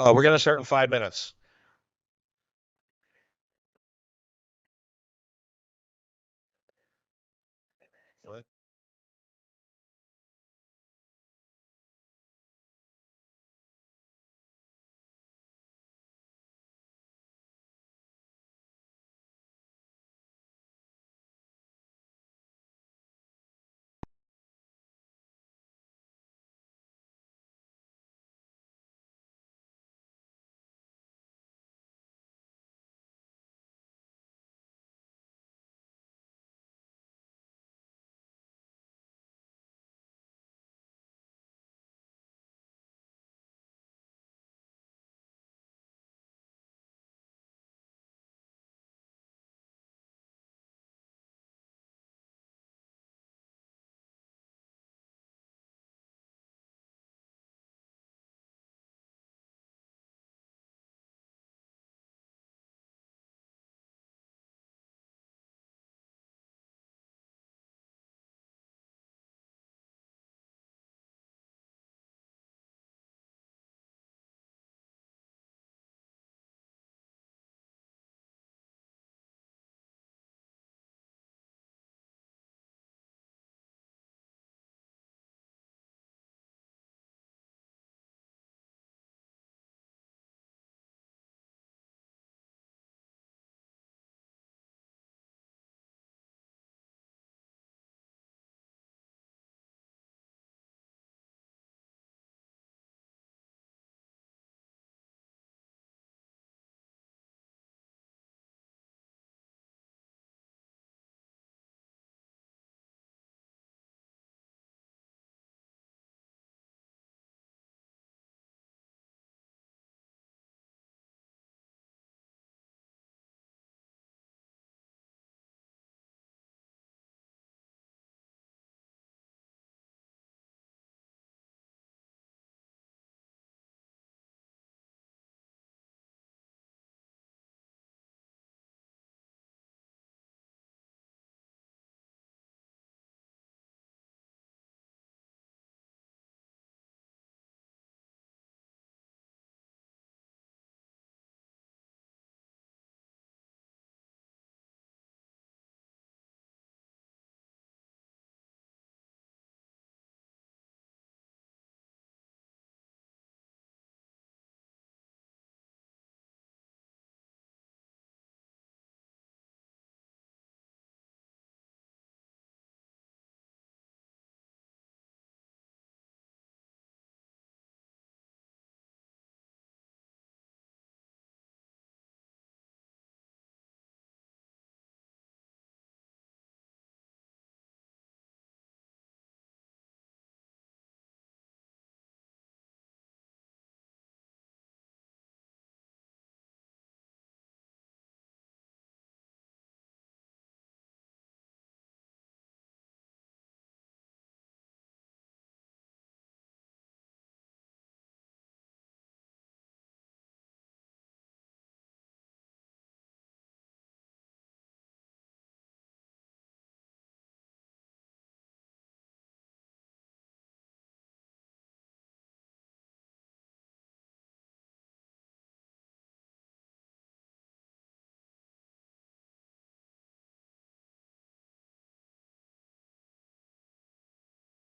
We're going to start in 5 minutes. What?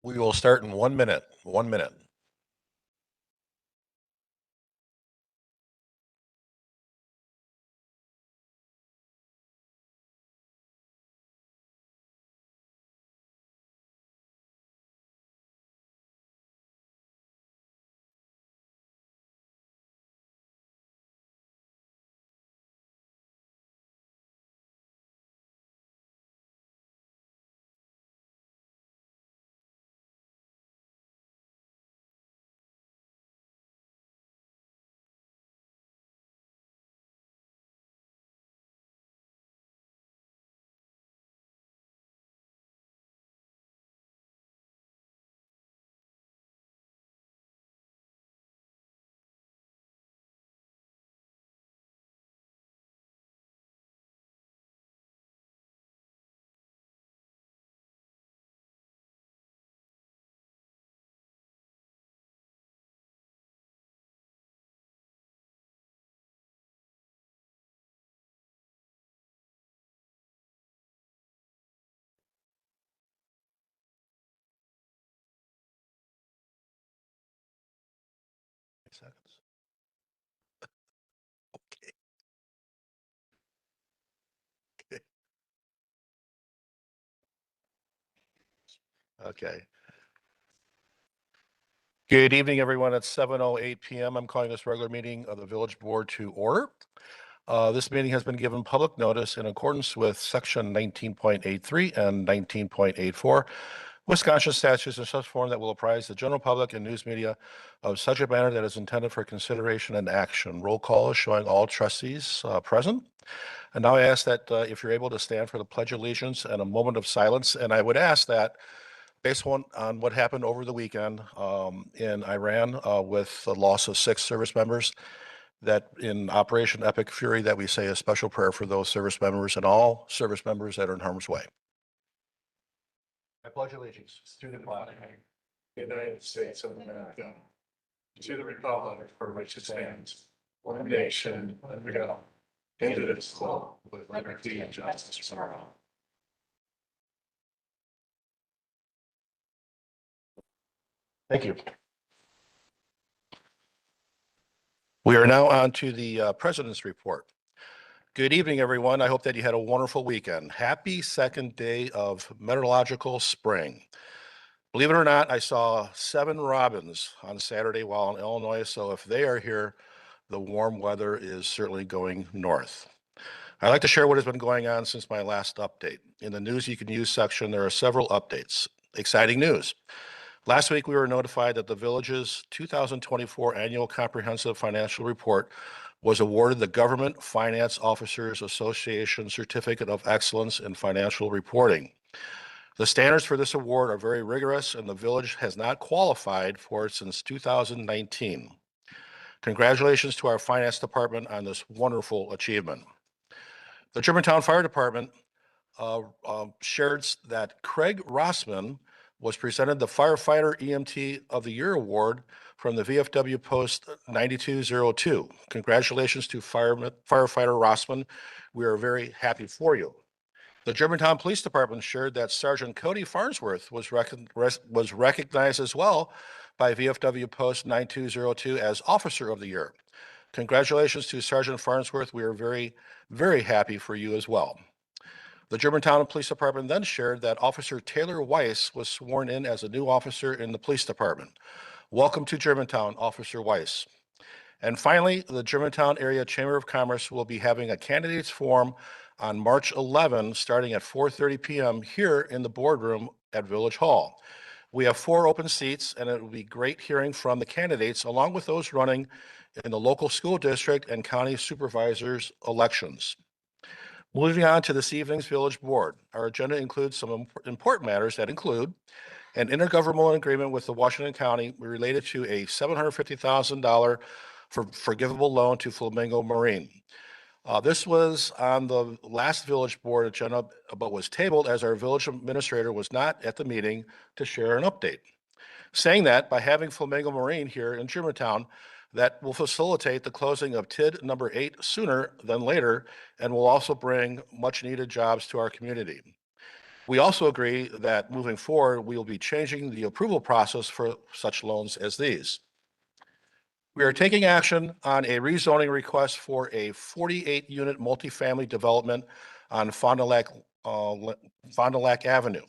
We will start in 1 minute. 1 minute. seconds. Okay. Okay. Good evening, everyone. It's 7:08 p.m. I'm calling this regular meeting of the Village Board to order. This meeting has been given public notice in accordance with Section 19.83 and 19.84 Wisconsin statutes in such form that will apprise the general public and news media of such a matter that is intended for consideration and action. Roll call is showing all trustees present. And now I ask that if you're able to stand for the Pledge of Allegiance and a moment of silence. And I would ask that based on what happened over the weekend in Iran with the loss of 6 service members, that in Operation Epic Fury that we say a special prayer for those service members and all service members that are in harm's way. I pledge allegiance to the flag of the United States of America, to the republic for which it stands, one nation under God, indivisible, with liberty and justice for all. Thank you. We are now on to the President's Report. Good evening, everyone. I hope that you had a wonderful weekend. Happy second day of meteorological spring. Believe it or not, I saw 7 robins on Saturday while in Illinois. So if they are here, the warm weather is certainly going north. I'd like to share what has been going on since my last update. In the News You Can Use section, there are several updates. Exciting news. Last week, we were notified that the village's 2024 Annual Comprehensive Financial Report was awarded the Government Finance Officers Association Certificate of Excellence in Financial Reporting. The standards for this award are very rigorous, and the village has not qualified for it since 2019. Congratulations to our finance department on this wonderful achievement. The Germantown Fire Department shared that Craig Rossman was presented the Firefighter EMT of the Year Award from the VFW Post 9202. Congratulations to Firefighter Rossman. We are very happy for you. The Germantown Police Department shared that Sergeant Cody Farnsworth was recognized as well by VFW Post 9202 as Officer of the Year. Congratulations to Sergeant Farnsworth. We are very, very happy for you as well. The Germantown Police Department then shared that Officer Taylor Weiss was sworn in as a new officer in the police department. Welcome to Germantown, Officer Weiss. And finally, the Germantown Area Chamber of Commerce will be having a candidates forum on March 11, starting at 4:30 p.m. here in the boardroom at Village Hall. We have 4 open seats, and it will be great hearing from the candidates along with those running in the local school district and county supervisors elections. Moving on to this evening's Village Board, our agenda includes some important matters that include an intergovernmental agreement with the Washington County related to a $750,000 forgivable loan to Flamingo Marine. This was on the last Village Board agenda, but was tabled as our village administrator was not at the meeting to share an update. Saying that, by having Flamingo Marine here in Germantown, that will facilitate the closing of TID number 8 sooner than later, and will also bring much needed jobs to our community. We also agree that moving forward, we will be changing the approval process for such loans as these. We are taking action on a rezoning request for a 48-unit multifamily development on Fond du Lac Avenue.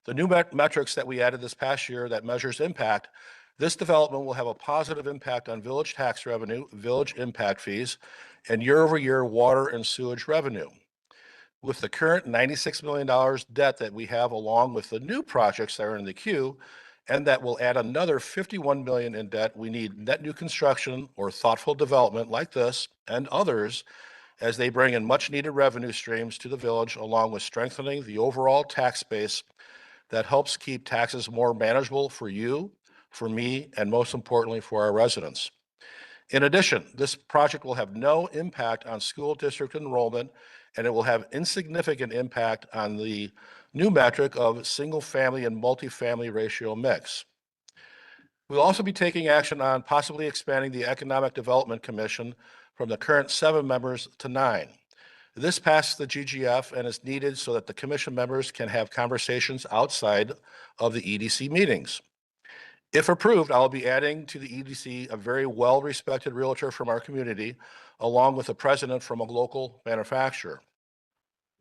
The new metrics that we added this past year that measures impact, this development will have a positive impact on village tax revenue, village impact fees, and year-over-year water and sewage revenue. With the current $96 million debt that we have, along with the new projects that are in the queue, and that will add another $51 million in debt, we need net new construction or thoughtful development like this and others as they bring in much needed revenue streams to the village, along with strengthening the overall tax base that helps keep taxes more manageable for you, for me, and most importantly, for our residents. In addition, this project will have no impact on school district enrollment, and it will have insignificant impact on the new metric of single-family and multifamily ratio mix. We'll also be taking action on possibly expanding the Economic Development Commission from the current 7 members to 9. This passed the GGF and is needed so that the commission members can have conversations outside of the EDC meetings. If approved, I'll be adding to the EDC a very well-respected realtor from our community, along with a president from a local manufacturer.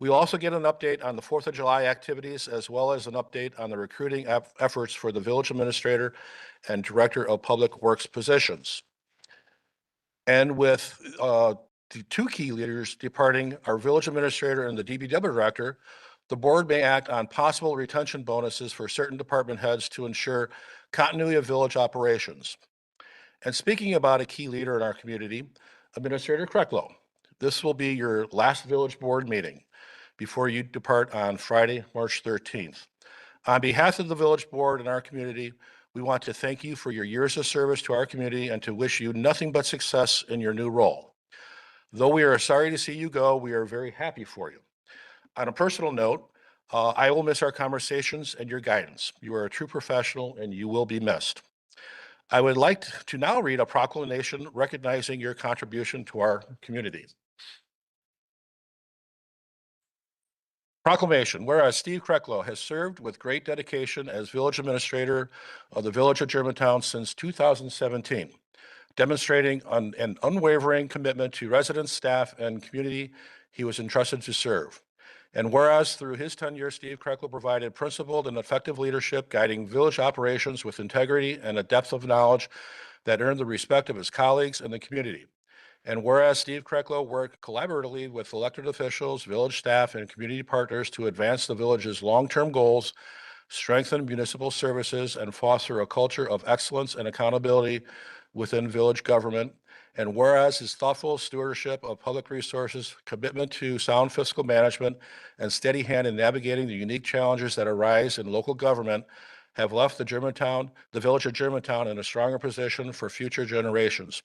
We also get an update on the 4th of July activities, as well as an update on the recruiting efforts for the village administrator and director of public works positions. And with the two key leaders departing, our village administrator and the DPW director, the board may act on possible retention bonuses for certain department heads to ensure continuity of village operations. And speaking about a key leader in our community, Administrator Krecklow, this will be your last village board meeting before you depart on Friday, March 13th. On behalf of the village board and our community, we want to thank you for your years of service to our community and to wish you nothing but success in your new role. Though we are sorry to see you go, we are very happy for you. On a personal note, I will miss our conversations and your guidance. You are a true professional and you will be missed. I would like to now read a proclamation recognizing your contribution to our community. Proclamation, whereas Steve Krecklow has served with great dedication as village administrator of the Village of Germantown since 2017, demonstrating an unwavering commitment to residents, staff, and community he was entrusted to serve. And whereas through his tenure, Steve Krecklow provided principled and effective leadership, guiding village operations with integrity and a depth of knowledge that earned the respect of his colleagues and the community. And whereas Steve Krecklow worked collaboratively with elected officials, village staff, and community partners to advance the village's long-term goals, strengthen municipal services, and foster a culture of excellence and accountability within village government. And whereas his thoughtful stewardship of public resources, commitment to sound fiscal management, and steady hand in navigating the unique challenges that arise in local government have left the village of Germantown in a stronger position for future generations.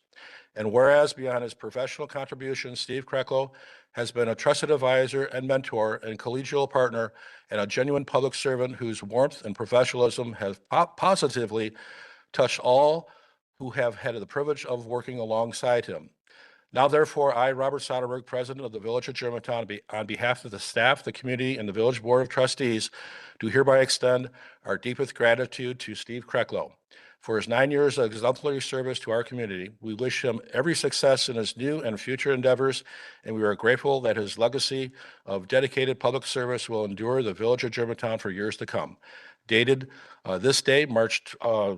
And whereas beyond his professional contributions, Steve Krecklow has been a trusted advisor and mentor and collegial partner and a genuine public servant whose warmth and professionalism have positively touched all who have had the privilege of working alongside him. Now, therefore, I, Robert Soderberg, President of the Village of Germantown, on behalf of the staff, the community, and the Village Board of Trustees, do hereby extend our deepest gratitude to Steve Krecklow for his 9 years of exemplary service to our community. We wish him every success in his new and future endeavors, and we are grateful that his legacy of dedicated public service will endure the Village of Germantown for years to come. Dated this day, March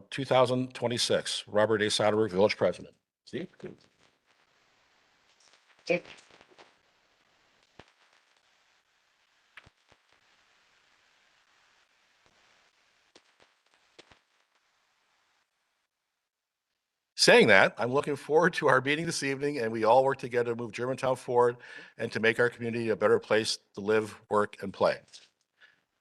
2026. Robert A. Soderberg, Village President. Steve? Saying that, I'm looking forward to our meeting this evening, and we all work together to move Germantown forward and to make our community a better place to live, work, and play.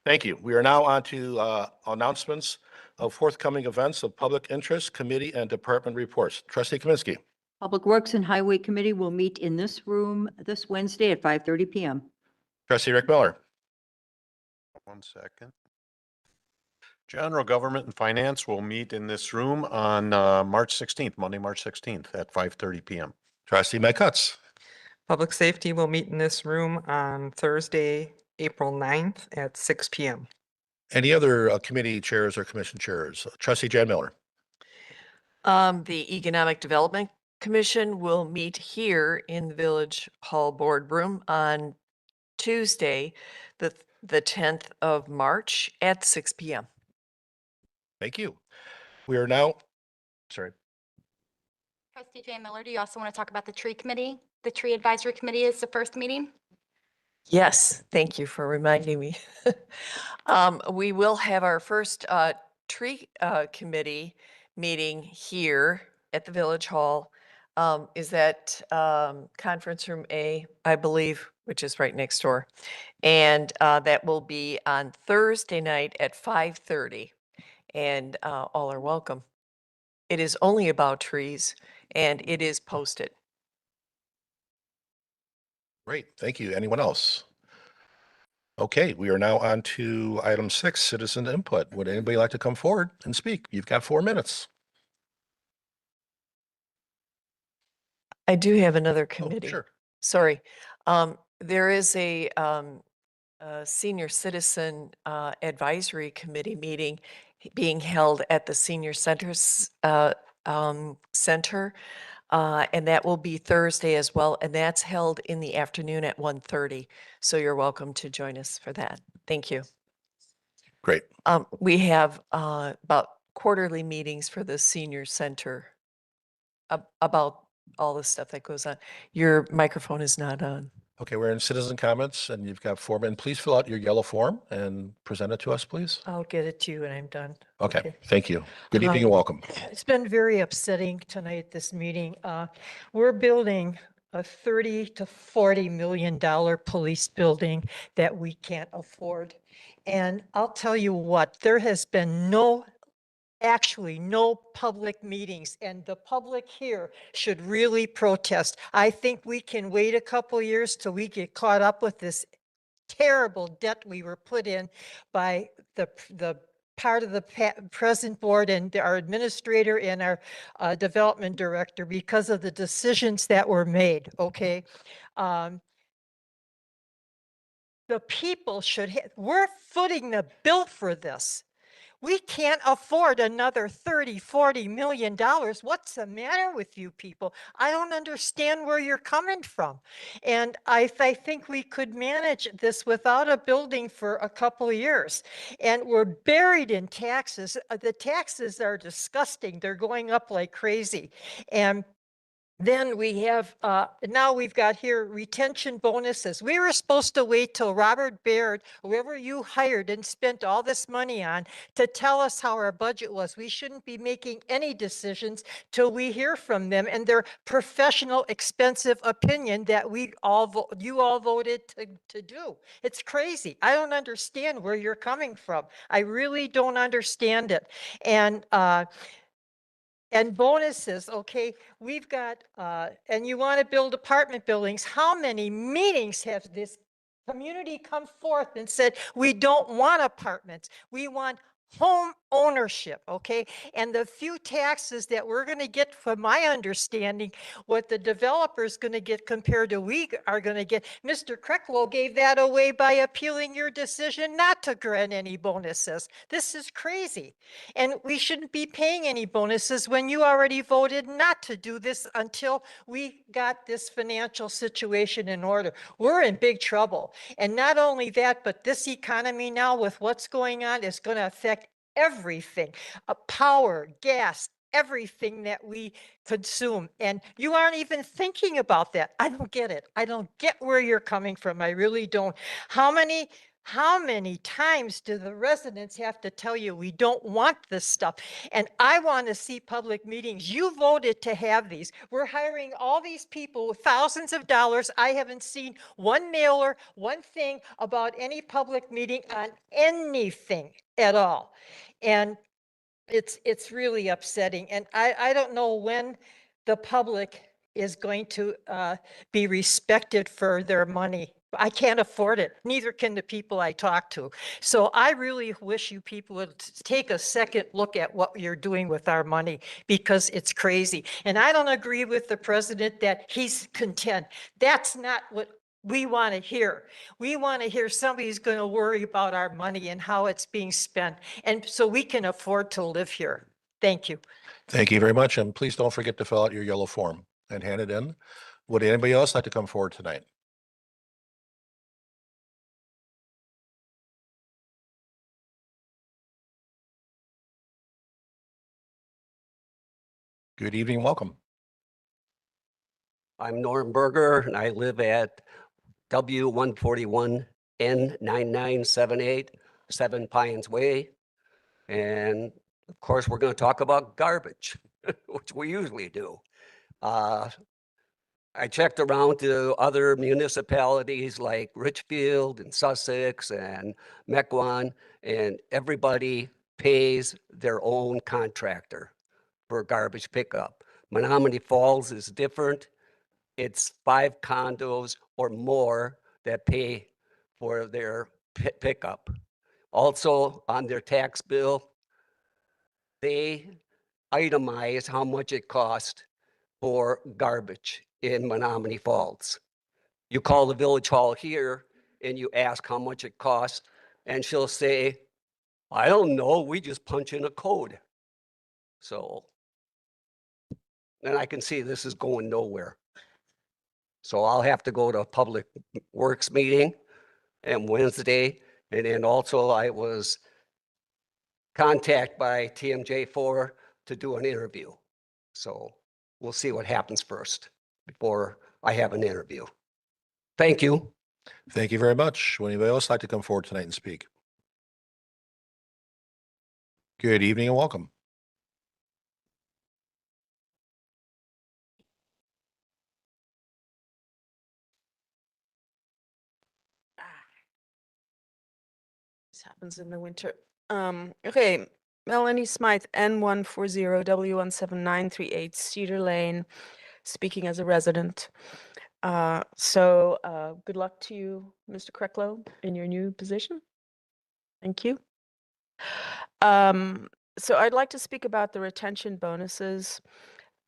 Thank you. We are now on to announcements of forthcoming events of public interest, committee, and department reports. Trustee Kaminsky. Public Works and Highway Committee will meet in this room this Wednesday at 5:30 p.m. Trustee Rick Miller. 1 second. General Government and Finance will meet in this room on March 16th, Monday, March 16th at 5:30 p.m. Trustee Mike Cutts. Public Safety will meet in this room on Thursday, April 9th at 6 p.m. Any other committee chairs or commission chairs? Trustee Jan Miller. The Economic Development Commission will meet here in the Village Hall Boardroom on Tuesday, the 10th of March at 6 p.m. Thank you. We are now, sorry. Trustee Jay Miller, do you also want to talk about the tree committee? The tree advisory committee is the first meeting. Yes, thank you for reminding me. We will have our first tree committee meeting here at the Village Hall. Is that conference room A, I believe, which is right next door. And that will be on Thursday night at 5:30. And all are welcome. It is only about trees and it is posted. Great, thank you. Anyone else? Okay, we are now on to item 6, citizen input. Would anybody like to come forward and speak? You've got 4 minutes. I do have another Oh, committee. sure. Sorry. There is a senior citizen advisory committee meeting being held at the senior centers center. And that will be Thursday as well. And that's held in the afternoon at 1:30. So you're welcome to join us for that. Thank you. Great. We have about quarterly meetings for the senior center about all the stuff that goes on. Your microphone is not on. Okay, we're in citizen comments and you've got 4 minutes. Please fill out your yellow form and present it to us, please. I'll get it to you when I'm done. Okay, thank you. Good evening and welcome. It's been very upsetting tonight, this meeting. We're building a 30 to 40 million dollar police building that we can't afford. And I'll tell you what, there has been no public meetings, and the public here should really protest. I think we can wait a couple years till we get caught up with this terrible debt we were put in by the part of the present board and our administrator and our development director because of the decisions that were made, okay? The people should, we're footing the bill for this. We can't afford another 30, 40 million dollars. What's the matter with you people? I don't understand where you're coming from. And I think we could manage this without a building for a couple of years. And we're buried in taxes. The taxes are disgusting. They're going up like crazy. And then we have, now we've got here retention bonuses. We were supposed to wait till Robert Baird, whoever you hired and spent all this money on, to tell us how our budget was. We shouldn't be making any decisions till we hear from them and their professional, expensive opinion that you all voted to do. It's crazy. I don't understand where you're coming from. I really don't understand it. And bonuses, okay, we've got, and you want to build apartment buildings. How many meetings have this community come forth and said, we don't want apartments, we want home ownership, okay? And the few taxes that we're going to get, from my understanding, what the developer is going to get compared to we are going to get. Mr. Krecklow gave that away by appealing your decision not to grant any bonuses. This is crazy. And we shouldn't be paying any bonuses when you already voted not to do this until we got this financial situation in order. We're in big trouble. And not only that, but this economy now with what's going on is going to affect everything, power, gas, everything that we consume. And you aren't even thinking about that. I don't get it. I don't get where you're coming from. I really don't. How many times do the residents have to tell you we don't want this stuff? And I want to see public meetings. You voted to have these. We're hiring all these people with thousands of dollars. I haven't seen one mailer, one thing about any public meeting on anything at all. And it's really upsetting. And I don't know when the public is going to be respected for their money. I can't afford it. Neither can the people I talk to. So I really wish you people would take a second look at what you're doing with our money, because it's crazy. And I don't agree with the president that he's content. That's not what we want to hear. We want to hear somebody's going to worry about our money and how it's being spent, and so we can afford to live here. Thank you. Thank you very much. And please don't forget to fill out your yellow form and hand it in. Would anybody else like to come forward tonight? Good evening, welcome. I'm Norm Berger, and I live at W141N9978, 7 Pines Way. And of course, we're going to talk about garbage, which we usually do. I checked around to other municipalities like Richfield and Sussex and Mequon, and everybody pays their own contractor for garbage pickup. Menominee Falls is different. It's 5 condos or more that pay for their pickup. Also, on their tax bill, they itemize how much it costs for garbage in Menominee Falls. You call the village hall here and you ask how much it costs, and she'll say I don't know. We just punch in a code. So then I can see this is going nowhere. So I'll have to go to a public works meeting on Wednesday. And then also I was contacted by TMJ4 to do an interview. So we'll see what happens first before I have an interview. Thank you. Thank you very much. Would anybody else like to come forward tonight and speak? Good evening and welcome. This happens in the winter. Okay, Melanie Smythe, N140W17938 Cedar Lane, speaking as a resident. Good luck to you, Mr. Krecklow, in your new position. Thank you. So I'd like to speak about the retention bonuses.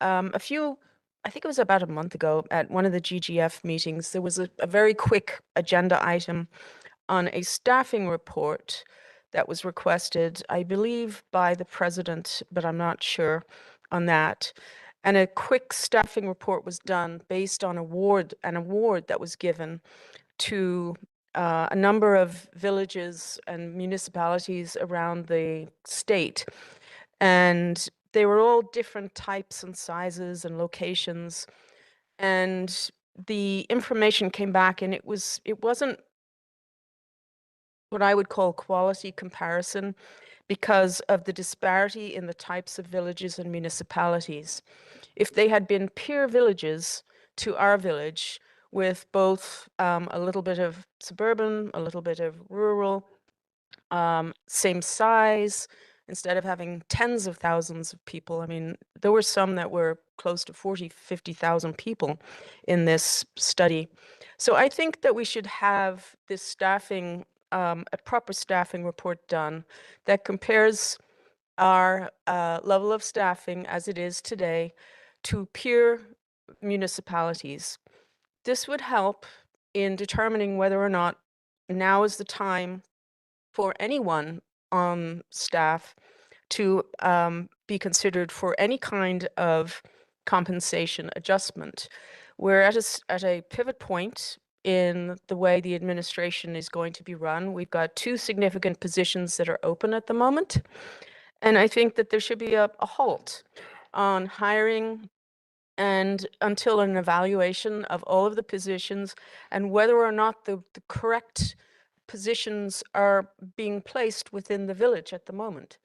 I think it was about a month ago at one of the GGF meetings, there was a very quick agenda item on a staffing report that was requested, I believe, by the president, but I'm not sure on that. And a quick staffing report was done based on an award that was given to a number of villages and municipalities around the state. And they were all different types and sizes and locations. And the information came back and it wasn't what I would call quality comparison because of the disparity in the types of villages and municipalities. If they had been peer villages to our village with both a little bit of suburban, a little bit of rural, same size, instead of having tens of thousands of people. I mean, there were some that were close to 40, 50,000 people in this study. So I think that we should have this staffing, a proper staffing report done that compares our level of staffing as it is today to peer municipalities. This would help in determining whether or not now is the time for anyone on staff to be considered for any kind of compensation adjustment. We're at a pivot point in the way the administration is going to be run. We've got 2 significant positions that are open at the moment. And I think that there should be a halt on hiring and until an evaluation of all of the positions and whether or not the correct positions are being placed within the village at the moment.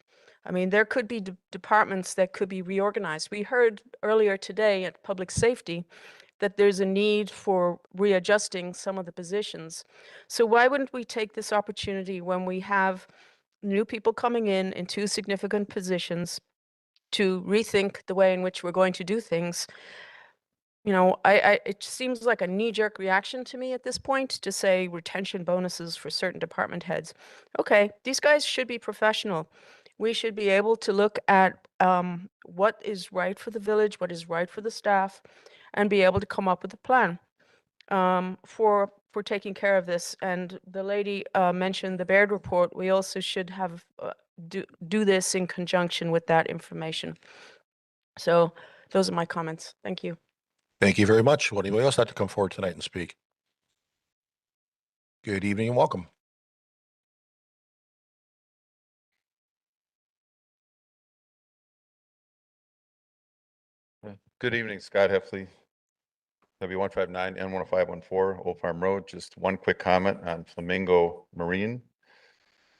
I mean, there could be departments that could be reorganized. We heard earlier today at Public Safety that there's a need for readjusting some of the positions. So why wouldn't we take this opportunity when we have new people coming in 2 significant positions to rethink the way in which we're going to do things? You know, it seems like a knee-jerk reaction to me at this point to say retention bonuses for certain department heads. Okay, these guys should be professional. We should be able to look at what is right for the village, what is right for the staff, and be able to come up with a plan for taking care of this. And the lady mentioned the Baird report. We also should have do this in conjunction with that information. So those are my comments. Thank you. Thank you very much. Would anybody else like to come forward tonight and speak? Good evening and welcome. Good evening, Scott Heffley, W159 N10514 Old Farm Road. Just one quick comment on Flamingo Marine.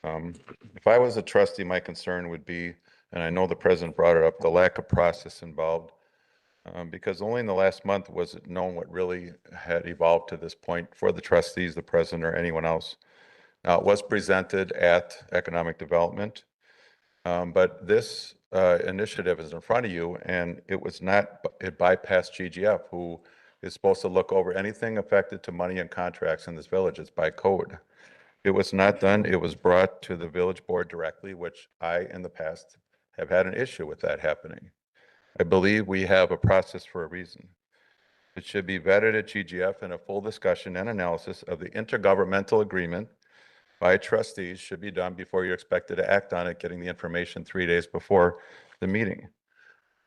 If I was a trustee, my concern would be, and I know the president brought it up, the lack of process involved. Because only in the last month was it known what really had evolved to this point for the trustees, the president, or anyone else. Now, it was presented at Economic Development, but this initiative is in front of you, and it bypassed GGF, who is supposed to look over anything affected to money and contracts in this village. It's by code. It was not done. It was brought to the village board directly, which I, in the past, have had an issue with that happening. I believe we have a process for a reason. It should be vetted at GGF in a full discussion and analysis of the intergovernmental agreement by trustees should be done before you're expected to act on it, getting the information 3 days before the meeting.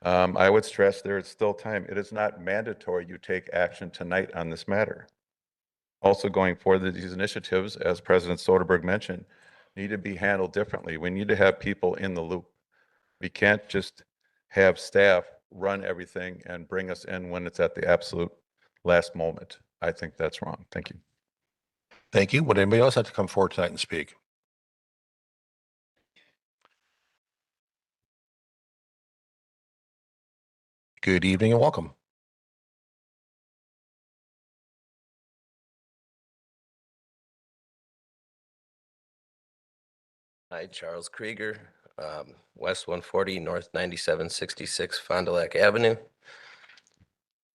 I would stress there is still time. It is not mandatory you take action tonight on this matter. Also going forward, these initiatives, as President Soderberg mentioned, need to be handled differently. We need to have people in the loop. We can't just have staff run everything and bring us in when it's at the absolute last moment. I think that's wrong. Thank you. Thank you. Would anybody else like to come forward tonight and speak? Good evening and welcome. Hi, Charles Krieger, West 140, North 9766 Fond du Lac Avenue.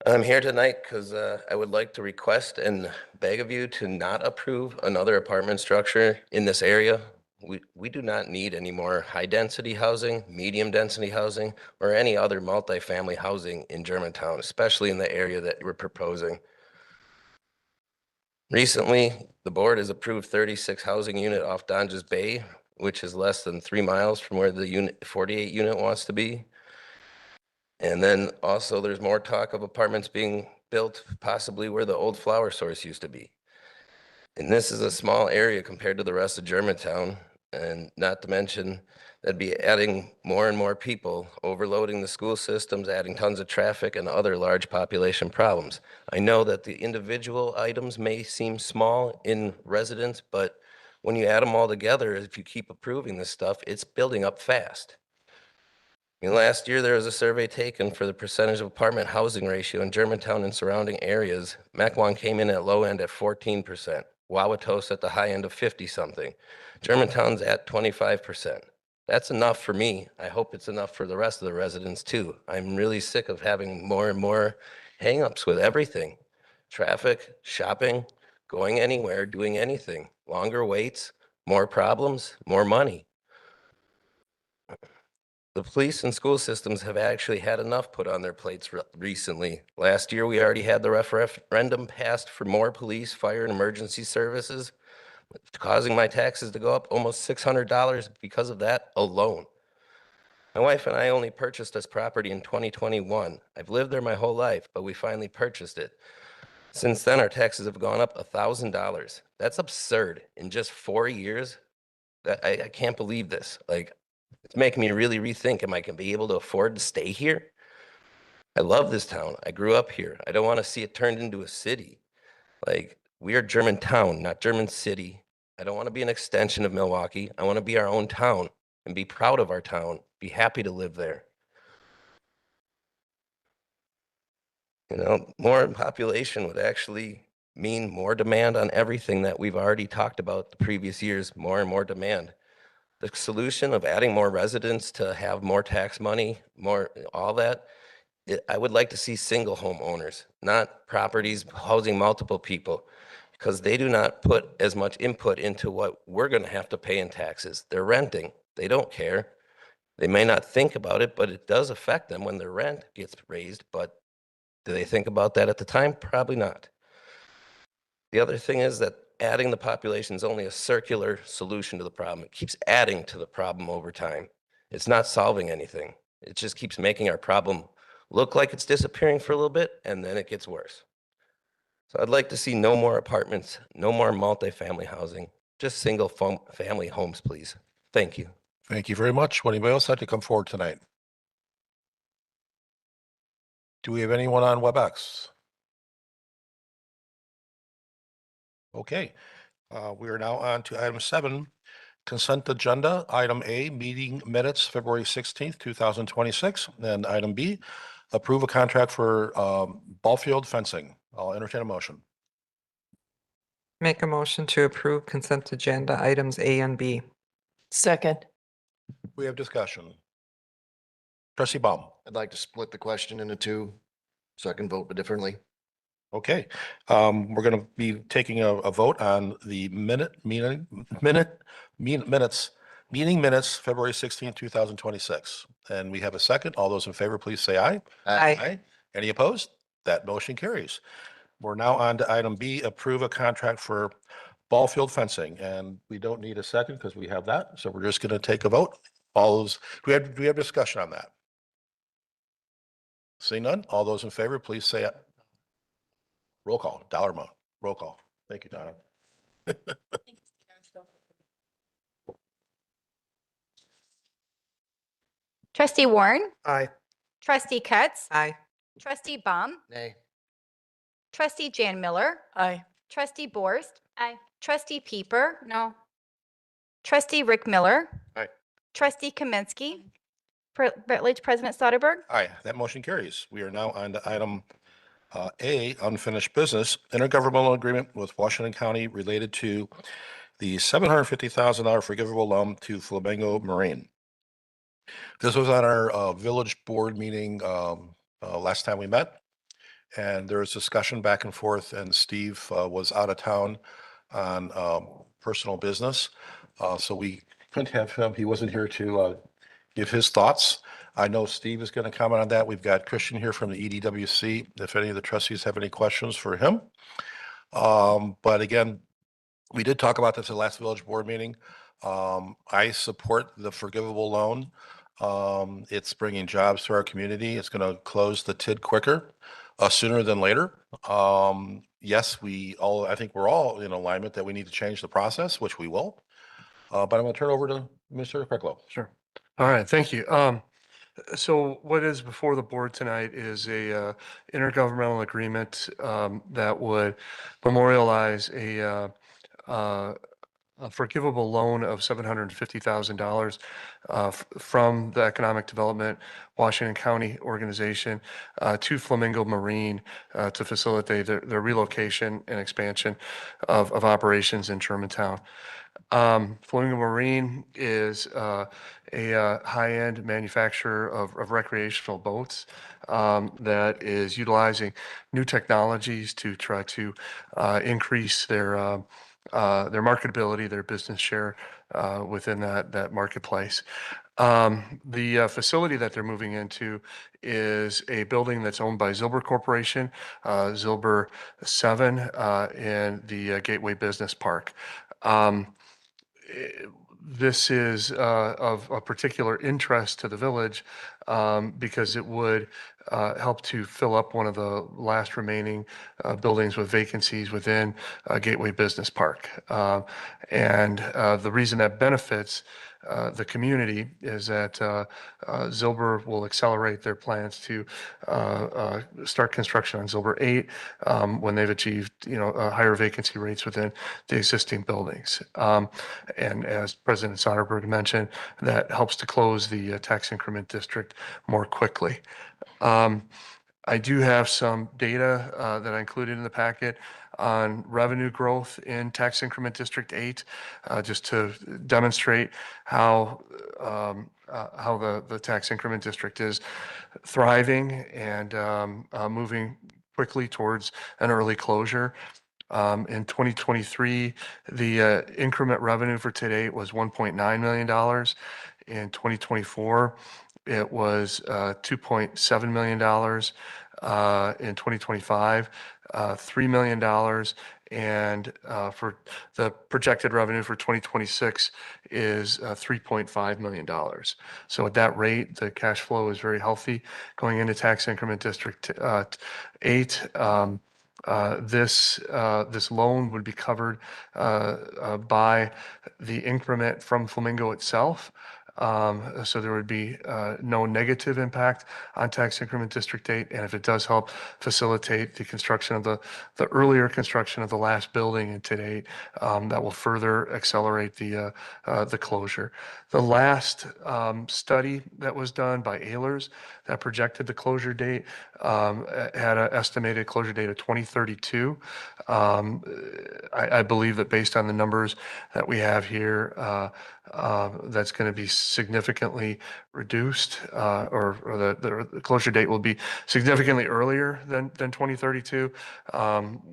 I'm here tonight because I would like to request and beg of you to not approve another apartment structure in this area. We do not need any more high-density housing, medium-density housing, or any other multifamily housing in Germantown, especially in the area that we're proposing. Recently, the board has approved 36 housing unit off Donges Bay, which is less than 3 miles from where the unit 48 unit wants to be. And then also there's more talk of apartments being built possibly where the old flower source used to be. And this is a small area compared to the rest of Germantown. And not to mention that'd be adding more and more people, overloading the school systems, adding tons of traffic and other large population problems. I know that the individual items may seem small in residents, but when you add them all together, if you keep approving this stuff, it's building up fast. I mean, last year, there was a survey taken for the percentage of apartment housing ratio in Germantown and surrounding areas. Mequon came in at low end at 14%. Wauwatosa at the high end of 50-something. Germantown's at 25%. That's enough for me. I hope it's enough for the rest of the residents too. I'm really sick of having more and more hangups with everything. Traffic, shopping, going anywhere, doing anything. Longer waits, more problems, more money. The police and school systems have actually had enough put on their plates recently. Last year, we already had the referendum passed for more police, fire, and emergency services, causing my taxes to go up almost $600 because of that alone. My wife and I only purchased this property in 2021. I've lived there my whole life, but we finally purchased it. Since then, our taxes have gone up $1,000. That's absurd. In just 4 years, I can't believe this. Like, it's making me really rethink, am I going to be able to afford to stay here? I love this town. I grew up here. I don't want to see it turned into a city. Like, we are Germantown, not German City. I don't want to be an extension of Milwaukee. I want to be our own town and be proud of our town, be happy to live there. You know, more population would actually mean more demand on everything that we've already talked about the previous years, more and more demand. The solution of adding more residents to have more tax money, more, all that, I would like to see single home owners, not properties housing multiple people, because they do not put as much input into what we're going to have to pay in taxes. They're renting. They don't care. They may not think about it, but it does affect them when their rent gets raised. But do they think about that at the time? Probably not. The other thing is that adding the population is only a circular solution to the problem. It keeps adding to the problem over time. It's not solving anything. It just keeps making our problem look like it's disappearing for a little bit, and then it gets worse. So I'd like to see no more apartments, no more multifamily housing, just single family homes, please. Thank you. Thank you very much. Would anybody else like to come forward tonight? Do we have anyone on WebEx? Okay, we are now on to item 7, consent agenda. Item A, meeting minutes, February 16th, 2026. And item B, approve a contract for ball field fencing. I'll entertain a motion. Make a motion to approve consent agenda items A and B. Second. We have discussion. Trustee Baum. I'd like to split the question into two, so I can vote differently. Okay, we're going to be taking a vote on the meeting minutes, February 16th, 2026. And we have a second. All those in favor, please say aye. Aye. Any opposed? That motion carries. We're now on to item B, approve a contract for ball field fencing, and we don't need a second because we have that. So we're just going to take a vote. All those, do we have discussion on that? See none? All those in favor, please say it. Roll call, dollar amount, roll call. Thank you, Donna. Trustee Warren, Aye. trustee Cutts, Aye. trustee Baum, Nay. trustee Jan Miller, Aye. trustee Borst. Aye. Trustee Peeper. No. Trustee Rick Miller. Aye. Trustee Kaminsky. Village President Soderberg. Aye, that motion carries. We are now on to item A, unfinished business, intergovernmental agreement with Washington County related to the $750,000 forgivable loan to Flamingo Marine. This was on our village board meeting last time we met. And there was discussion back and forth, and Steve was out of town on personal business. So we couldn't have him. He wasn't here to give his thoughts. I know Steve is going to comment on that. We've got Christian here from the EDWC, if any of the trustees have any questions for him. But again, we did talk about this at the last village board meeting. I support the forgivable loan. It's bringing jobs to our community. It's going to close the TID quicker, sooner than later. Yes, I think we're all in alignment that we need to change the process, which we will. But I'm going to turn over to Mr. Cricklow. Sure. All right, thank you. So what is before the board tonight is a intergovernmental agreement that would memorialize a forgivable loan of $750,000 from the Economic Development Washington County organization to Flamingo Marine to facilitate their relocation and expansion of operations in Germantown. Flamingo Marine is a high-end manufacturer of recreational boats that is utilizing new technologies to try to increase their marketability, their business share within that marketplace. The facility that they're moving into is a building that's owned by Zilber Corporation, Zilber 7 in the Gateway Business Park. This is of a particular interest to the village because it would help to fill up one of the last remaining buildings with vacancies within Gateway Business Park. And the reason that benefits the community is that Zilber will accelerate their plans to start construction on Zilber 8 when they've achieved, higher vacancy rates within the existing buildings. And as President Soderberg mentioned, that helps to close the tax increment district more quickly. I do have some data that I included in the packet on revenue growth in tax increment District 8, just to demonstrate how the tax increment district is thriving and moving quickly towards an early closure. In 2023, the increment revenue for TID 8 was $1.9 million. In 2024, it was $2.7 million. In 2025, $3 million. And for the projected revenue for 2026 is $3.5 million. So at that rate, the cash flow is very healthy going into tax increment District 8. This loan would be covered by the increment from Flamingo itself. So there would be no negative impact on tax increment District 8. And if it does help facilitate the construction of the earlier construction of the last building in TID 8, that will further accelerate the closure. The last study that was done by Ehlers that projected the closure date had an estimated closure date of 2032. I believe that based on the numbers that we have here, that's going to be significantly reduced, or the closure date will be significantly earlier than 2032,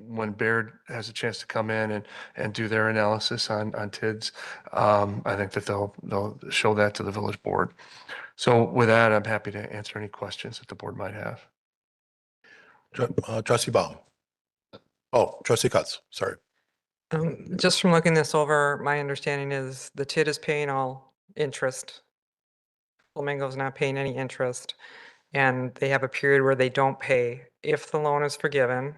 when Baird has a chance to come in and do their analysis on TIDs. I think that they'll show that to the village board. So with that, I'm happy to answer any questions that the board might have. Trustee Baum. Oh, Trustee Cutts, sorry. Just from looking this over, my understanding is the TID is paying all interest. Flamingo's not paying any interest, and they have a period where they don't pay. If the loan is forgiven,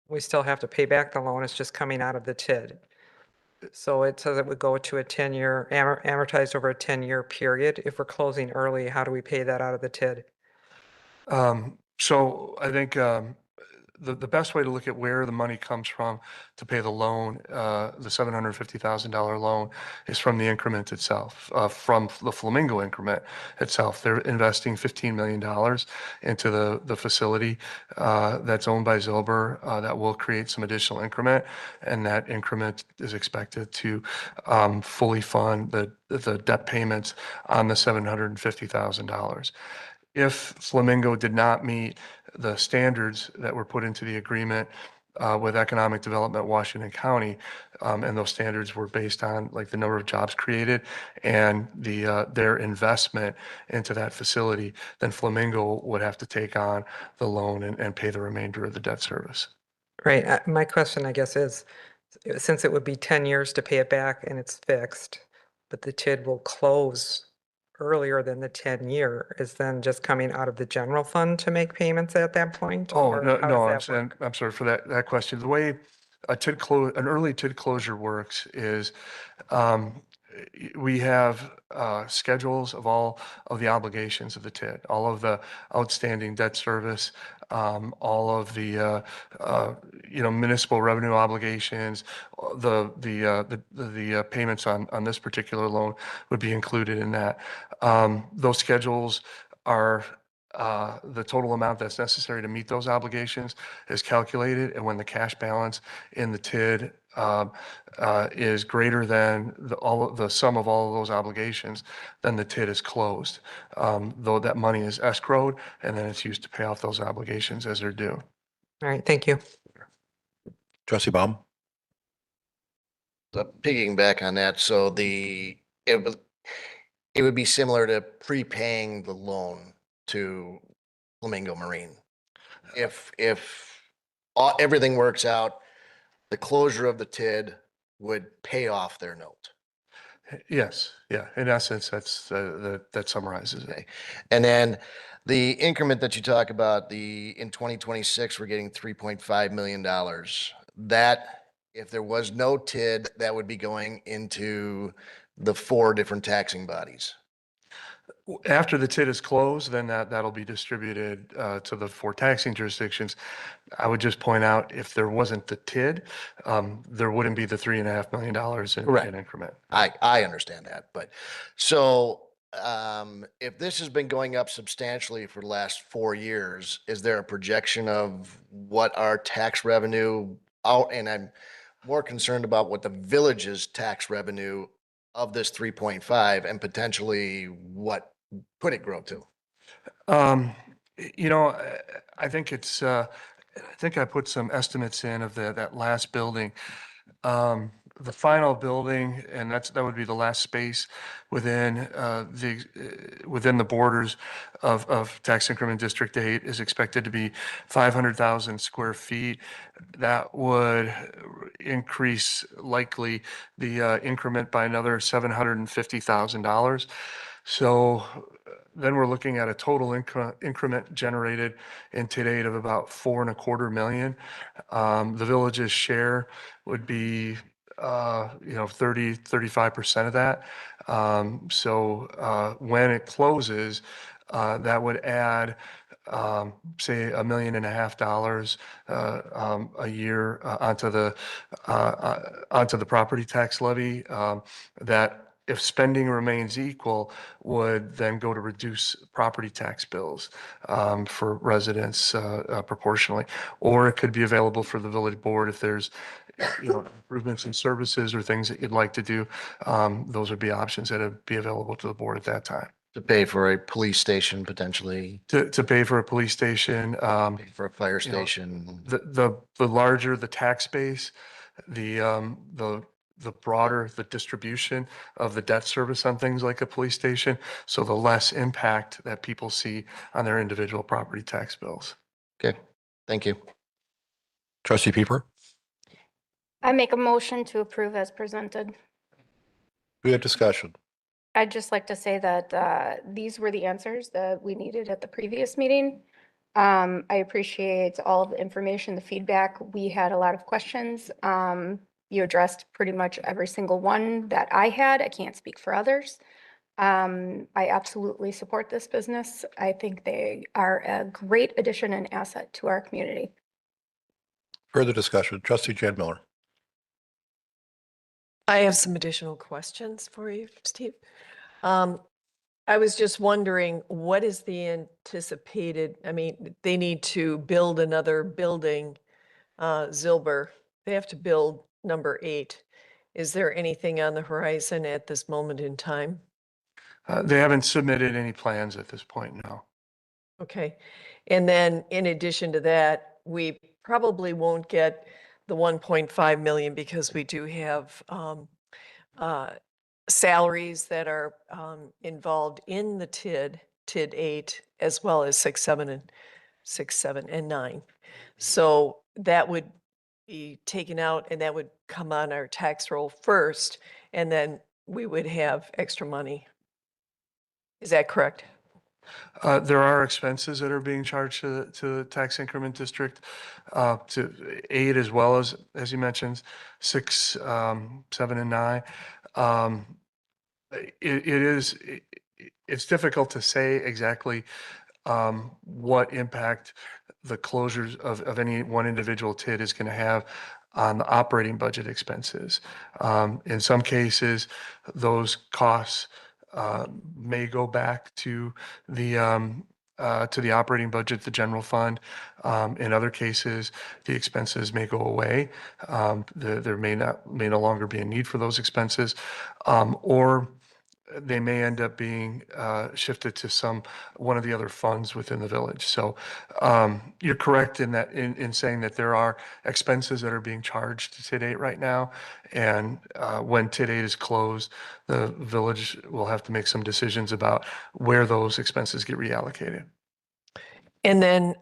we still have to pay back the loan. It's just coming out of the TID. So it says it would go to a 10-year, amortized over a 10-year period. If we're closing early, how do we pay that out of the TID? So I think the best way to look at where the money comes from to pay the loan, the $750,000 loan, is from the increment itself, from the Flamingo increment itself. They're investing $15 million into the facility that's owned by Zilber that will create some additional increment, and that increment is expected to fully fund the debt payments on the $750,000. If Flamingo did not meet the standards that were put into the agreement with Economic Development Washington County, and those standards were based on like the number of jobs created and their investment into that facility, then Flamingo would have to take on the loan and pay the remainder of the debt service. Right. My question, I guess, is since it would be 10 years to pay it back and it's fixed, but the TID will close earlier than the 10-year, is then just coming out of the general fund to make payments at that point? Oh, or no, how no, I'm does that saying, work? I'm sorry for that question. The way an early TID closure works is, we have schedules of all of the obligations of the TID, all of the outstanding debt service, all of the municipal revenue obligations, the payments on this particular loan would be included in that. Those schedules are the total amount that's necessary to meet those obligations is calculated, and when the cash balance in the TID is greater than the sum of all of those obligations, then the TID is closed. Though that money is escrowed, and then it's used to pay off those obligations as they're due. All right, thank you. Trustee Baum? Piggyback on that, so it would be similar to prepaying the loan to Flamingo Marine. If everything works out, the closure of the TID would pay off their note. Yes, yeah, in essence, that summarizes it. Okay. And then the increment that you talk about, in 2026, we're getting $3.5 million. That, if there was no TID, that would be going into the 4 different taxing bodies. After the TID is closed, then that'll be distributed to the 4 taxing jurisdictions. I would just point out, if there wasn't the TID, there wouldn't be the $3.5 million in increment. I understand that, but so if this has been going up substantially for the last 4 years, is there a projection of what our tax revenue out? And I'm more concerned about what the village's tax revenue of this 3.5 and potentially what could it grow to? I think it's, I think I put some estimates in of that last building. The final building, and that would be the last space within the borders of Tax Increment District 8, is expected to be 500,000 square feet. That would increase likely the increment by another $750,000. So then we're looking at a total increment generated in TID 8 of about $4.25 million. The village's share would be 35% of that. So when it closes, that would add, say, $1.5 million a year onto the property tax levy. That, if spending remains equal, would then go to reduce property tax bills for residents proportionally. Or it could be available for the village board if there's improvements in services or things that you'd like to do. Those would be options that would be available to the board at that time. To pay for a police station, potentially. To pay for a police station. Pay for a fire station. The larger the tax base, the broader the distribution of the debt service on things like a police station, so the less impact that people see on their individual property tax bills. Okay, thank you. Trustee Pieper? I make a motion to approve as presented. We have discussion. I'd just like to say that these were the answers that we needed at the previous meeting. I appreciate all of the information, the feedback. We had a lot of questions. You addressed pretty much every single one that I had. I can't speak for others. I absolutely support this business. I think they are a great addition and asset to our community. Further discussion. Trustee Jan Miller. I have some additional questions for you, Steve. I was just wondering, what is the anticipated, I mean, they need to build another building, Zilber. They have to build number 8. Is there anything on the horizon at this moment in time? They haven't submitted any plans at this point, no. Okay. And then in addition to that, we probably won't get the 1.5 million because we do have salaries that are involved in the TID 8, as well as 6, 7, and 9. So that would be taken out and that would come on our tax roll first, and then we would have extra money. Is that correct? There are expenses that are being charged to the tax increment district, to 8 as well as you mentioned, 6, 7, and 9. It's difficult to say exactly what impact the closures of any one individual TID is going to have on the operating budget expenses. In some cases, those costs may go back to the operating budget, the general fund. In other cases, the expenses may go away. There may no longer be a need for those expenses, or they may end up being shifted to one of the other funds within the village. So you're correct in that in saying that there are expenses that are being charged to TID 8 right now. And when TID 8 is closed, the village will have to make some decisions about where those expenses get reallocated. And then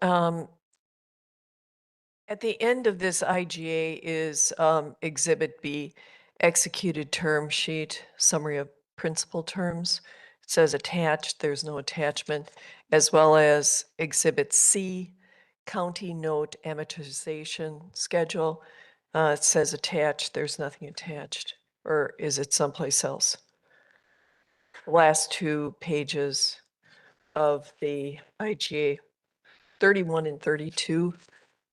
at the end of this IGA is Exhibit B, executed term sheet, summary of principal terms. It says attached, there's no attachment, as well as Exhibit C, county note amortization schedule. It says attached, there's nothing attached, or is it someplace else? The last 2 pages of the IGA, 31 and 32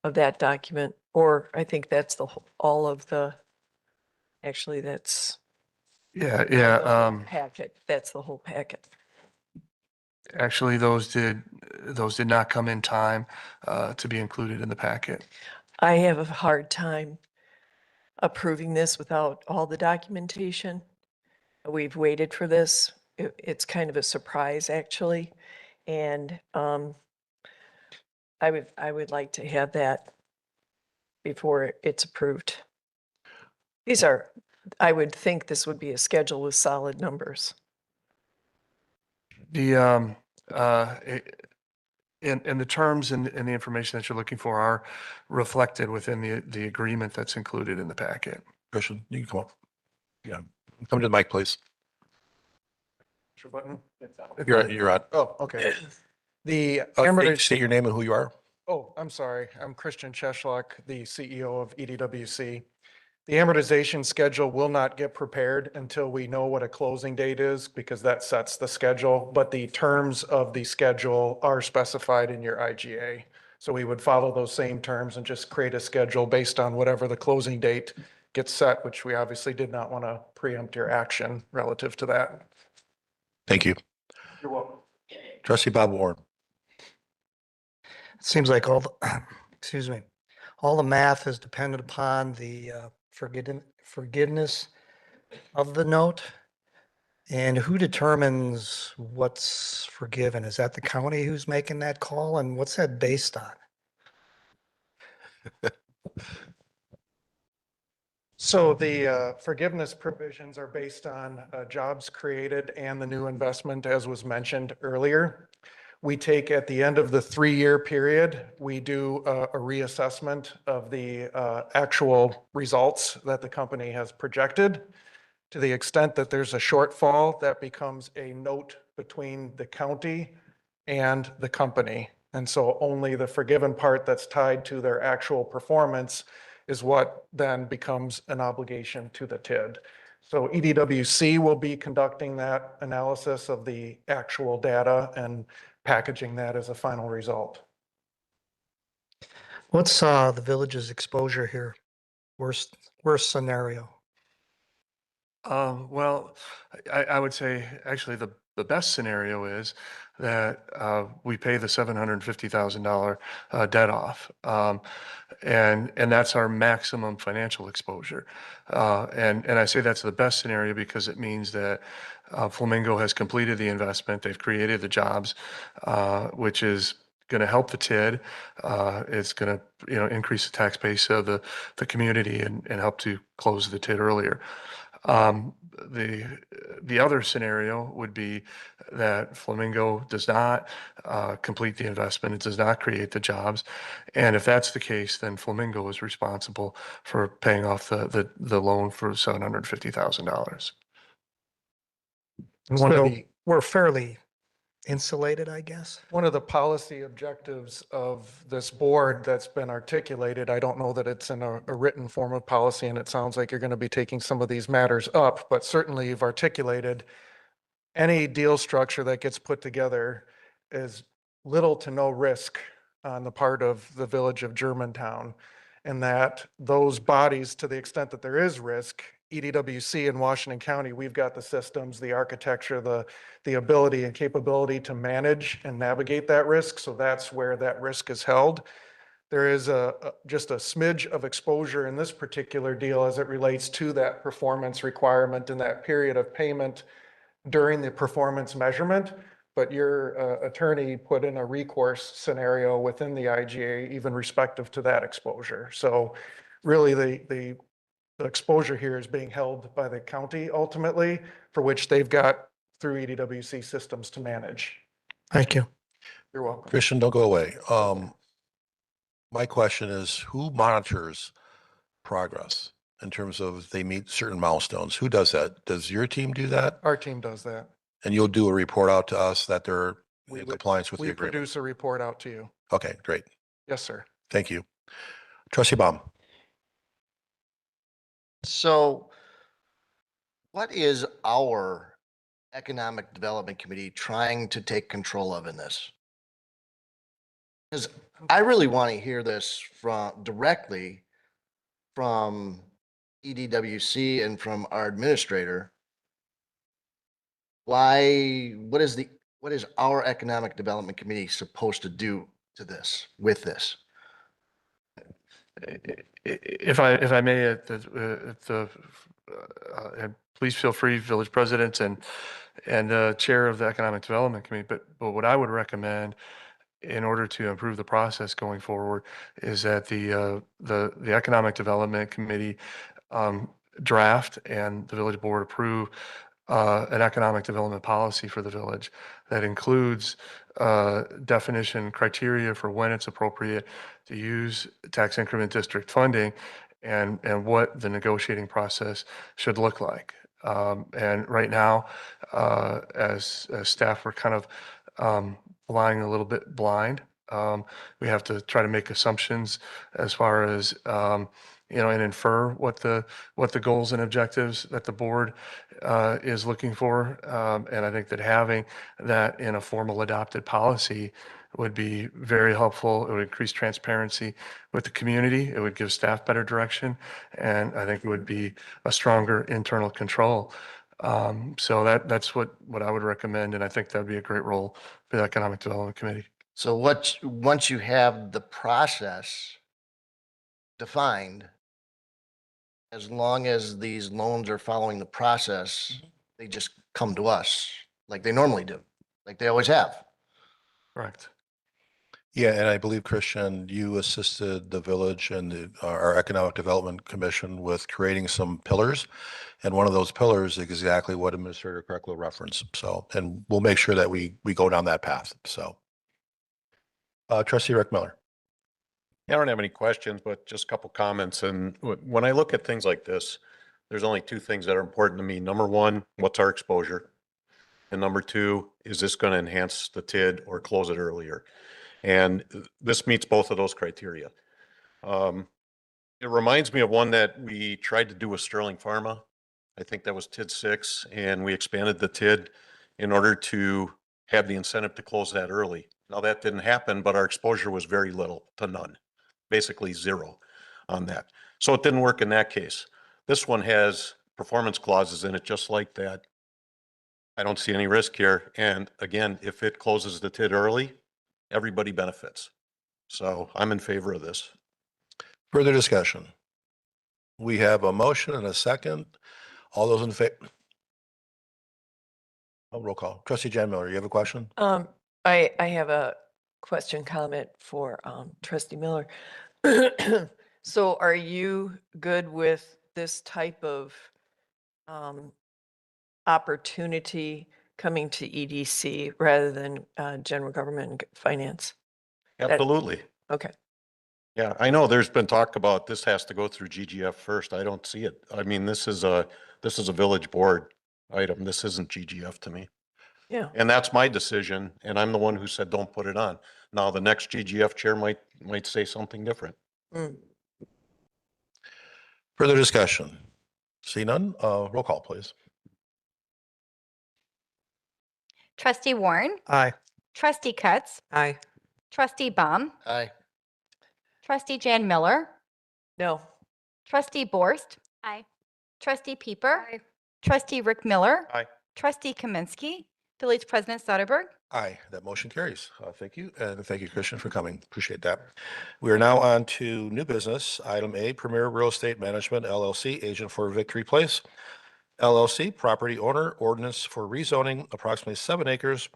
of that document, or I think that's all of the, actually that's Yeah. packet. That's the whole packet. Actually, those did not come in time to be included in the packet. I have a hard time approving this without all the documentation. We've waited for this. It's kind of a surprise, actually. And I would like to have that before it's approved. I would think this would be a schedule with solid numbers. And the terms and the information that you're looking for are reflected within the agreement that's included in the packet. Christian, you can come up. Yeah, come to the mic, please. Button. You're on. Oh, okay. The State your name and who you are. Oh, I'm sorry. I'm Christian Cheslak, the CEO of EDWC. The amortization schedule will not get prepared until we know what a closing date is, because that sets the schedule, but the terms of the schedule are specified in your IGA. So we would follow those same terms and just create a schedule based on whatever the closing date gets set, which we obviously did not want to preempt your action relative to that. Thank you. You're welcome. Trustee Bob Warren. It seems like all the math is dependent upon the forgiveness of the note. And who determines what's forgiven? Is that the county who's making that call? And what's that based on? So the forgiveness provisions are based on jobs created and the new investment, as was mentioned earlier. we take at the end of the 3-year period, we do a reassessment of the actual results that the company has projected. To the extent that there's a shortfall, that becomes a note between the county and the company. And so only the forgiven part that's tied to their actual performance is what then becomes an obligation to the TID. So EDWC will be conducting that analysis of the actual data and packaging that as a final result. What's the village's exposure here? Worst scenario? Well, I would say actually the best scenario is that we pay the $750,000 debt off. And that's our maximum financial exposure. And I say that's the best scenario because it means that Flamingo has completed the investment, they've created the jobs, which is going to help the TID. It's going to increase the tax base of the community and help to close the TID earlier. The other scenario would be that Flamingo does not complete the investment, it does not create the jobs. And if that's the case, then Flamingo is responsible for paying off the loan for $750,000. So we're fairly insulated, I guess. One of the policy objectives of this board that's been articulated, I don't know that it's in a written form of policy, and it sounds like you're going to be taking some of these matters up, but certainly you've articulated any deal structure that gets put together is little to no risk on the part of the village of Germantown, and that those bodies, to the extent that there is risk, EDWC in Washington County, we've got the systems, the architecture, the ability and capability to manage and navigate that risk. So that's where that risk is held. There is just a smidge of exposure in this particular deal as it relates to that performance requirement and that period of payment during the performance measurement. But your attorney put in a recourse scenario within the IGA, even respective to that exposure. So really the exposure here is being held by the county ultimately, for which they've got through EDWC systems to manage. Thank you. You're welcome. Christian, don't go away. My question is, who monitors progress in terms of they meet certain milestones? Who does that? Does your team do that? Our team does that. And you'll do a report out to us that they're in compliance with the We agreement? produce a report out to you. Okay, great. Yes, sir. Thank you. Trustee Baum. So what is our Economic Development Committee trying to take control of in this? Because I really want to hear this directly from EDWC and from our administrator. What is our Economic Development Committee supposed to do to this, with this? If I may, and please feel free, village president and chair of the Economic Development Committee, but what I would recommend in order to improve the process going forward is that the Economic Development Committee draft and the village board approve an economic development policy for the village that includes definition criteria for when it's appropriate to use tax increment district funding and what the negotiating process should look like. And right now, as staff, we're kind of flying a little bit blind. We have to try to make assumptions as far as and infer what the goals and objectives that the board is looking for. And I think that having that in a formal adopted policy would be very helpful. It would increase transparency with the community. It would give staff better direction. And I think it would be a stronger internal control. So that's what I would recommend. And I think that'd be a great role for the Economic Development Committee. So once you have the process defined, as long as these loans are following the process, they just come to us like they normally do, like they always have. Correct. Yeah, and I believe, Christian, you assisted the village and our Economic Development Commission with creating some pillars. And one of those pillars is exactly what Administrator Kreckler referenced. So, and we'll make sure that we go down that path. So Trustee Rick Miller. I don't have any questions, but just a couple comments. And when I look at things like this, there's only two things that are important to me. Number one, what's our exposure? And number two, is this going to enhance the TID or close it earlier? And this meets both of those criteria. It reminds me of one that we tried to do with Sterling Pharma. I think that was TID 6, and we expanded the TID in order to have the incentive to close that early. Now that didn't happen, but our exposure was very little to none, basically zero on that. So it didn't work in that case. This one has performance clauses in it just like that. I don't see any risk here. And again, if it closes the TID early, everybody benefits. So I'm in favor of this. Further discussion? We have a motion and a second. All those in favor? Roll call. Trustee Jan Miller, you have a question? I have a question, comment for Trustee Miller. So are you good with this type of opportunity coming to EDC rather than general government and finance? Absolutely. Okay. Yeah, I know there's been talk about this has to go through GGF first. I don't see it. I mean, this is a village board item. This isn't GGF to me. Yeah. And that's my decision. And I'm the one who said, don't put it on. Now, the next GGF chair might say something different. Further discussion? See none? Roll call, please. Trustee Warren, Aye. Trustee Cutts, Aye. Trustee Baum, Aye. Trustee Jan Miller, No. Trustee Borst. Aye. Trustee Pieper. Aye. Trustee Rick Miller. Aye. Trustee Kaminsky. Village President Soderberg. Aye, that motion carries. Thank you. And thank you, Christian, for coming. Appreciate that. We are now on to new business. Item A, Premier Real Estate Management LLC, agent for Victory Place LLC, property owner, ordinance for rezoning approximately 7 acres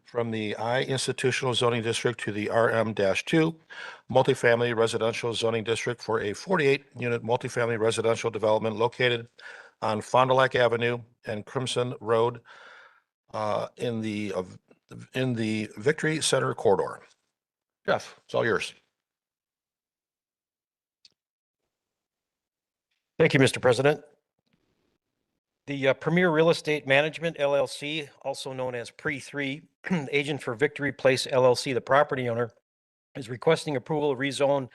from the I institutional zoning district to the RM-2 multifamily residential zoning district for a 48-unit multifamily residential development located on Fond du Lac Avenue and Crimson Road in the Victory Center corridor. Jeff, it's all yours. Thank you, Mr. President. The Premier Real Estate Management LLC, also known as Pre-3, agent for Victory Place LLC, the property owner, is requesting approval to rezone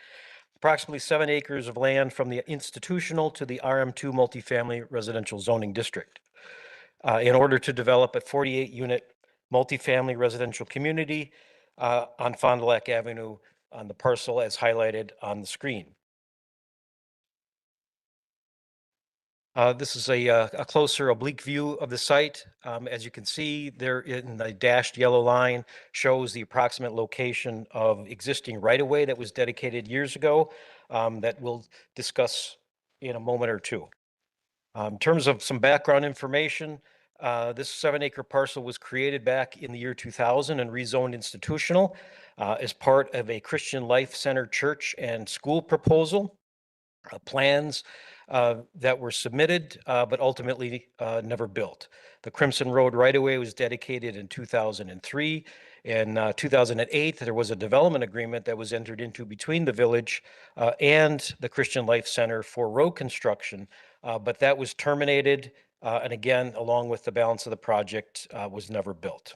approximately 7 acres of land from the institutional to the RM2 multifamily residential zoning district in order to develop a 48-unit multifamily residential community on Fond du Lac Avenue on the parcel as highlighted on the screen. This is a closer oblique view of the site. As you can see, there in the dashed yellow line shows the approximate location of existing right-of-way that was dedicated years ago that we'll discuss in a moment or two. In terms of some background information, this 7-acre parcel was created back in the year 2000 and rezoned institutional as part of a Christian Life Center church and school proposal. Plans that were submitted, but ultimately never built. The Crimson Road right-of-way was dedicated in 2003. In 2008, there was a development agreement that was entered into between the village and the Christian Life Center for road construction, but that was terminated, and again, along with the balance of the project, was never built.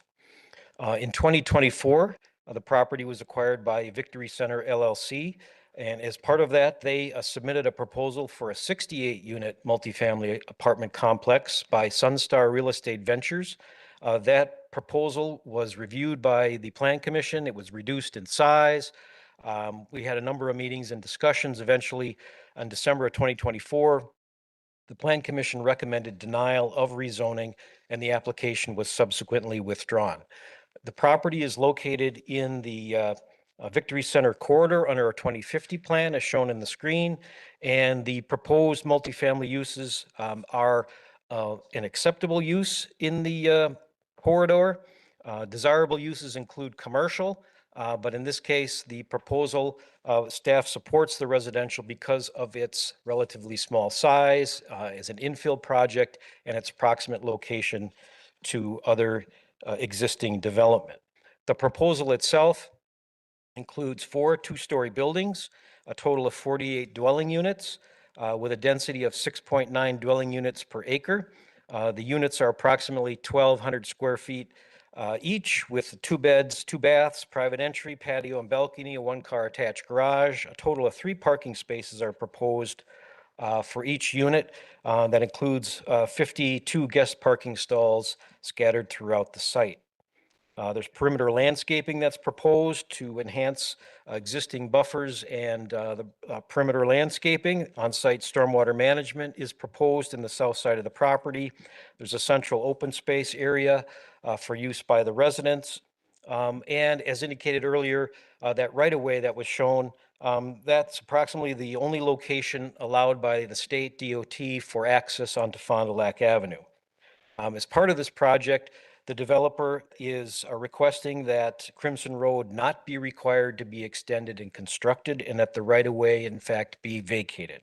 In 2024, the property was acquired by Victory Center LLC. And as part of that, they submitted a proposal for a 68-unit multifamily apartment complex by Sunstar Real Estate Ventures. That proposal was reviewed by the Plan Commission. It was reduced in size. We had a number of meetings and discussions. Eventually, in December of 2024, the Plan Commission recommended denial of rezoning, and the application was subsequently withdrawn. The property is located in the Victory Center corridor under our 2050 plan as shown in the screen, and the proposed multifamily uses are an acceptable use in the corridor. Desirable uses include commercial, but in this case, the proposal staff supports the residential because of its relatively small size as an infill project and its proximate location to other existing development. The proposal itself includes 4 two-story buildings, a total of 48 dwelling units, with a density of 6.9 dwelling units per acre. The units are approximately 1,200 square feet each, with 2 beds, 2 baths, private entry, patio and balcony, a 1-car attached garage. A total of 3 parking spaces are proposed for each unit. That includes 52 guest parking stalls scattered throughout the site. There's perimeter landscaping that's proposed to enhance existing buffers and the perimeter landscaping. On-site stormwater management is proposed in the south side of the property. There's a central open space area for use by the residents. And as indicated earlier, that right-of-way that was shown, that's approximately the only location allowed by the state DOT for access onto Fond du Lac Avenue. As part of this project, the developer is requesting that Crimson Road not be required to be extended and constructed, and that the right-of-way, in fact, be vacated.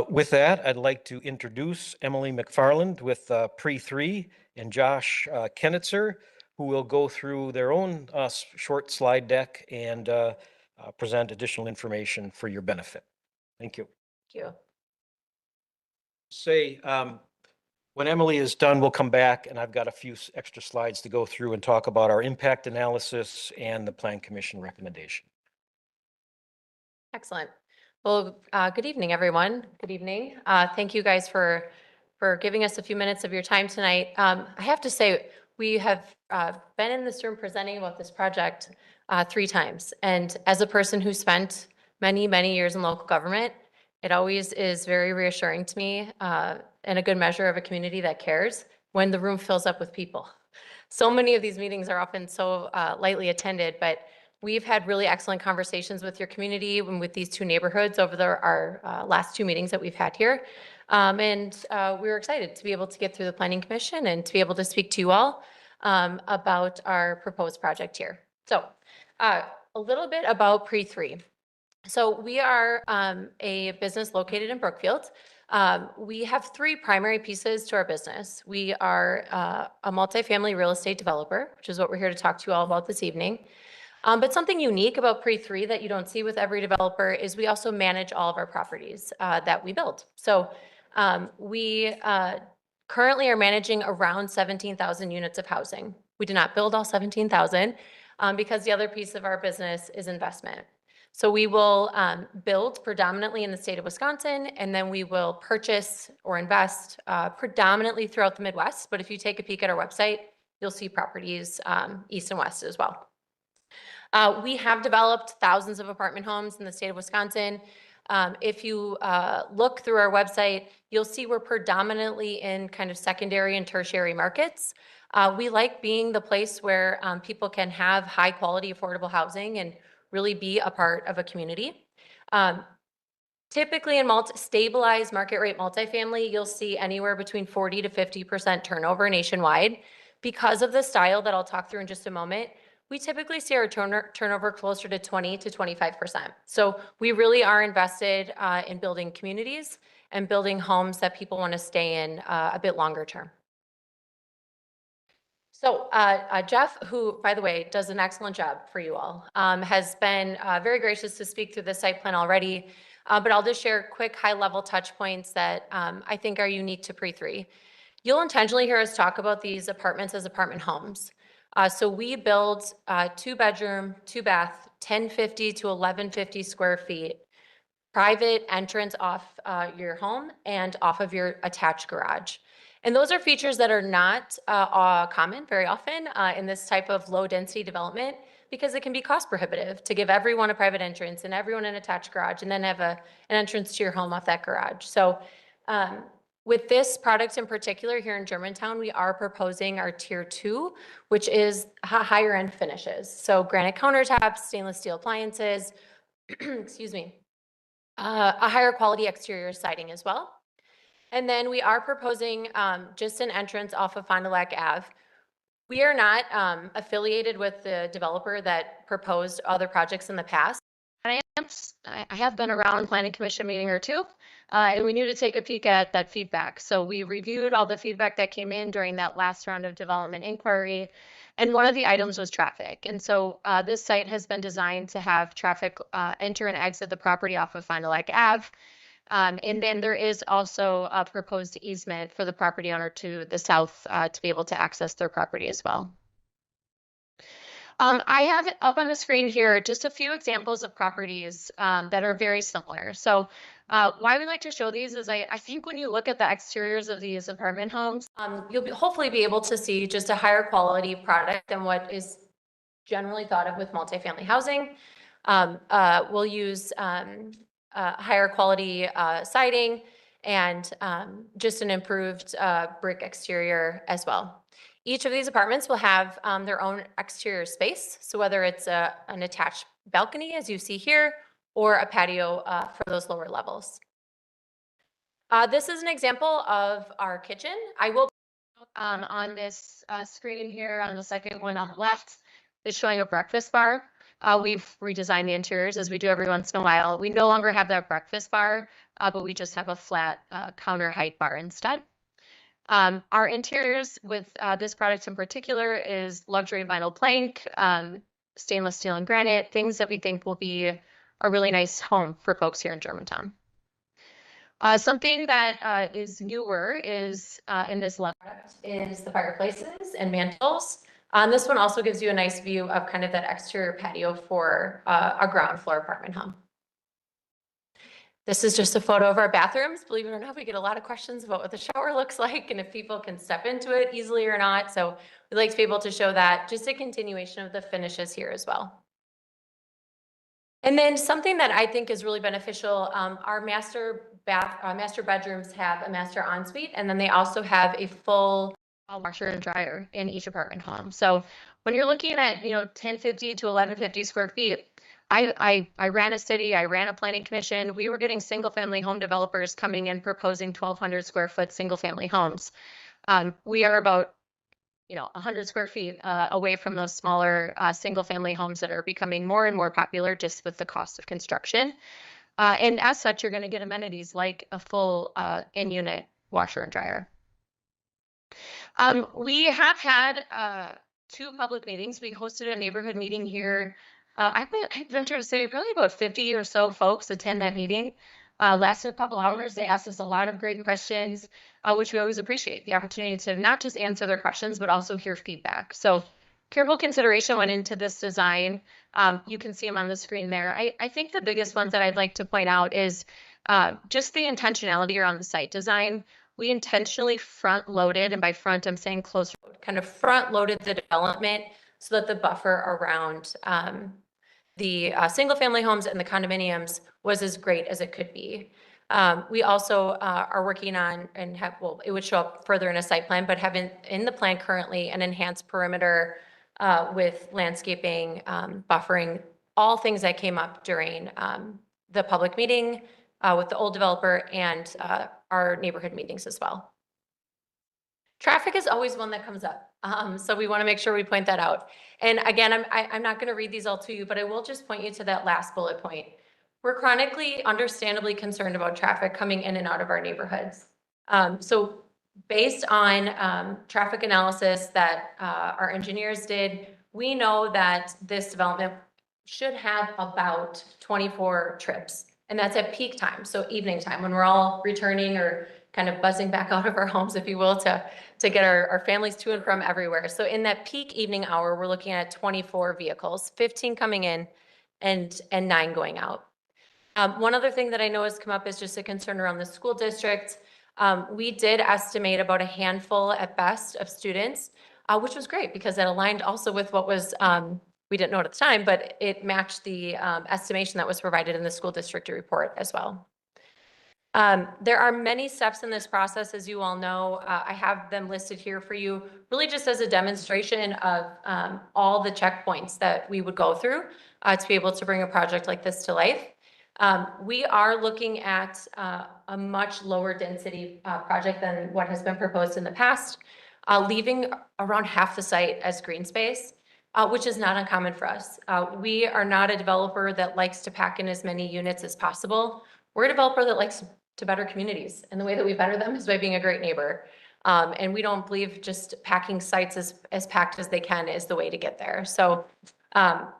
With that, I'd like to introduce Emily McFarland with Pre3 and Josh Kennitzer, who will go through their own short slide deck and present additional information for your benefit. Thank you. Thank you. When Emily is done, we'll come back and I've got a few extra slides to go through and talk about our impact analysis and the Plan Commission recommendation. Excellent. Well, good evening, everyone. Good evening. Thank you guys for giving us a few minutes of your time tonight. I have to say, we have been in this room presenting about this project 3 times. And as a person who spent many, many years in local government, it always is very reassuring to me and a good measure of a community that cares when the room fills up with people. So many of these meetings are often so lightly attended, but we've had really excellent conversations with your community and with these 2 neighborhoods over our last 2 meetings that we've had here. And we're excited to be able to get through the Planning Commission and to be able to speak to you all about our proposed project here. So a little bit about Pre3. So we are a business located in Brookfield. We have 3 primary pieces to our business. We are a multifamily real estate developer, which is what we're here to talk to you all about this evening. But something unique about Pre3 that you don't see with every developer is we also manage all of our properties that we build. So we currently are managing around 17,000 units of housing. We do not build all 17,000 because the other piece of our business is investment. So we will build predominantly in the state of Wisconsin, and then we will purchase or invest predominantly throughout the Midwest. But if you take a peek at our website, you'll see properties east and west as well. We have developed thousands of apartment homes in the state of Wisconsin. If you look through our website, you'll see we're predominantly in kind of secondary and tertiary markets. We like being the place where people can have high quality, affordable housing and really be a part of a community. Typically in stabilized market rate multifamily, you'll see anywhere between 40 to 50% turnover nationwide. Because of the style that I'll talk through in just a moment, we typically see our turnover closer to 20 to 25%. So we really are invested in building communities and building homes that people want to stay in a bit longer term. So Jeff, who, by the way, does an excellent job for you all, has been very gracious to speak through the site plan already, but I'll just share quick high-level touch points that I think are unique to Pre3. You'll intentionally hear us talk about these apartments as apartment homes. So we build 2-bedroom, 2-bath, 1050 to 1150 square feet, private entrance off your home and off of your attached garage. And those are features that are not common very often in this type of low density development, because it can be cost prohibitive to give everyone a private entrance and everyone an attached garage and then have an entrance to your home off that garage. So with this product in particular here in Germantown, we are proposing our tier 2, which is higher end finishes. So granite countertops, stainless steel appliances, excuse me, a higher quality exterior siding as well. And then we are proposing just an entrance off of Fond du Lac Ave. We are not affiliated with the developer that proposed other projects in the past. I have been around Planning Commission meeting or 2, and we need to take a peek at that feedback. So we reviewed all the feedback that came in during that last round of development inquiry, And one of the items was traffic. And so this site has been designed to have traffic enter and exit the property off of Fond du Lac Ave. And then there is also a proposed easement for the property owner to the south to be able to access their property as well. I have up on the screen here just a few examples of properties that are very similar. So why we like to show these is I think when you look at the exteriors of these apartment homes, you'll hopefully be able to see just a higher quality product than what is generally thought of with multifamily housing. We'll use higher quality siding and just an improved brick exterior as well. Each of these apartments will have their own exterior space. So whether it's an attached balcony, as you see here, or a patio for those lower levels. This is an example of our kitchen. I will on this screen here on the second one on the left is showing a breakfast bar. We've redesigned the interiors as we do every once in a while. We no longer have that breakfast bar, but we just have a flat counter height bar instead. Our interiors with this product in particular is luxury vinyl plank, stainless steel and granite, things that we think will be a really nice home for folks here in Germantown. Something that is newer is in this product is the fireplaces and mantles. This one also gives you a nice view of kind of that exterior patio for a ground floor apartment home. This is just a photo of our bathrooms. Believe it or not, we get a lot of questions about what the shower looks like and if people can step into it easily or not. So we'd like to be able to show that, just a continuation of the finishes here as well. And then something that I think is really beneficial, our master bedrooms have a master ensuite, and then they also have a full washer and dryer in each apartment home. So when you're looking at 1050 to 1150 square feet, I ran a city, I ran a planning commission. We were getting single family home developers coming in proposing 1,200 square foot single family homes. We are about 100 square feet away from those smaller single family homes that are becoming more and more popular just with the cost of construction. And as such, you're going to get amenities like a full in-unit washer and dryer. We have had 2 public meetings. We hosted a neighborhood meeting here. I venture to say probably about 50 or so folks attend that meeting. Lasted a couple hours. They asked us a lot of great questions, which we always appreciate, the opportunity to not just answer their questions, but also hear feedback. So careful consideration went into this design. You can see them on the screen there. I think the biggest ones that I'd like to point out is just the intentionality around the site design. We intentionally front loaded, and by front, I'm saying close, kind of front loaded the development so that the buffer around the single family homes and the condominiums was as great as it could be. We also are working on and have, well, it would show up further in a site plan, but have in the plan currently an enhanced perimeter with landscaping, buffering, all things that came up during the public meeting with the old developer and our neighborhood meetings as well. Traffic is always one that comes up. So we want to make sure we point that out. And again, I'm not going to read these all to you, but I will just point you to that last bullet point. We're chronically, understandably concerned about traffic coming in and out of our neighborhoods. So based on traffic analysis that our engineers did, we know that this development should have about 24 trips. And that's at peak time, so evening time, when we're all returning or kind of buzzing back out of our homes, if you will, to get our families to and from everywhere. So in that peak evening hour, we're looking at 24 vehicles, 15 coming in and 9 going out. One other thing that I know has come up is just a concern around the school district. We did estimate about a handful at best of students, which was great because that aligned also with what was, we didn't know it at the time, but it matched the estimation that was provided in the school district report as well. There are many steps in this process, as you all know. I have them listed here for you, really just as a demonstration of all the checkpoints that we would go through to be able to bring a project like this to life. We are looking at a much lower density project than what has been proposed in the past, leaving around half the site as green space, which is not uncommon for us. We are not a developer that likes to pack in as many units as possible. We're a developer that likes to better communities, and the way that we better them is by being a great neighbor. And we don't believe just packing sites as packed as they can is the way to get there. So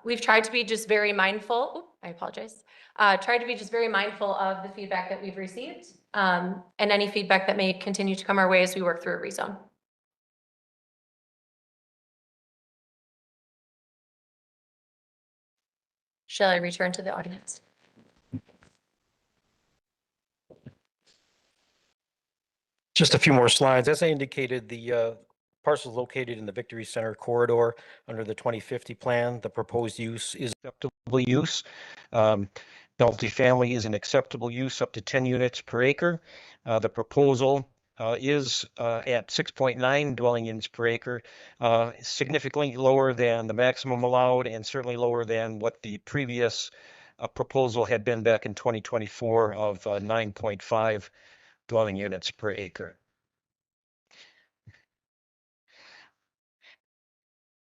we've tried to be just very mindful, I apologize, tried to be just very mindful of the feedback that we've received and any feedback that may continue to come our way as we work through a rezone. Shall I return to the audience? Just a few more slides. As I indicated, the parcel is located in the Victory Center corridor under the 2050 plan. The proposed use is acceptable use. Multifamily is an acceptable use up to 10 units per acre. The proposal is at 6.9 dwelling units per acre, significantly lower than the maximum allowed and certainly lower than what the previous proposal had been back in 2024 of 9.5 dwelling units per acre.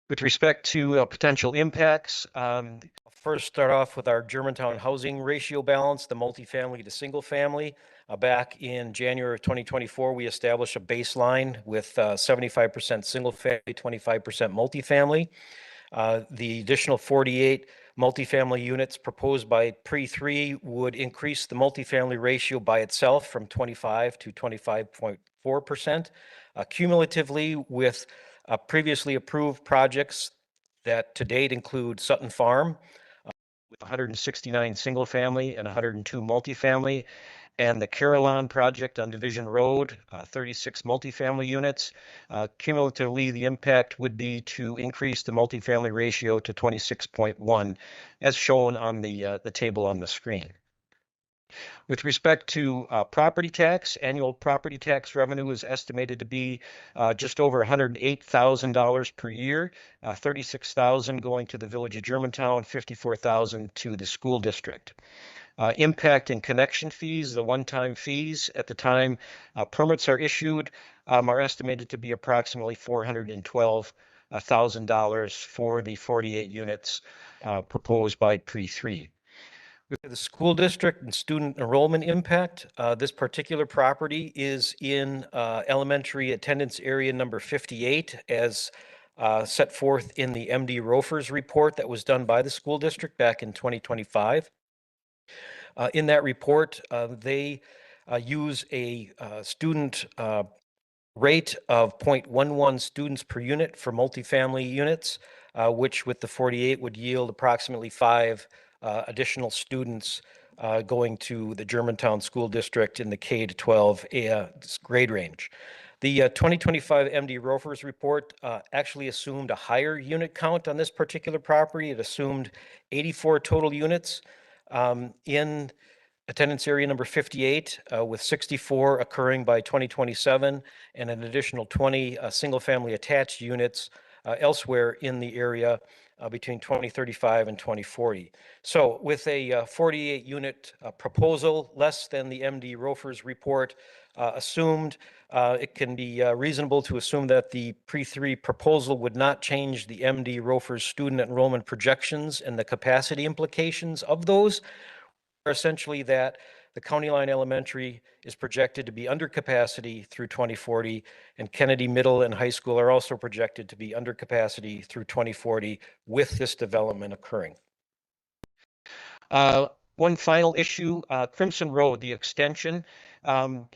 With respect to potential impacts, first start off with our Germantown housing ratio balance, the multifamily to single family. Back in January of 2024, we established a baseline with 75% single family, 25% multifamily. The additional 48 multifamily units proposed by pre-3 would increase the multifamily ratio by itself from 25 to 25.4%. Cumulatively, with previously approved projects that to date include Sutton Farm with 169 single family and 102 multifamily, and the Carillon project on Division Road, 36 multifamily units. Cumulatively, the impact would be to increase the multifamily ratio to 26.1, as shown on the table on the screen. With respect to property tax, annual property tax revenue is estimated to be just over $108,000 per year, $36,000 going to the Village of Germantown, $54,000 to the school district. Impact and connection fees, the one-time fees at the time permits are issued, are estimated to be approximately $412,000 for the 48 units proposed by pre-3. With the school district and student enrollment impact, this particular property is in elementary attendance area number 58 as set forth in the MD Rofers report that was done by the school district back in 2025. In that report, they use a student rate of 0.11 students per unit for multifamily units, which with the 48 would yield approximately 5 additional students going to the Germantown School District in the K to 12 grade range. The 2025 MD Rofers report actually assumed a higher unit count on this particular property. It assumed 84 total units in attendance area number 58, with 64 occurring by 2027 and an additional 20 single-family attached units elsewhere in the area between 2035 and 2040. So with a 48-unit proposal, less than the MD Rofers report assumed, it can be reasonable to assume that the pre-3 proposal would not change the MD Rofers student enrollment projections and the capacity implications of those. Essentially that the County Line Elementary is projected to be under capacity through 2040, and Kennedy Middle and High School are also projected to be under capacity through 2040 with this development occurring. One final issue, Crimson Road, the extension. Both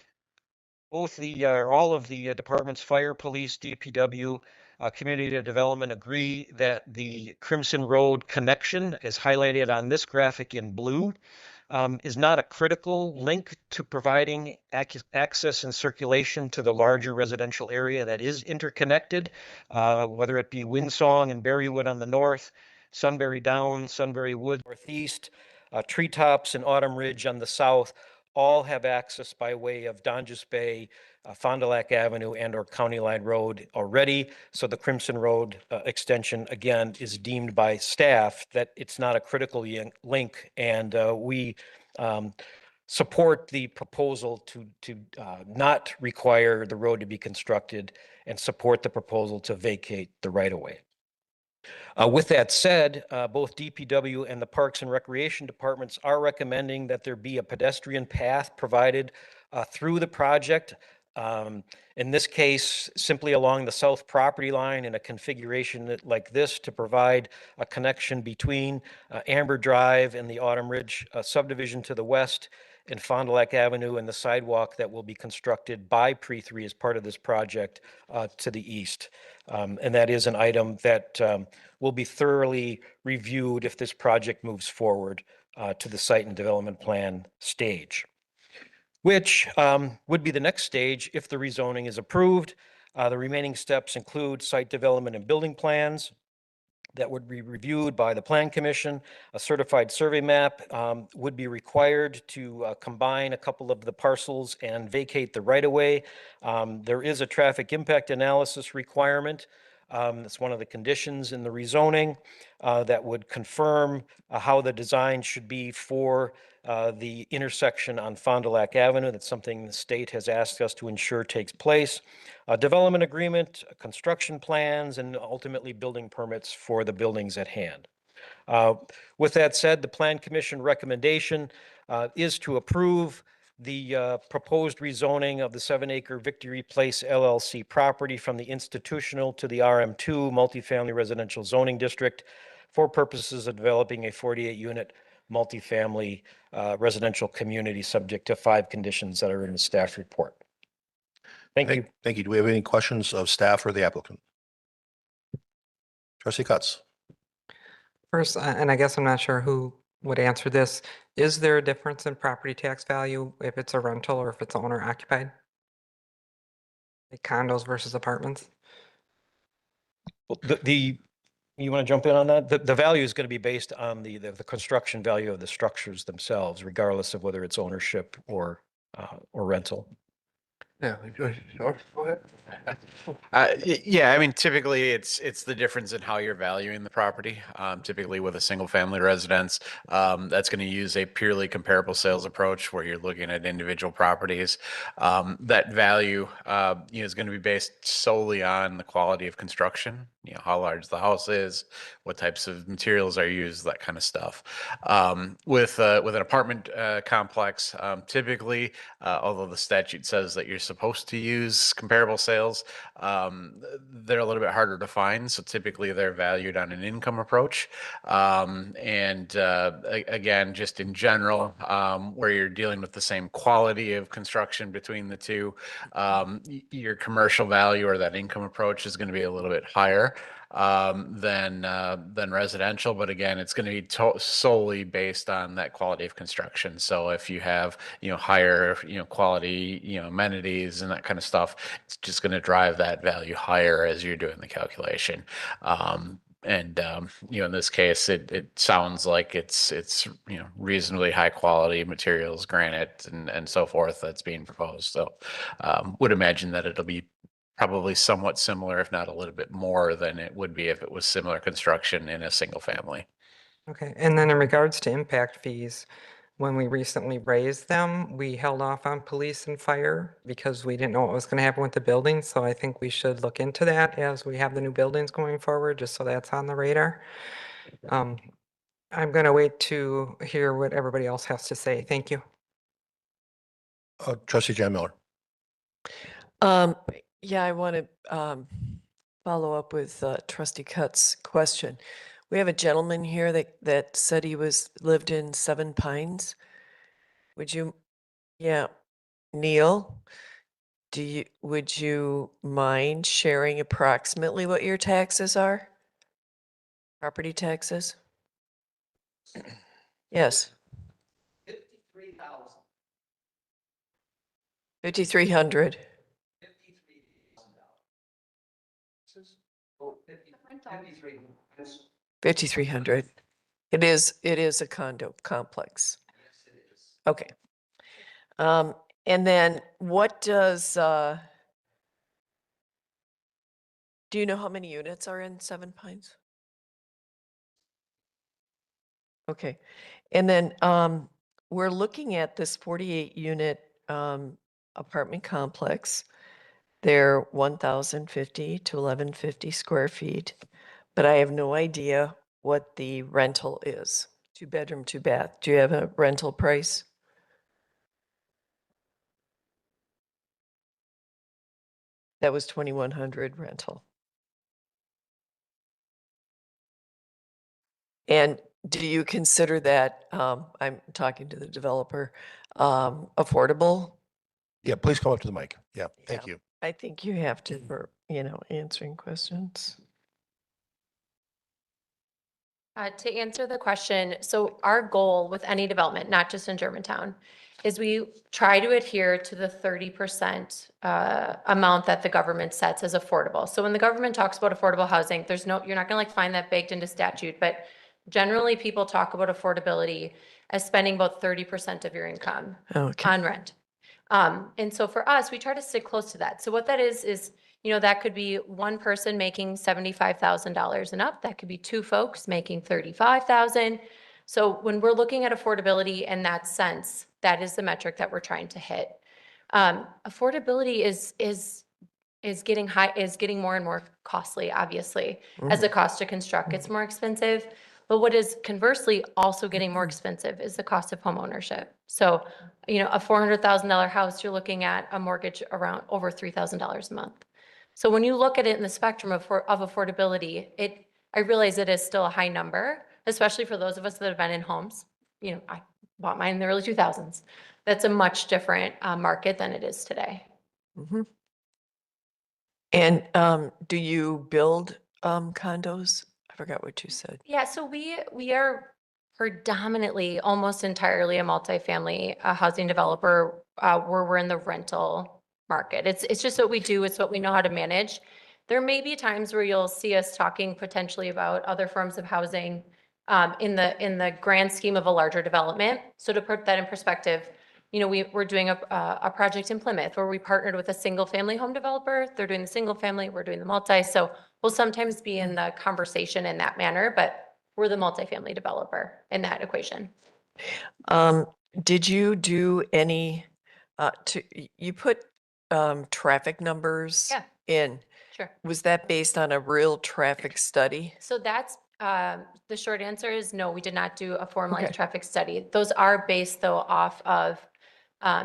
all of the departments, fire, police, DPW, community development agree that the Crimson Road connection, as highlighted on this graphic in blue, is not a critical link to providing access and circulation to the larger residential area that is interconnected, whether it be Windsong and Berrywood on the north, Sunbury Downs, Sunbury Wood northeast, Treetops and Autumn Ridge on the south, all have access by way of Donges Bay, Fond du Lac Avenue, and or County Line Road already. So the Crimson Road extension, again, is deemed by staff that it's not a critical link, and we support the proposal to not require the road to be constructed and support the proposal to vacate the right-of-way. With that said, both DPW and the Parks and Recreation Departments are recommending that there be a pedestrian path provided through the project In this case, simply along the south property line in a configuration like this to provide a connection between Amber Drive and the Autumn Ridge subdivision to the west and Fond du Lac Avenue and the sidewalk that will be constructed by Pre-3 as part of this project to the east. And that is an item that will be thoroughly reviewed if this project moves forward to the site and development plan stage, which would be the next stage if the rezoning is approved. The remaining steps include site development and building plans that would be reviewed by the Plan Commission. A certified survey map would be required to combine a couple of the parcels and vacate the right-of-way. There is a traffic impact analysis requirement. That's one of the conditions in the rezoning that would confirm how the design should be for the intersection on Fond du Lac Avenue. That's something the state has asked us to ensure takes place. A development agreement, construction plans, and ultimately building permits for the buildings at hand. With that said, the Plan Commission recommendation is to approve the proposed rezoning of the 7-acre Victory Place LLC property from the institutional to the RM2 multifamily residential zoning district for purposes of developing a 48-unit multifamily residential community subject to 5 conditions that are in the staff report. Thank you. Thank you. Do we have any questions of staff or the applicant? Trustee Cutts. First, and I guess I'm not sure who would answer this, is there a difference in property tax value if it's a rental or if it's owner occupied? Like condos versus apartments? Well, you want to jump in on that? The value is going to be based on the construction value of the structures themselves, regardless of whether it's ownership or rental. Yeah, go ahead. Yeah, I mean, typically it's the difference in how you're valuing the property. Typically with a single family residence, that's going to use a purely comparable sales approach where you're looking at individual properties. That value, is going to be based solely on the quality of construction, how large the house is, what types of materials are used, that kind of stuff. With an apartment complex, typically, although the statute says that you're supposed to use comparable sales, they're a little bit harder to find. So typically they're valued on an income approach. Again, just in general, where you're dealing with the same quality of construction between the two, your commercial value or that income approach is going to be a little bit higher than residential. But again, it's going to be solely based on that quality of construction. So if you have, higher, quality, amenities and that kind of stuff, it's just going to drive that value higher as you're doing the calculation. In this case, it sounds like it's reasonably high quality materials, granite and so forth that's being proposed. So would imagine that it'll be probably somewhat similar, if not a little bit more than it would be if it was similar construction in a single family. Okay, and then in regards to impact fees, when we recently raised them, we held off on police and fire because we didn't know what was going to happen with the buildings. So I think we should look into that as we have the new buildings going forward, just so that's on the radar. I'm going to wait to hear what everybody else has to say. Thank you. Trustee Jan Miller. Yeah, I want to follow up with Trustee Cutts' question. We have a gentleman here that said he lived in Seven Pines. Neil, would you mind sharing approximately what your taxes are? Property taxes? Yes. 5,300. 5,300. It is a condo complex. Okay. And then what does, do you know how many units are in Seven Pines? Okay. And then we're looking at this 48-unit apartment complex. They're 1,050 to 1,150 square feet, but I have no idea what the rental is. 2-bedroom, 2-bath. Do you have a rental price? That was 2,100 rental. And do you consider that, I'm talking to the developer, affordable? Yeah, please come up to the mic. Yeah, thank Yeah. you. I think you have to for, answering questions. To answer the question, so our goal with any development, not just in Germantown, is we try to adhere to the 30% amount that the government sets as affordable. So when the government talks about affordable housing, you're not gonna like find that baked into statute, but generally people talk about affordability as spending about 30% of your income Okay. on rent. And so for us, we try to stick close to that. So what that is, that could be one person making $75,000 and up. That could be two folks making 35,000. So when we're looking at affordability in that sense, that is the metric that we're trying to hit. Affordability is getting more and more costly, obviously. As the cost to construct gets more expensive. But what is conversely also getting more expensive is the cost of home ownership. So, a $400,000 house, you're looking at a mortgage around over $3,000 a month. So when you look at it in the spectrum of affordability, I realize it is still a high number, especially for those of us that have been in homes. I bought mine in the early 2000s. That's a much different market than it is today. Mhm. And do you build condos? I forgot what you said. Yeah, so we are predominantly, almost entirely a multifamily housing developer where we're in the rental market. It's just what we do. It's what we know how to manage. There may be times where you'll see us talking potentially about other forms of housing in the grand scheme of a larger development. So to put that in perspective, we're doing a project in Plymouth where we partnered with a single family home developer. They're doing the single family, we're doing the multi. So we'll sometimes be in the conversation in that manner, but we're the multifamily developer in that equation. Did you do any, you put traffic numbers Yeah. in? Sure. Was that based on a real traffic study? So that's, the short answer is no, we did not do a formalized Okay. traffic study. Those are based though off of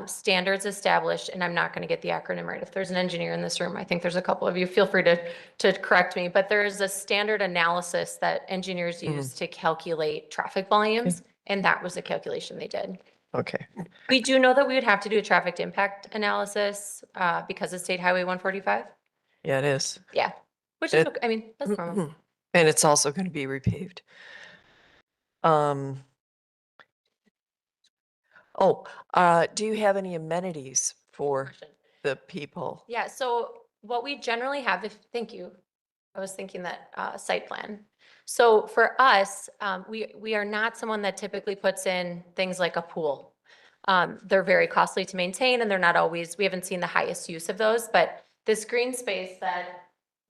standards established, and I'm not going to get the acronym right. If there's an engineer in this room, I think there's a couple of you, feel free to correct me, but there is a standard analysis that engineers use to calculate traffic volumes, and that was the calculation they did. Okay. We do know that we would have to do a traffic impact analysis because of State Highway 145. Yeah, it is. Yeah, which is, It- okay. I mean, that's normal. And it's also going to be repaved. Do you have any amenities for the people? Yeah, so what we generally have, thank you. I was thinking that site plan. So for us, we are not someone that typically puts in things like a pool. They're very costly to maintain and they're not always, we haven't seen the highest use of those, but this green space that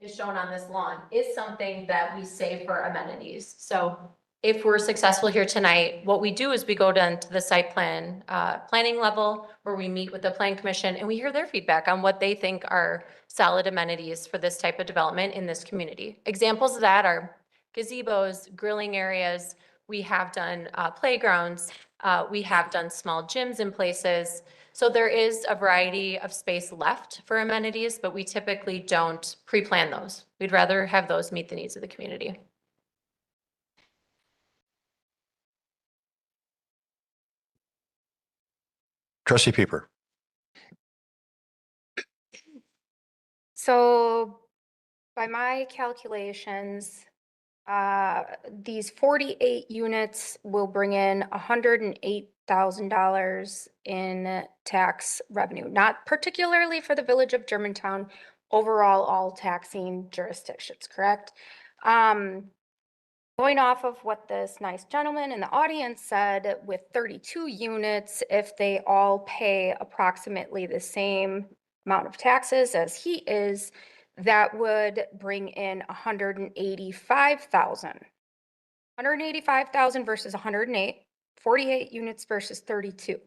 is shown on this lawn is something that we save for amenities. So if we're successful here tonight, what we do is we go down to the site plan, planning level where we meet with the plan commission and we hear their feedback on what they think are solid amenities for this type of development in this community. Examples of that are gazebos, grilling areas. We have done playgrounds. We have done small gyms in places. So there is a variety of space left for amenities, but we typically don't pre-plan those. We'd rather have those meet the needs of the community. Trustee Pieper. So by my calculations, these 48 units will bring in $108,000 in tax revenue, not particularly for the village of Germantown, overall all taxing jurisdictions, correct? Going off of what this nice gentleman in the audience said, with 32 units, if they all pay approximately the same amount of taxes as he is, that would bring in 185,000. 185,000 versus 108, 48 units versus 32.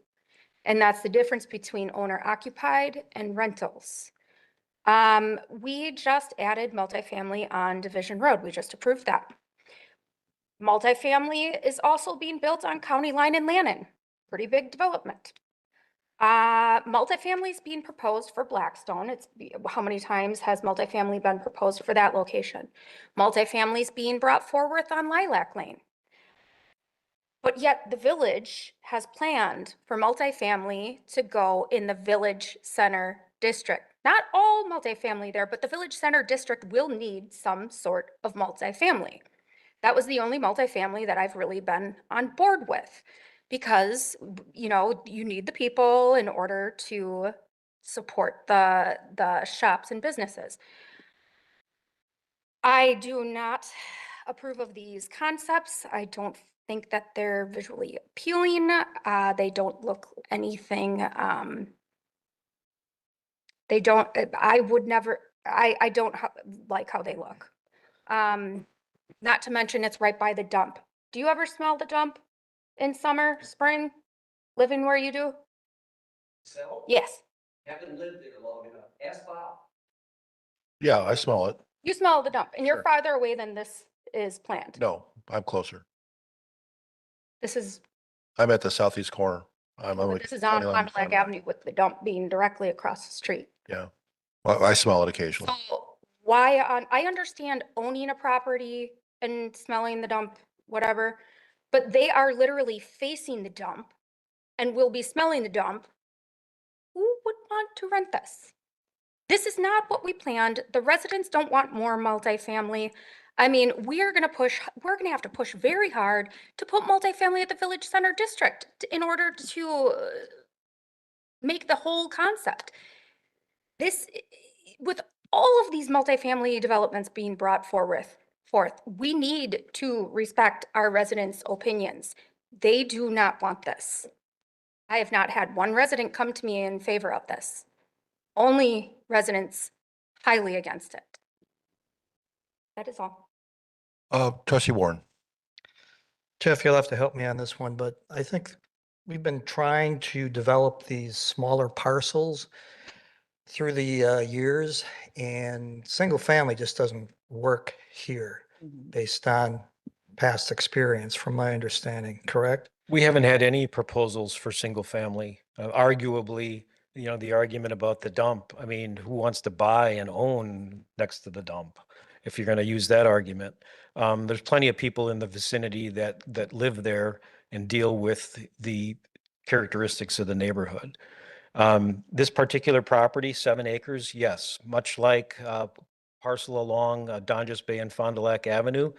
And that's the difference between owner occupied and rentals. We just added multifamily on Division Road. We just approved that. Multifamily is also being built on County Line in Lannon. Pretty big development. Multifamily is being proposed for Blackstone. How many times has multifamily been proposed for that location? Multifamily is being brought forward on Lilac Lane. But yet the village has planned for multifamily to go in the village center district. Not all multifamily there, but the village center district will need some sort of multifamily. That was the only multifamily that I've really been on board with, because, you know, you need the people in order to support the shops and businesses. I do not approve of these concepts. I don't think that they're visually appealing. They don't look anything, they don't, I would never, I don't like how they look. Not to mention it's right by the dump. Do you ever smell the dump in summer, spring, living where you do? So, Yes, haven't lived there long enough. Ask Bob. Yeah, I smell it. you smell the dump and you're Sure. farther away than this is planned. No, I'm closer. This is, I'm at the southeast corner. I'm like this is on 29 Fond du Lac front. Avenue with the dump being directly across the street. Yeah. Well, I smell it occasionally. So why on, I understand owning a property and smelling the dump, whatever, but they are literally facing the dump and will be smelling the dump. Who would want to rent this? This is not what we planned. The residents don't want more multifamily. I mean, we're gonna have to push very hard to put multifamily at the Village Center District in order to make the whole concept. This, with all of these multifamily developments being brought forth, we need to respect our residents' opinions. They do not want this. I have not had one resident come to me in favor of this. Only residents highly against it. That is all. Trustee Warren. Jeff, you'll have to help me on this one, but I think we've been trying to develop these smaller parcels through the years, and single family just doesn't work here based on past experience, from my understanding, correct? We haven't had any proposals for single family. Arguably, you know, the argument about the dump, I mean, who wants to buy and own next to the dump? If you're going to use that argument, there's plenty of people in the vicinity that live there and deal with the characteristics of the neighborhood. This particular property, 7 acres, yes, much like parcel along Donjas Bay and Fond du Lac Avenue.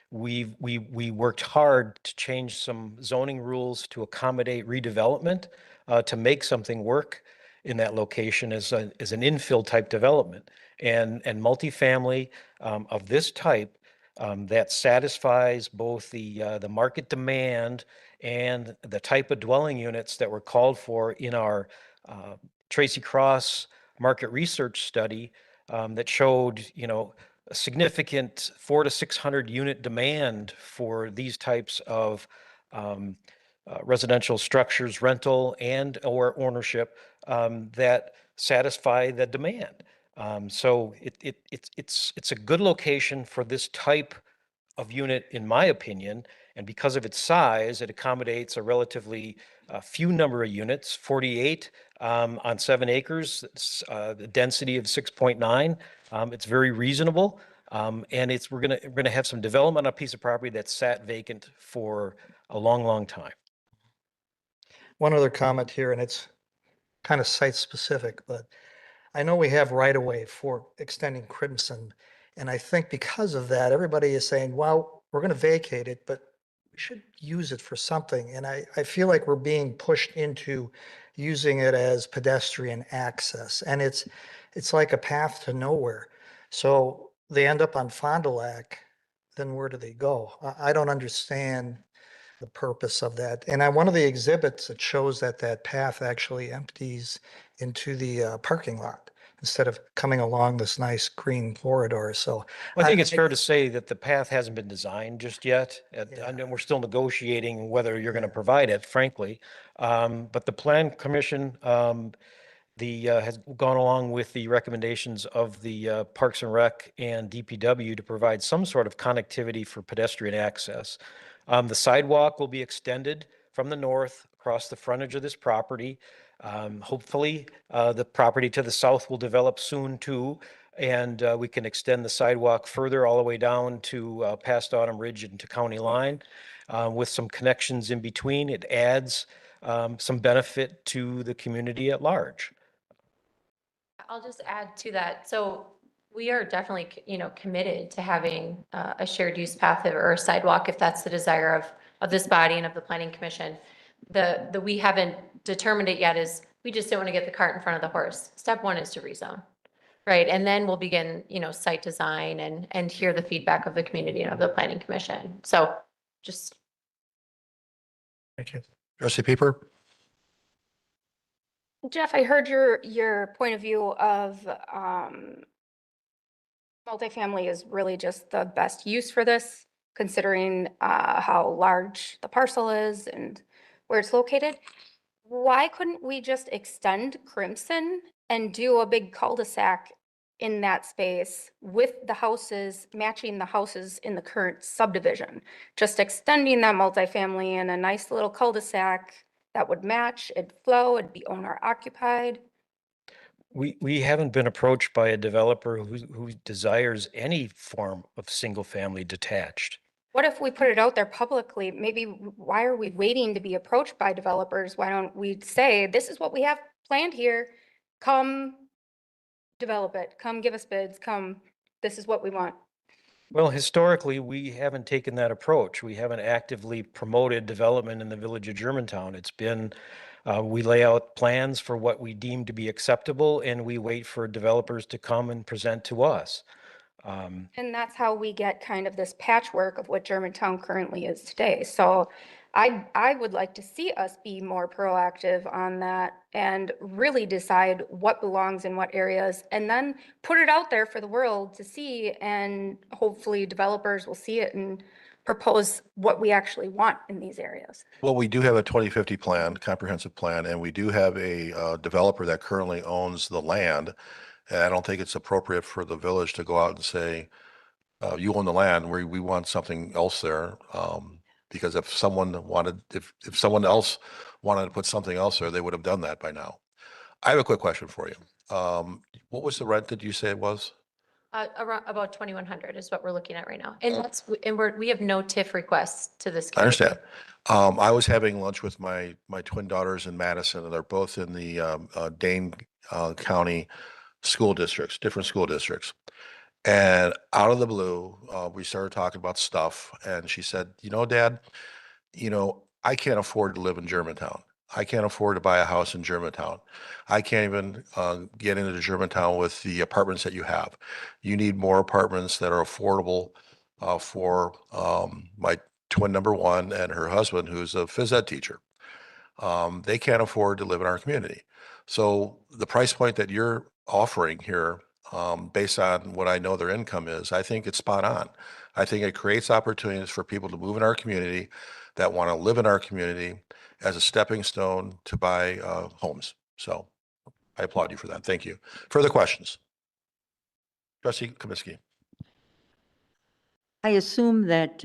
We worked hard to change some zoning rules to accommodate redevelopment, to make something work in that location as an infill type development. And multifamily of this type that satisfies both the market demand and the type of dwelling units that were called for in our Tracy Cross market research study that showed, you know, a significant 400 to 600 unit demand for these types of residential structures, rental and or ownership that satisfy the demand. So it's a good location for this type of unit, in my opinion, and because of its size, it accommodates a relatively few number of units, 48 on 7 acres, the density of 6.9. It's very reasonable, and we're gonna have some development on a piece of property that's sat vacant for a long, long time. One other comment here, and it's kind of site specific, but I know we have right of way for extending Crimson. And I think because of that, everybody is saying, well, we're going to vacate it, but we should use it for something. And I feel like we're being pushed into using it as pedestrian access. And it's like a path to nowhere. So they end up on Fond du Lac, then where do they go? I don't understand the purpose of that. And on one of the exhibits, it shows that that path actually empties into the parking lot instead of coming along this nice green corridor. So I think it's fair to say that the path hasn't been designed just yet. And we're still negotiating whether you're going to provide it, frankly. But the Plan Commission has gone along with the recommendations of the Parks and Rec and DPW to provide some sort of connectivity for pedestrian access. The sidewalk will be extended from the north across the frontage of this property. Hopefully, the property to the south will develop soon too, and we can extend the sidewalk further all the way down to past Autumn Ridge and to County Line with some connections in between. It adds some benefit to the community at large. I'll just add to that. So we are definitely, committed to having a shared use path or a sidewalk if that's the desire of this body and of the planning commission. The we haven't determined it yet is we just don't want to get the cart in front of the horse. Step one is to rezone, right? And then we'll begin, site design and hear the feedback of the community and of the planning commission. So just. Thank you. Trustee Pieper? Jeff, I heard your point of view of multifamily is really just the best use for this, considering how large the parcel is and where it's located. Why couldn't we just extend Crimson and do a big cul-de-sac in that space with the houses, matching the houses in the current subdivision? Just extending that multifamily in a nice little cul-de-sac that would match, it'd flow, it'd be owner occupied. We haven't been approached by a developer who desires any form of single family detached. What if we put it out there publicly? Maybe why are we waiting to be approached by developers? Why don't we say, this is what we have planned here. Come develop it. Come give us bids. Come, this is what we want. Well, historically, we haven't taken that approach. We haven't actively promoted development in the village of Germantown. It's been, we lay out plans for what we deem to be acceptable, and we wait for developers to come and present to us. And that's how we get kind of this patchwork of what Germantown currently is today. So I would like to see us be more proactive on that and really decide what belongs in what areas and then put it out there for the world to see, and hopefully developers will see it and propose what we actually want in these areas. Well, we do have a 2050 plan, comprehensive plan, and we do have a developer that currently owns the land. And I don't think it's appropriate for the village to go out and say, you own the land, we want something else there. Because if someone else wanted to put something else there, they would have done that by now. I have a quick question for you. What was the rent that you say it was? Around about 2,100 is what we're looking at right now. And we have no TIF requests to this. I understand. I was having lunch with my twin daughters in Madison, and they're both in the Dane County school districts, different school districts. And out of the blue, we started talking about stuff, and she said, Dad, I can't afford to live in Germantown. I can't afford to buy a house in Germantown. I can't even get into Germantown with the apartments that you have. You need more apartments that are affordable for my twin number one and her husband, who's a phys ed teacher. They can't afford to live in our community. So the price point that you're offering here, based on what I know their income is, I think it's spot on. I think it creates opportunities for people to move in our community that want to live in our community as a stepping stone to buy homes. So I applaud you for that. Thank you. Further questions? Trustee Kaminsky. I assume that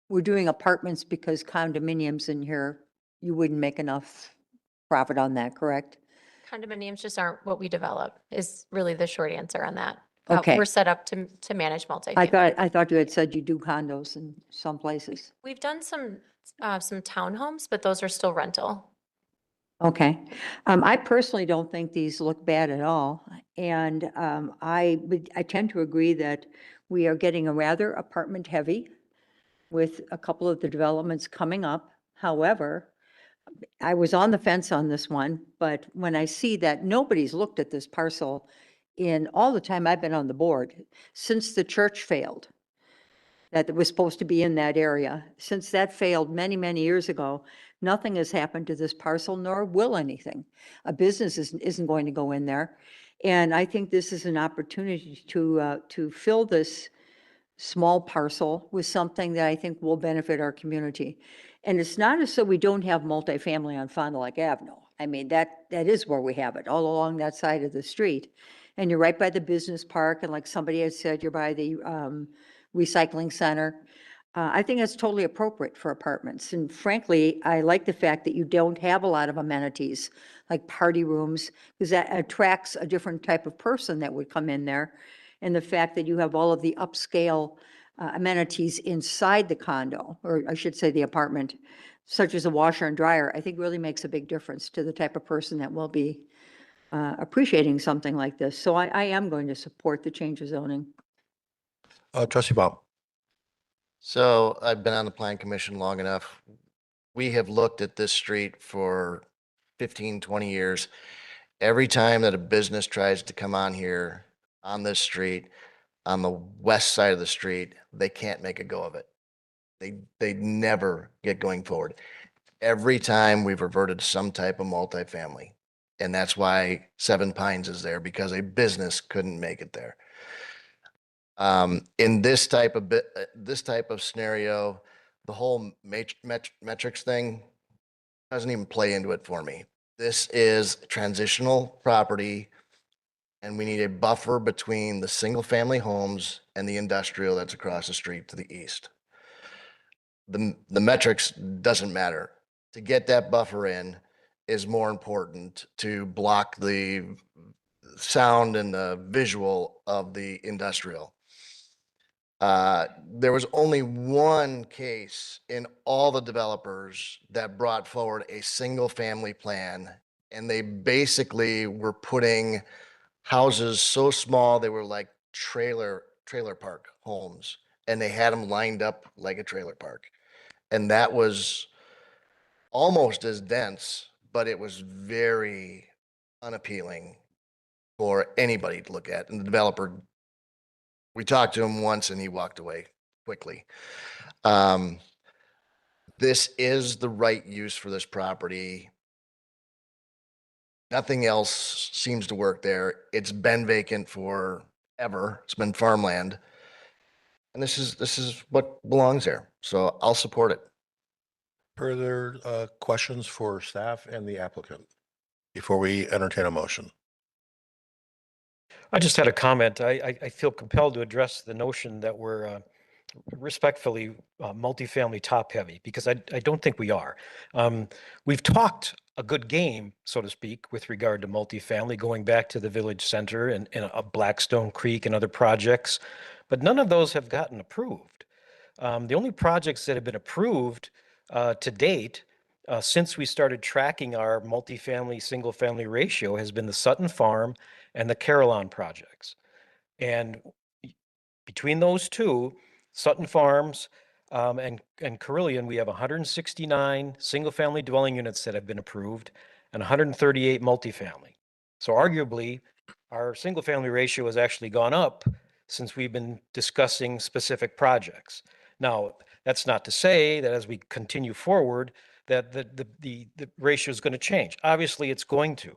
we're doing apartments because condominiums in here, you wouldn't make enough profit on that, correct? Condominiums just aren't what we develop is really the short answer on that. Okay. We're set up to manage multifamily. I thought you had said you do condos in some places. We've done some townhomes, but those are still rental. Okay. I personally don't think these look bad at all. And I tend to agree that we are getting a rather apartment heavy with a couple of the developments coming up. However, I was on the fence on this one, but when I see that nobody's looked at this parcel in all the time I've been on the board, since the church failed, that was supposed to be in that area, since that failed many, many years ago, nothing has happened to this parcel, nor will anything. A business isn't going to go in there. And I think this is an opportunity to fill this small parcel with something that I think will benefit our community. And it's not as though we don't have multifamily on Fond du Lac Avenue. I mean, that is where we have it, all along that side of the street. And you're right by the business park, and like somebody had said, you're by the recycling center. I think it's totally appropriate for apartments. And frankly, I like the fact that you don't have a lot of amenities like party rooms, because that attracts a different type of person that would come in there. And the fact that you have all of the upscale amenities inside the condo, or I should say the apartment, such as a washer and dryer, I think really makes a big difference to the type of person that will be appreciating something like this. So I am going to support the change of zoning. Trustee Baum. So I've been on the plan commission long enough. We have looked at this street for 15, 20 years. Every time that a business tries to come on here on this street, on the west side of the street, they can't make a go of it. They never get going forward. Every time we've reverted to some type of multifamily. And that's why Seven Pines is there, because a business couldn't make it there. In this type of scenario, the whole metrics thing doesn't even play into it for me. This is transitional property, and we need a buffer between the single-family homes and the industrial that's across the street to the east. The metrics doesn't matter. To get that buffer in is more important to block the sound and the visual of the industrial. There was only one case in all the developers that brought forward a single family plan, and they basically were putting houses so small they were like trailer park homes, and they had them lined up like a trailer park. And that was almost as dense, but it was very unappealing for anybody to look at. And the developer, we talked to him once and he walked away quickly. This is the right use for this property. Nothing else seems to work there. It's been vacant forever. It's been farmland. And this is what belongs there. So I'll support it. Further questions for staff and the applicant before we entertain a motion? I just had a comment. I feel compelled to address the notion that we're respectfully multifamily top heavy, because I don't think we are. We've talked a good game, so to speak, with regard to multifamily, going back to the Village Center and Blackstone Creek and other projects, but none of those have gotten approved. The only projects that have been approved to date since we started tracking our multifamily, single family ratio has been the Sutton Farm and the Carillon projects. And between those two, Sutton Farms and Carillon, we have 169 single family dwelling units that have been approved and 138 multifamily. So arguably, our single family ratio has actually gone up since we've been discussing specific projects. Now, that's not to say that as we continue forward, that the ratio is going to change. Obviously, it's going to.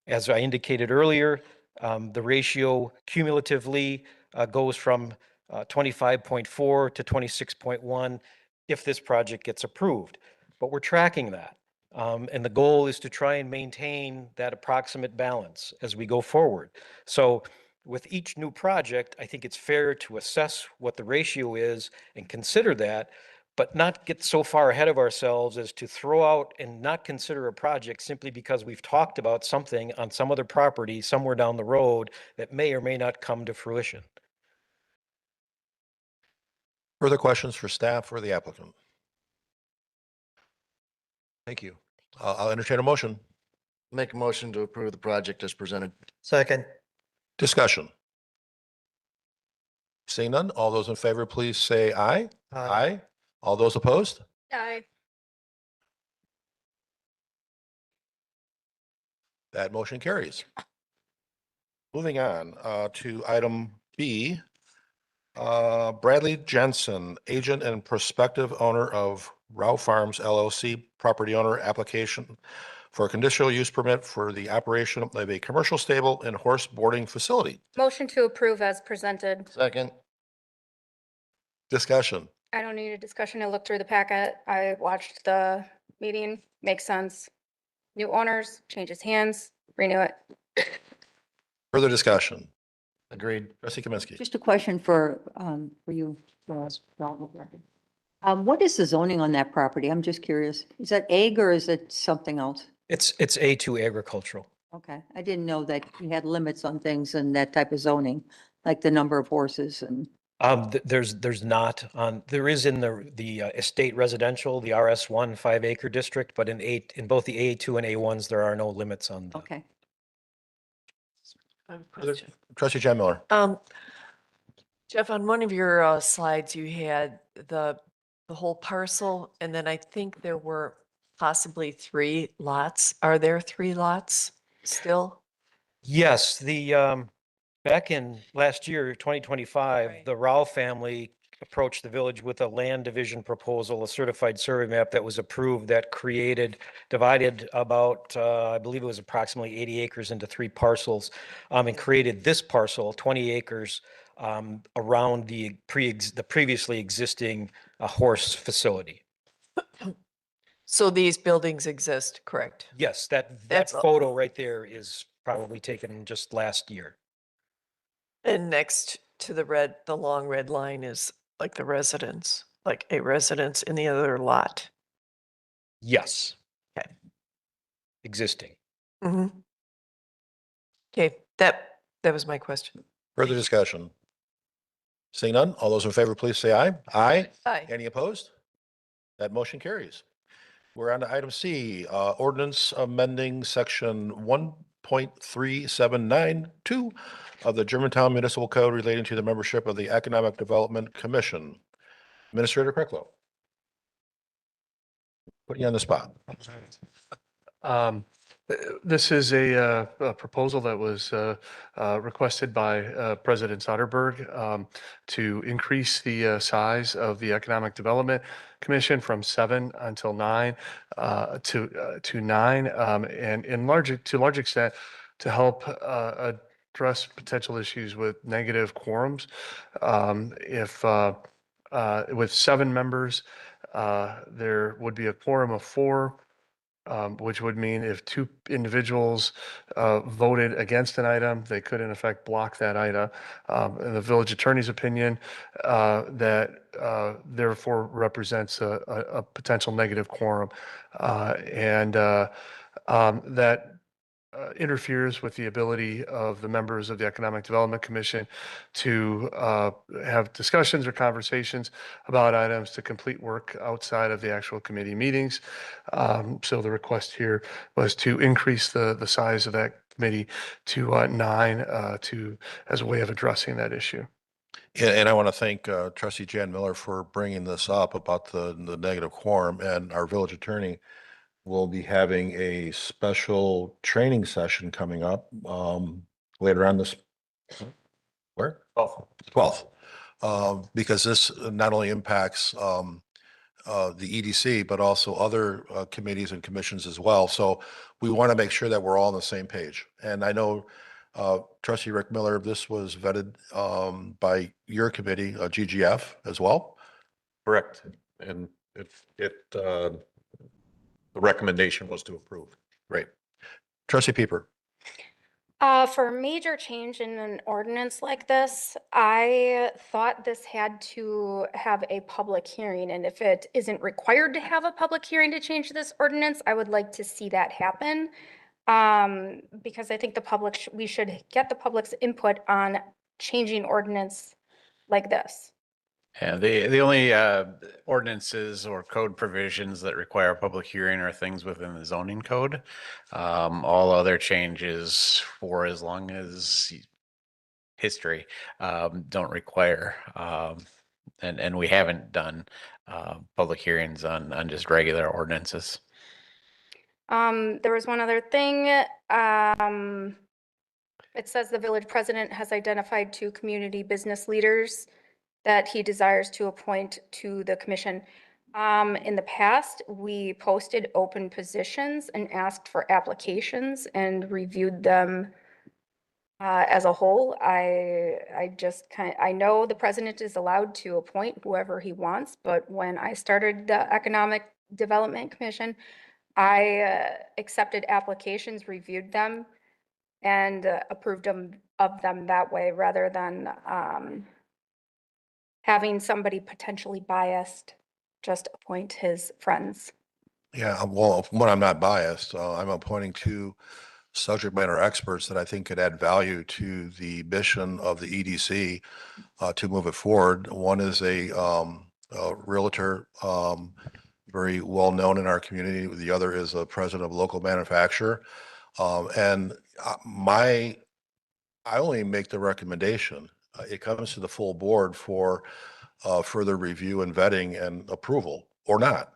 As I indicated earlier, the ratio cumulatively goes from 25.4 to 26.1 if this project gets approved. But we're tracking that. And the goal is to try and maintain that approximate balance as we go forward. So with each new project, I think it's fair to assess what the ratio is and consider that, but not get so far ahead of ourselves as to throw out and not consider a project simply because we've talked about something on some other property somewhere down the road that may or may not come to fruition. Further questions for staff or the applicant? Thank you. I'll entertain a motion. Make a motion to approve the project as presented. Second. Discussion. Seeing none, all those in favor, please say aye. Aye. All those opposed? Aye. That motion carries. Moving on to item B, Bradley Jensen, agent and prospective owner of Rao Farms LLC, property owner, application for a conditional use permit for the operation of a commercial stable and horse boarding facility. Motion to approve as presented. Second. Discussion. I don't need a discussion. I looked through the packet. I watched the meeting. Makes sense. New owners, changes hands, renew it. Further discussion. Agreed. Trustee Kaminsky. Just a question for you, What is the zoning on that property? I'm just curious. Is that ag or is it something else? It's A2 agricultural. Okay, I didn't know that you had limits on things and that type of zoning, like the number of horses and, There's not on, there is in the estate residential, the RS1 5-acre district, but in both the A2 and A1s, there are no limits on the. okay. I have a question. Trustee Jen Miller. Jeff, on one of your slides, you had the whole parcel, and then I think there were possibly 3 lots. Are there 3 lots still? Yes, back in last year, 2025, Right. the Rao family approached the village with a land division proposal, a certified survey map that was approved that divided about, I believe it was approximately 80 acres into 3 parcels, and created this parcel, 20 acres, around the previously existing horse facility. So these buildings exist, correct? Yes, that That's a- photo right there is probably taken just last year. And next to the long red line is like the residence, like a residence in the other lot. Yes. Okay. Existing. Mm-hmm. Okay, that was my question. Further discussion? Seeing none, all those in favor, please say aye. Aye. Aye. Any opposed? That motion carries. We're on to item C, ordinance amending section 1.3792 of the Germantown Municipal Code relating to the membership of the Economic Development Commission. Administrator Cricklow. Putting you on the spot. This is a proposal that was requested by President Soderberg to increase the size of the Economic Development Commission from 7 until 9 to 9, and to a large extent to help address potential issues with negative quorums. If with 7 members, there would be a quorum of 4. Which would mean if 2 individuals voted against an item, they could in effect block that item. In the village attorney's opinion, that therefore represents a potential negative quorum. And that interferes with the ability of the members of the Economic Development Commission to have discussions or conversations about items to complete work outside of the actual committee meetings. So the request here was to increase the size of that committee to 9 as a way of addressing that issue. And I want to thank Trustee Jan Miller for bringing this up about the negative quorum, and our village attorney will be having a special training session coming up later on this, where? 12th. Because this not only impacts the EDC, but also other committees and commissions as well. So we want to make sure that we're all on the same page. And I know Trustee Rick Miller, this was vetted by your committee, GGF as well. Correct. And the recommendation was to approve. Right. Trustee Pieper. For a major change in an ordinance like this, I thought this had to have a public hearing. And if it isn't required to have a public hearing to change this ordinance, I would like to see that happen. Because I think the public, we should get the public's input on changing ordinance like this. Yeah, the only ordinances or code provisions that require a public hearing are things within the zoning code. All other changes, for as long as history, don't require. And we haven't done public hearings on just regular ordinances. There was one other thing. It says the village president has identified 2 community business leaders that he desires to appoint to the commission. In the past, we posted open positions and asked for applications and reviewed them as a whole. I know the president is allowed to appoint whoever he wants, but when I started the Economic Development Commission, I accepted applications, reviewed them, and approved of them that way rather than having somebody potentially biased just appoint his friends? Yeah, well, when I'm not biased, I'm appointing two subject matter experts that I think could add value to the mission of the EDC to move it forward. One is a realtor, very well known in our community. The other is a president of a local manufacturer. And I only make the recommendation. It comes to the full board for further review and vetting and approval or not.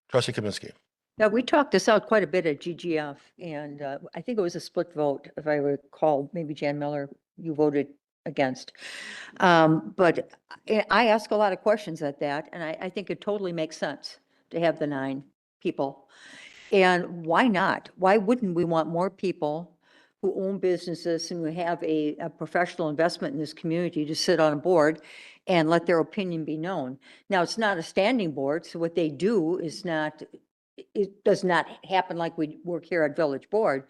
Trustee Kaminsky. Yeah, we talked this out quite a bit at GGF, and I think it was a split vote, if I recall. Maybe Jan Miller, you voted against. But I ask a lot of questions at that, and I think it totally makes sense to have the 9 people. And why not? Why wouldn't we want more people who own businesses and who have a professional investment in this community to sit on a board and let their opinion be known? Now, it's not a standing board, so what they do is not, it does not happen like we work here at Village Board.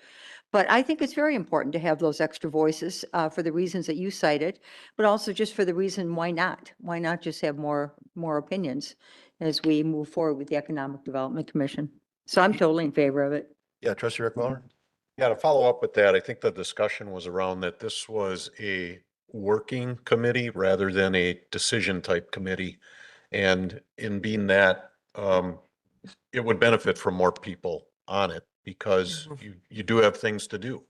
But I think it's very important to have those extra voices for the reasons that you cited, but also just for the reason, why not? Why not just have more opinions as we move forward with the Economic Development Commission? So I'm totally in favor of it. Yeah, Trustee Rick Miller. Yeah, to follow up with that, I think the discussion was around that this was a working committee rather than a decision type committee. And in being that, it would benefit from more people on it because you do have things to do.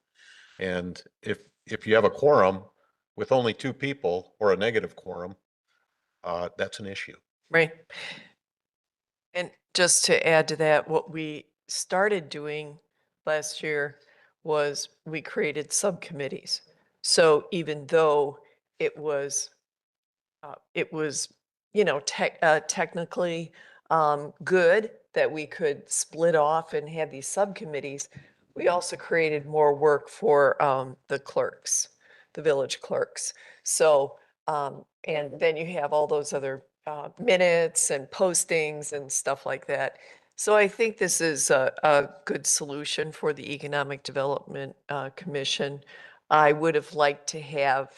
And if you have a quorum with only 2 people or a negative quorum, that's an issue. Right. And just to add to that, what we started doing last year was we created subcommittees. So even though it was, technically good that we could split off and have these subcommittees, we also created more work for the clerks, the village clerks. So, and then you have all those other minutes and postings and stuff like that. So I think this is a good solution for the Economic Development Commission. I would have liked to have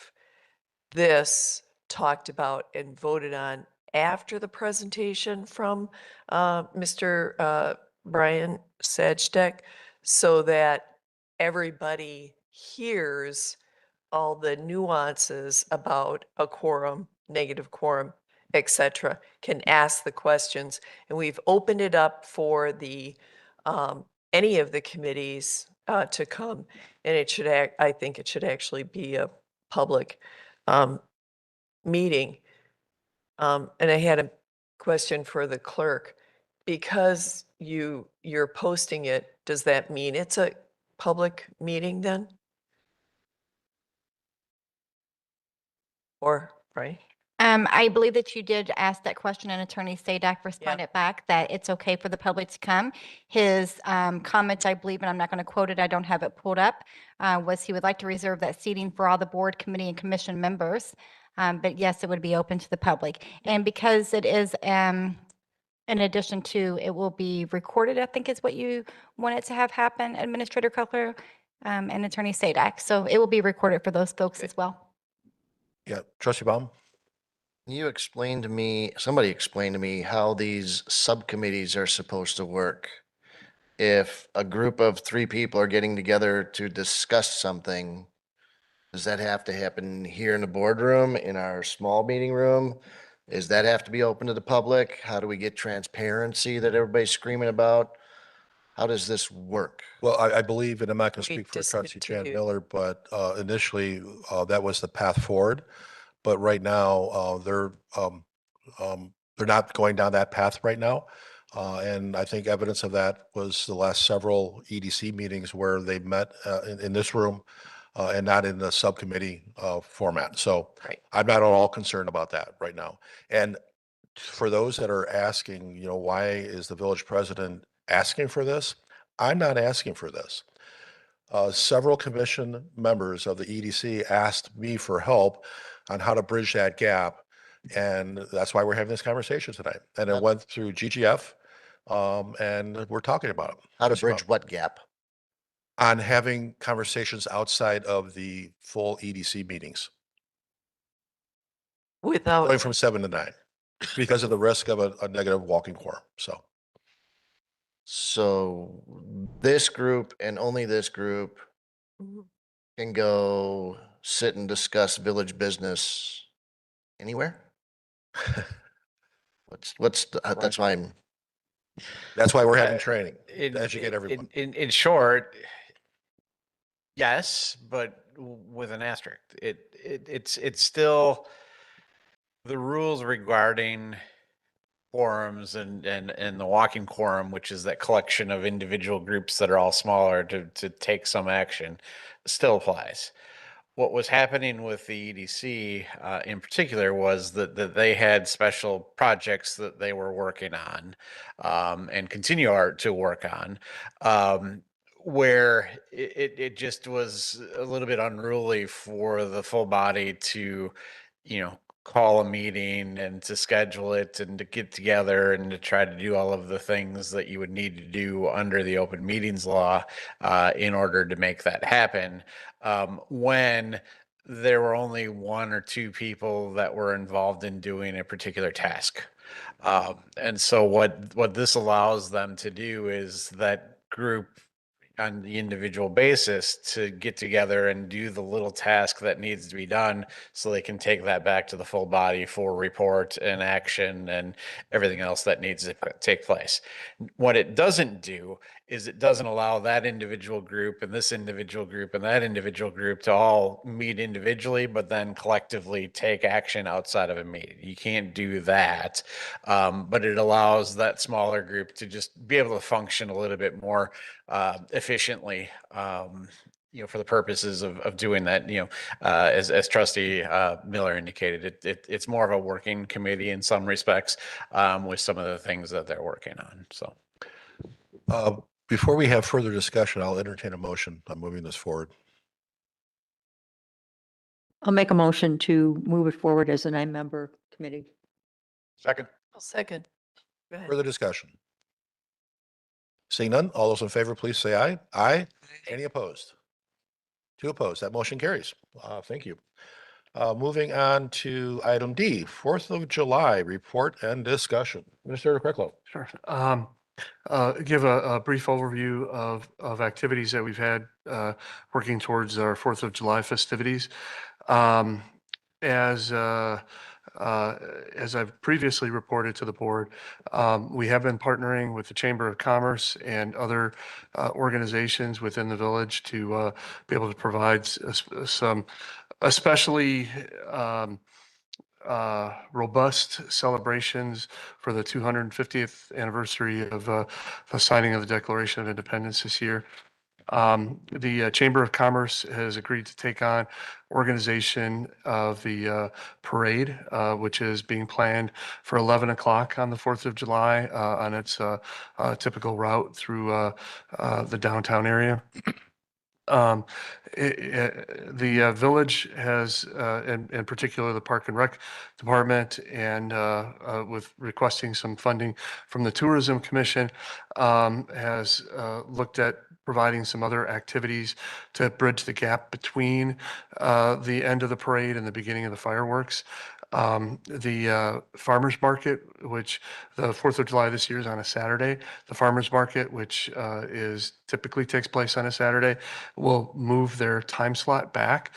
this talked about and voted on after the presentation from Mr. Brian Sajdek, so that everybody hears all the nuances about a quorum, negative quorum, et cetera, can ask the questions. And we've opened it up for the any of the committees to come. And it should I think it should actually be a public meeting. And I had a question for the clerk. Because you're posting it, does that mean it's a public meeting then? Or, right? I believe that you did ask that question and Attorney Sadak responded back that it's okay for the public to come. His comment, I believe, and I'm not going to quote it, I don't have it pulled up, was he would like to reserve that seating for all the board, committee, and commission members. But yes, it would be open to the public. And because it is, in addition to, it will be recorded, I think is what you wanted to have happen, Administrator Cutler and Attorney Sadak. So it will be recorded for those folks as well. Yeah, Trustee Baum. You explained to me, somebody explained to me how these subcommittees are supposed to work. If a group of 3 people are getting together to discuss something, does that have to happen here in the boardroom, in our small meeting room? Does that have to be open to the public? How do we get transparency that everybody's screaming about? How does this work? Well, I believe, and I'm not going to speak for Trustee Jan Miller, but initially that was the path forward. But right now, they're not going down that path right now. And I think evidence of that was the last several EDC meetings where they met in this room and not in the subcommittee format. So I'm not at all concerned about that right now. And for those that are asking, why is the village president asking for this? I'm not asking for this. Several commission members of the EDC asked me for help on how to bridge that gap. And that's why we're having this conversation tonight. And it went through GGF and we're talking about it. How to bridge what gap? On having conversations outside of the full EDC meetings. Without, going from 7 to 9 because of the risk of a negative walking quorum. So this group and only this group Mhm. can go sit and discuss village business anywhere? That's why I'm, That's why we're having Uh, training In, to educate everyone. in short, yes, but with an asterisk. It's still the rules regarding quorums and the walking quorum, which is that collection of individual groups that are all smaller to take some action, still applies. What was happening with the EDC in particular was that they had special projects that they were working on and continue to work on, where it just was a little bit unruly for the full body to, call a meeting and to schedule it and to get together and to try to do all of the things that you would need to do under the open meetings law in order to make that happen. When there were only one or two people that were involved in doing a particular task. And so what this allows them to do is that group on the individual basis to get together and do the little task that needs to be done so they can take that back to the full body for report and action and everything else that needs to take place. What it doesn't do is it doesn't allow that individual group and this individual group and that individual group to all meet individually, but then collectively take action outside of a meeting. You can't do that. But it allows that smaller group to just be able to function a little bit more efficiently, for the purposes of doing that. As Trustee Miller indicated, it's more of a working committee in some respects with some of the things that they're working on. So. Before we have further discussion, I'll entertain a motion on moving this forward. I'll make a motion to move it forward as a 9-member committee. Second. I'll second. Go ahead. Further discussion? Seeing none, all those in favor, please say aye. Aye. Any opposed? 2 opposed. That motion carries. Thank you. Moving on to item D, 4th of July report and discussion. Mr. Krecklow. Sure. Give a brief overview of activities that we've had working towards our 4th of July festivities. As I've previously reported to the board, we have been partnering with the Chamber of Commerce and other organizations within the village to be able to provide some especially robust celebrations for the 250th anniversary of the signing of the Declaration of Independence this year. The Chamber of Commerce has agreed to take on organization of the parade, which is being planned for 11 o'clock on the 4th of July on its typical route through the downtown area. The village has, in particular, the Park and Rec Department, and with requesting some funding from the Tourism Commission, has looked at providing some other activities to bridge the gap between the end of the parade and the beginning of the fireworks. The farmers market, which the 4th of July this year is on a Saturday, the farmers market, which typically takes place on a Saturday, will move their time slot back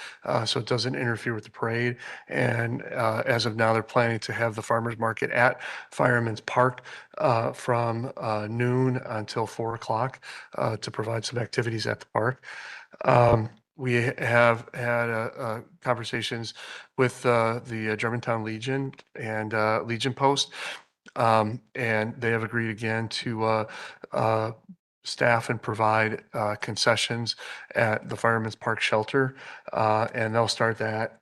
so it doesn't interfere with the parade. And as of now, they're planning to have the farmers market at Fireman's Park from noon until 4 o'clock to provide some activities at the park. We have had conversations with the Germantown Legion and Legion Post, and they have agreed again to staff and provide concessions at the Fireman's Park shelter, and they'll start that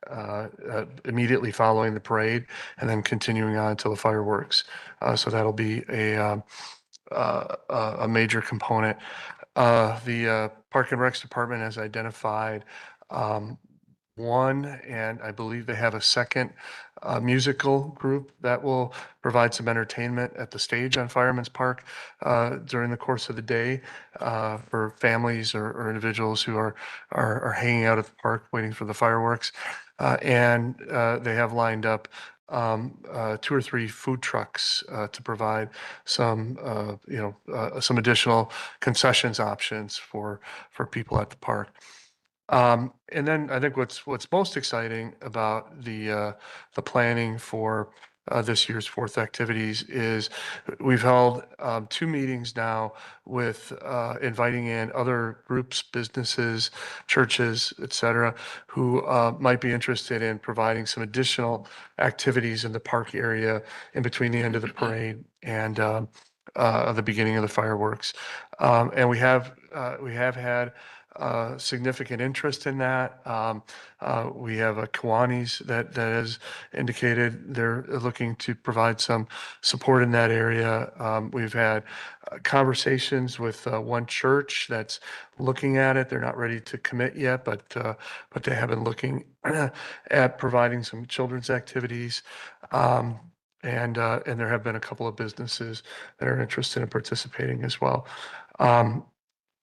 immediately following the parade and then continuing on until the fireworks. So that'll be a major component. The Park and Recs Department has identified one, and I believe they have a second musical group that will provide some entertainment at the stage on Fireman's Park during the course of the day for families or individuals who are hanging out at the park waiting for the fireworks. And they have lined up 2 or 3 food trucks to provide some, some additional concessions options for people at the park. And then I think what's most exciting about the planning for this year's fourth activities is we've held 2 meetings now with inviting in other groups, businesses, churches, et cetera, who might be interested in providing some additional activities in the park area in between the end of the parade and the beginning of the fireworks. And we have had significant interest in that. We have a Kiwanis that has indicated they're looking to provide some support in that area. We've had conversations with one church that's looking at it. They're not ready to commit yet, but they have been looking at providing some children's activities. And there have been a couple of businesses that are interested in participating as well.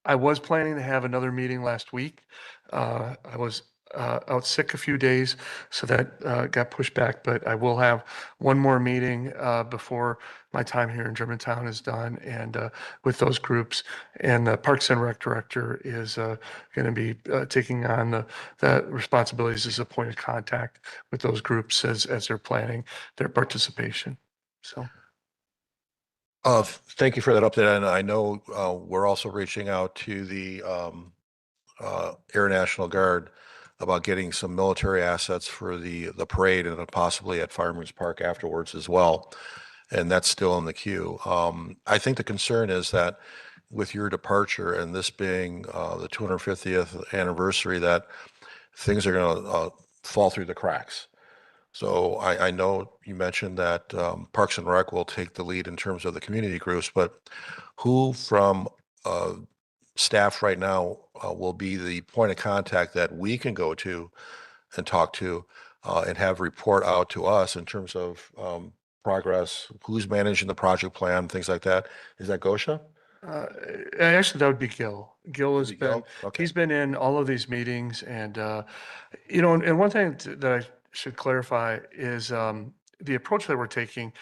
I was planning to have another meeting last week. I was out sick a few days, so that got pushed back, but I will have one more meeting before my time here in Germantown is done, and with those groups. And the Parks and Rec Director is going to be taking on the responsibilities as a point of contact with those groups as they're planning their participation. So. Thank you for that update. And I know we're also reaching out to the Air National Guard about getting some military assets for the parade and possibly at Fireman's Park afterwards as well. And that's still in the queue. I think the concern is that with your departure and this being the 250th anniversary, that things are going to fall through the cracks. So I know you mentioned that Parks and Rec will take the lead in terms of the community groups, but who from staff right now will be the point of contact that we can go to and talk to and have report out to us in terms of progress, who's managing the project plan, things like that? Is that Gosha? Actually, that would be Gil. Gil has been, Gil? Okay. he's been in all of these meetings, and and one thing that I should clarify is the approach that we're taking.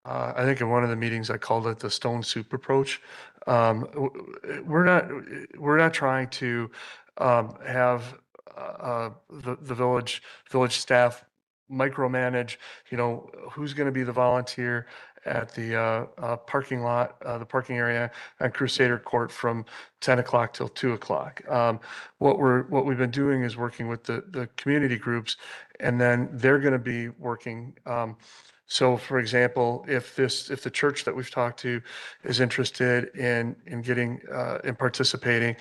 I think in one of the meetings I called it the stone soup approach. We're not trying to have the village staff micromanage, who's going to be the volunteer at the parking lot, the parking area on Crusader Court from 10 o'clock till 2 o'clock. What we've been doing is working with the community groups, and then they're going to be working. So for example, if the church that we've talked to is interested in getting in participating,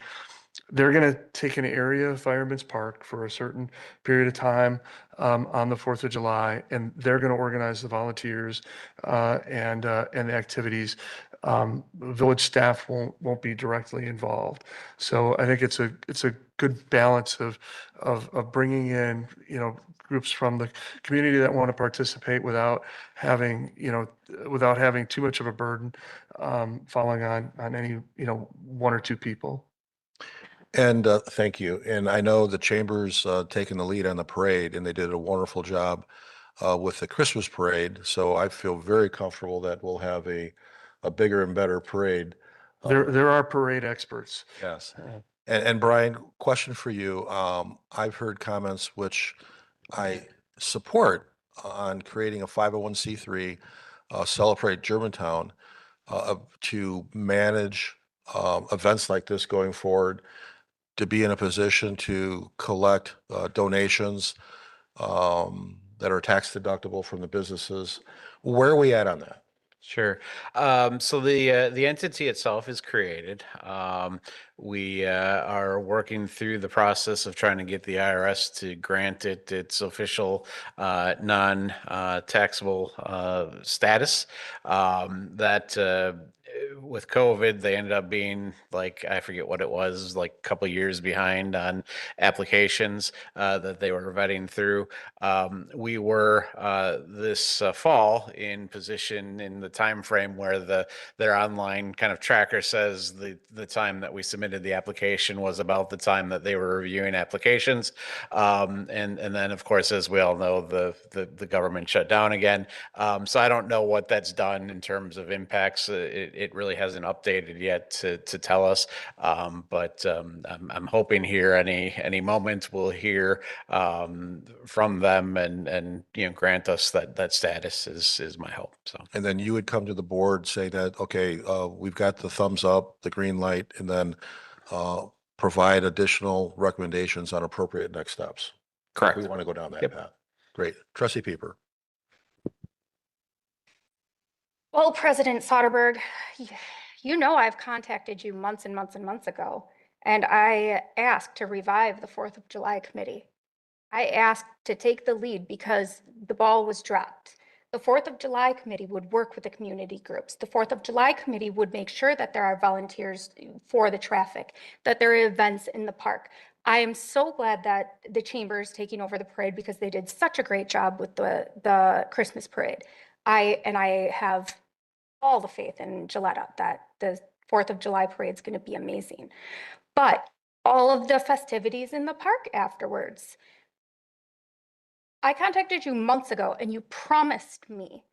they're going to take an area of Fireman's Park for a certain period of time on the 4th of July, and they're going to organize the volunteers and the activities. Village staff won't be directly involved. So I think it's a good balance of bringing in groups from the community that want to participate without having too much of a burden falling on any 1 or 2 people. And thank you. And I know the Chamber's taking the lead on the parade, and they did a wonderful job with the Christmas parade. So I feel very comfortable that we'll have a bigger and better parade. There are parade experts. Yes. And Brian, question for you. I've heard comments which I support on creating a 501c3, Celebrate Germantown, to manage events like this going forward, to be in a position to collect donations that are tax deductible from the businesses. Where are we at on that? Sure. So the entity itself is created. We are working through the process of trying to get the IRS to grant it its official non-taxable status. That with COVID, they ended up being like, I forget what it was, like a couple years behind on applications that they were vetting through. We were this fall in position in the time frame where their online kind of tracker says the time that we submitted the application was about the time that they were reviewing applications. And then, of course, as we all know, the government shut down again. So I don't know what that's done in terms of impacts. It really hasn't updated yet to tell us. But I'm hoping here any moment we'll hear from them and grant us that status is my hope. So. And then you would come to the board, say that, okay, we've got the thumbs up, the green light, and then provide additional recommendations on appropriate next steps. Correct. We want to go down that Yep. path. Great. Trustee Pieper. Well, President Soderberg, you know I've contacted you months and months and months ago, and I asked to revive the 4th of July committee. I asked to take the lead because the ball was dropped. The 4th of July committee would work with the community groups. The 4th of July committee would make sure that there are volunteers for the traffic, that there are events in the park. I am so glad that the chamber is taking over the parade because they did such a great job with the Christmas parade. I have all the faith in Gilletta that the 4th of July parade is going to be amazing. But all of the festivities in the park afterwards, I contacted you months ago and you promised me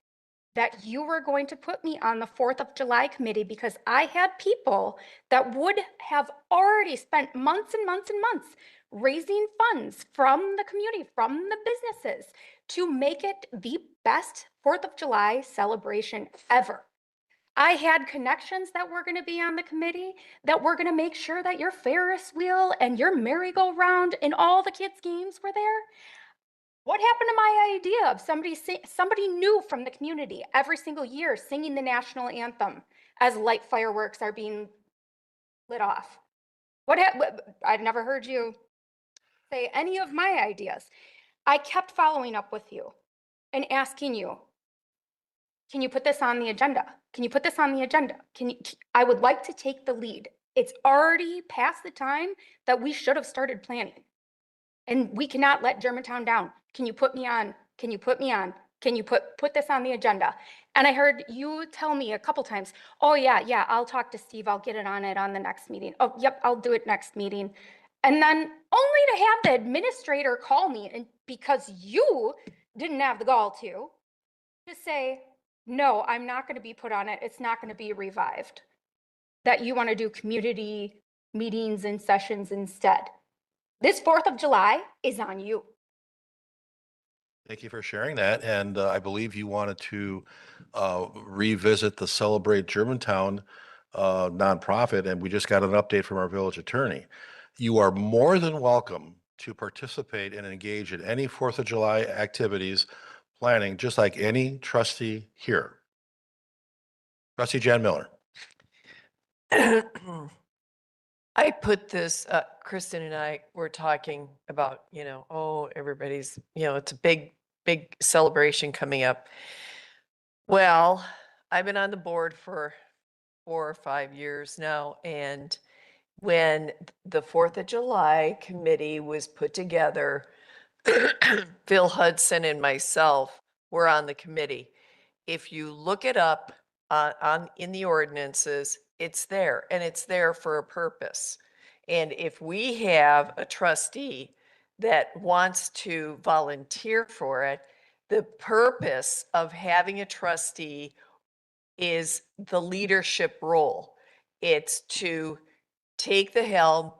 that you were going to put me on the 4th of July committee because I had people that would have already spent months and months and months raising funds from the community, from the businesses to make it the best 4th of July celebration ever. I had connections that were going to be on the committee that were going to make sure that your Ferris wheel and your merry-go-round and all the kids' games were there. What happened to my idea of somebody new from the community every single year singing the national anthem as light fireworks are being lit off? I've never heard you say any of my ideas. I kept following up with you and asking you, can you put this on the agenda? Can you put this on the agenda? I would like to take the lead. It's already past the time that we should have started planning. And we cannot let Germantown down. Can you put me on? Can you put me on? Can you put this on the agenda? And I heard you tell me a couple times, oh yeah, I'll talk to Steve. I'll get it on the next meeting. Oh, yep, I'll do it next meeting. And then only to have the administrator call me and because you didn't have the gall to say, no, I'm not going to be put on it. It's not going to be revived. That you want to do community meetings and sessions instead. This 4th of July is on you. Thank you for sharing that. And I believe you wanted to revisit the Celebrate Germantown nonprofit, and we just got an update from our village attorney. You are more than welcome to participate and engage in any 4th of July activities planning, just like any trustee here. Trustee Jan Miller. I put this, Kristen and I were talking about, everybody's, it's a big celebration coming up. Well, I've been on the board for 4 or 5 years now. And when the 4th of July committee was put together, Phil Hudson and myself were on the committee. If you look it up in the ordinances, it's there and it's there for a purpose. And if we have a trustee that wants to volunteer for it, the purpose of having a trustee is the leadership role. It's to take the helm,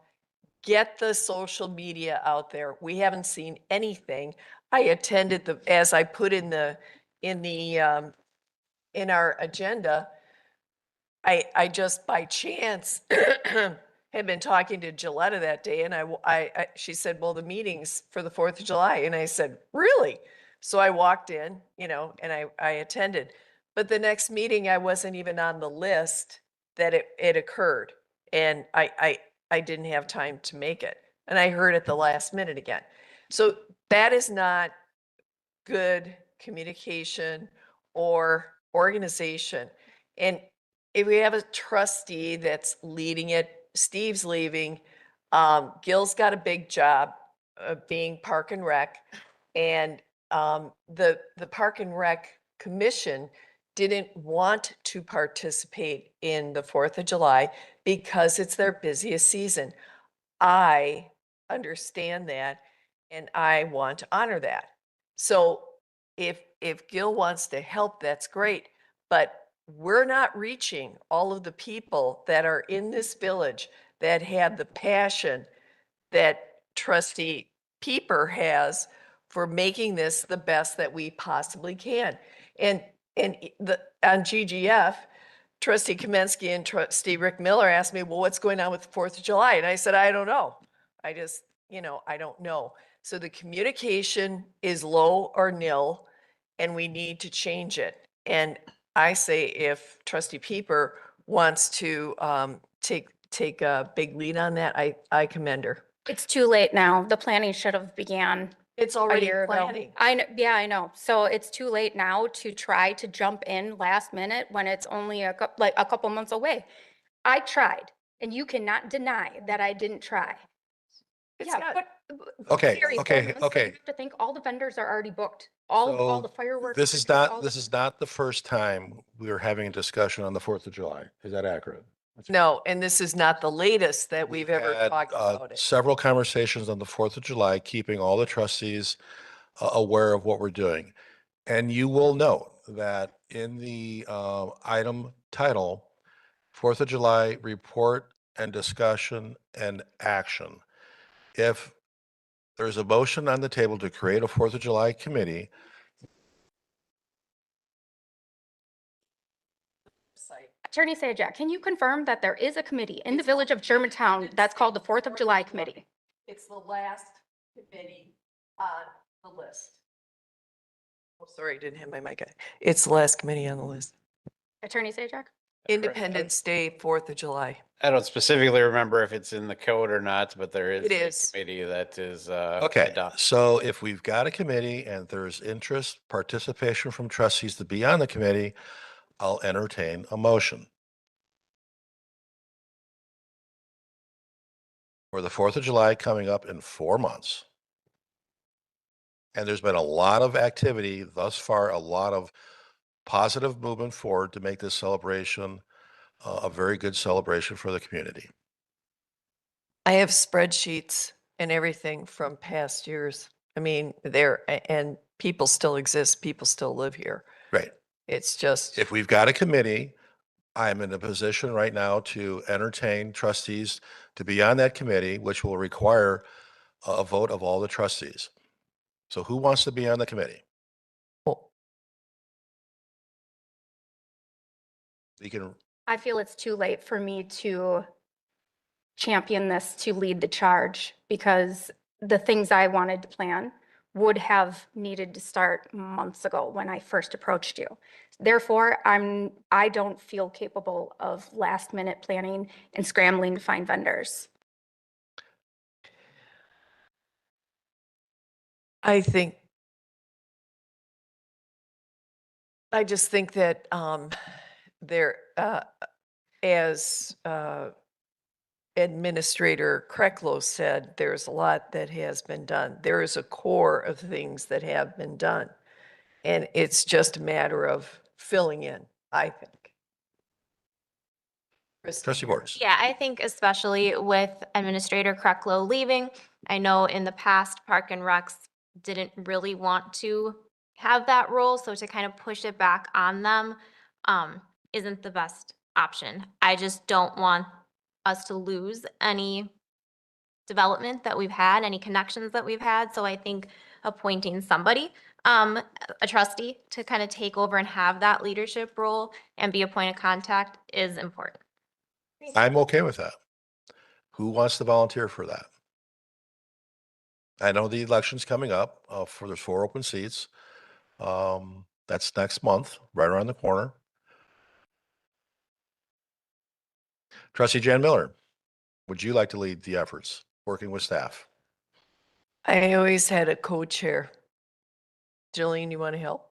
get the social media out there. We haven't seen anything. I attended as I put in our agenda, I just by chance had been talking to Gilletta that day, and she said, well, the meeting's for the 4th of July. And I said, really? So I walked in, and I attended. But the next meeting, I wasn't even on the list that it occurred. And I didn't have time to make it. And I heard at the last minute again. So that is not good communication or organization. And if we have a trustee that's leading it, Steve's leaving, Gil's got a big job of being Park and Rec. And the Park and Rec Commission didn't want to participate in the 4th of July because it's their busiest season. I understand that and I want to honor that. So if Gil wants to help, that's great, but we're not reaching all of the people that are in this village that have the passion that Trustee Pieper has for making this the best that we possibly can. And on GGF, Trustee Kaminsky and Trustee Rick Miller asked me, well, what's going on with the 4th of July? And I said, I don't know. I just, I don't know. So the communication is low or nil, and we need to change it. And I say if Trustee Pieper wants to take a big lead on that, I commend her. It's too late now. The planning should have began It's a already year ago. planning. Yeah, I know. So it's too late now to try to jump in last minute when it's only a couple months away. I tried, and you cannot deny that I didn't try. Yeah, but Okay, seriously, okay, honestly, okay. you have to think all the vendors are already booked. All the fireworks. This is vendors, all not, this the- is not the first time we are having a discussion on the 4th of July. Is that accurate? No, and this is not the latest that we've ever Had, talked about it. several conversations on the 4th of July, keeping all the trustees aware of what we're doing. And you will note that in the item title, 4th of July report and discussion and action. If there's a motion on the table to create a 4th of July committee, Attorney Sajak, can you confirm that there is a committee in the village of Germantown that's called the 4th of July Committee? It's the last committee on the list. Oh, sorry, didn't have my mic on. It's the last committee on the list. Attorney Sajak? Independence Day, 4th of July. I don't specifically remember if it's in the code or not, but there is It a is. committee that is okay, adopted. so if we've got a committee and there's interest, participation from trustees to be on the committee, I'll entertain a motion. For the 4th of July coming up in 4 months. And there's been a lot of activity thus far, a lot of positive movement forward to make this celebration a very good celebration for the community. I have spreadsheets and everything from past years. I mean, and people still exist, people still live here. Right. It's just, If we've got a committee, I'm in a position right now to entertain trustees to be on that committee, which will require a vote of all the trustees. So who wants to be on the committee? You can, I feel it's too late for me to champion this, to lead the charge, because the things I wanted to plan would have needed to start months ago when I first approached you. Therefore, I don't feel capable of last minute planning and scrambling to find vendors. I just think that there, as Administrator Kreklow said, there's a lot that has been done. There is a core of things that have been done. And it's just a matter of filling in, I think. Trustee Borges. Yeah, I think especially with Administrator Kreklow leaving, I know in the past Park and Recs didn't really want to have that role, so to kind of push it back on them isn't the best option. I just don't want us to lose any development that we've had, any connections that we've had, so I think appointing somebody, a trustee, to kind of take over and have that leadership role and be a point of contact is important. I'm okay with that. Who wants to volunteer for that? I know the election's coming up there's 4 open seats. That's next month, right around the corner. Trustee Jan Miller, would you like to lead the efforts working with staff? I always had a co-chair. Jillian, you want to help?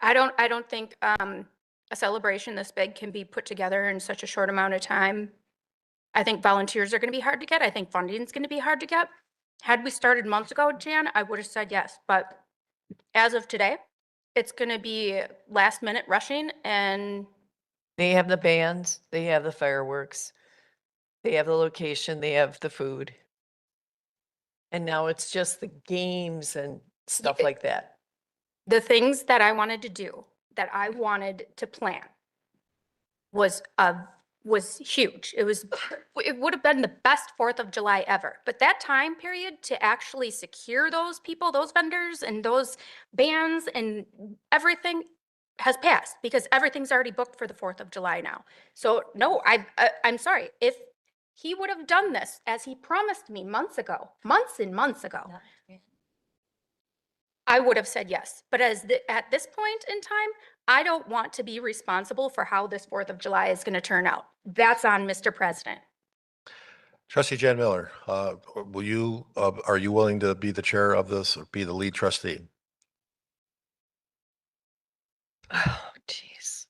I don't think a celebration this big can be put together in such a short amount of time. I think volunteers are going to be hard to get. I think funding is going to be hard to get. Had we started months ago, Jan, I would have said yes. But as of today, it's going to be last minute rushing and They have the bands, they have the fireworks, they have the location, they have the food. And now it's just the games and stuff like that. the things that I wanted to do, that I wanted to plan was huge. It would have been the best 4th of July ever. But that time period to actually secure those people, those vendors and those bands and everything has passed because everything's already booked for the 4th of July now. So no, I'm sorry. If he would have done this as he promised me months and months ago, I would have said yes. But at this point in time, I don't want to be responsible for how this 4th of July is going to turn out. That's on Mr. President. Trustee Jan Miller, are you willing to be the chair of this or be the lead trustee? Oh, jeez.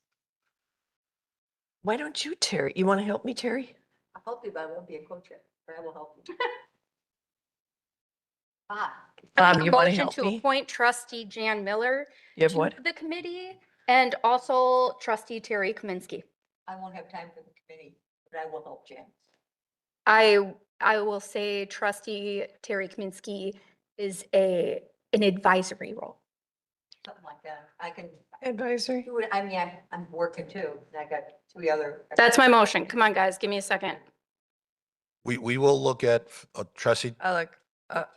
Why don't you, Terry? You want to help me, Terry? I'll help you, but I won't be a co-chair, but I will help you. You want to Motion help to me? appoint trustee Jan Miller You have to what? the committee and also trustee Terry Kaminsky. I won't have time for the committee, but I will help Jan. I will say trustee Terry Kaminsky is an advisory role. Something like that. I can Advisory? do it. I mean, I'm working too. And I got 3 other. That's my motion. Come on, guys, give me a second. We will look at trustee, I like.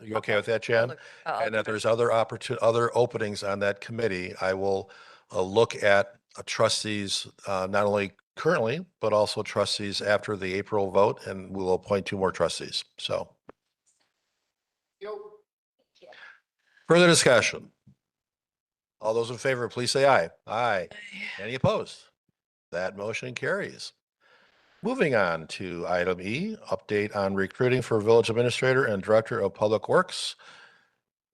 you okay with that, Jan? And if there's other other openings on that committee, I will look at trustees, not only currently, but also trustees after the April vote, and we will appoint 2 more trustees. So. Further discussion? All those in favor, please say aye. Aye. Any opposed? That motion carries. Moving on to item E, update on recruiting for Village Administrator and Director of Public Works.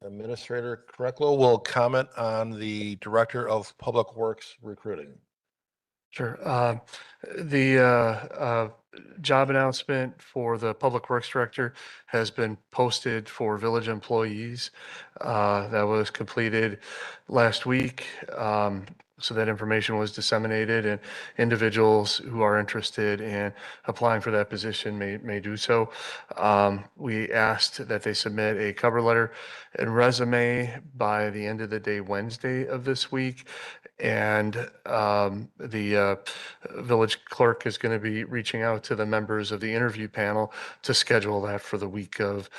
Administrator Krecklo will comment on the Director of Public Works recruiting. Sure. The job announcement for the Public Works Director has been posted for village employees. That was completed last week. So that information was disseminated, and individuals who are interested in applying for that position may do so. We asked that they submit a cover letter and resume by the end of the day Wednesday of this week. And the village clerk is going to be reaching out to the members of the interview panel to schedule that for the week of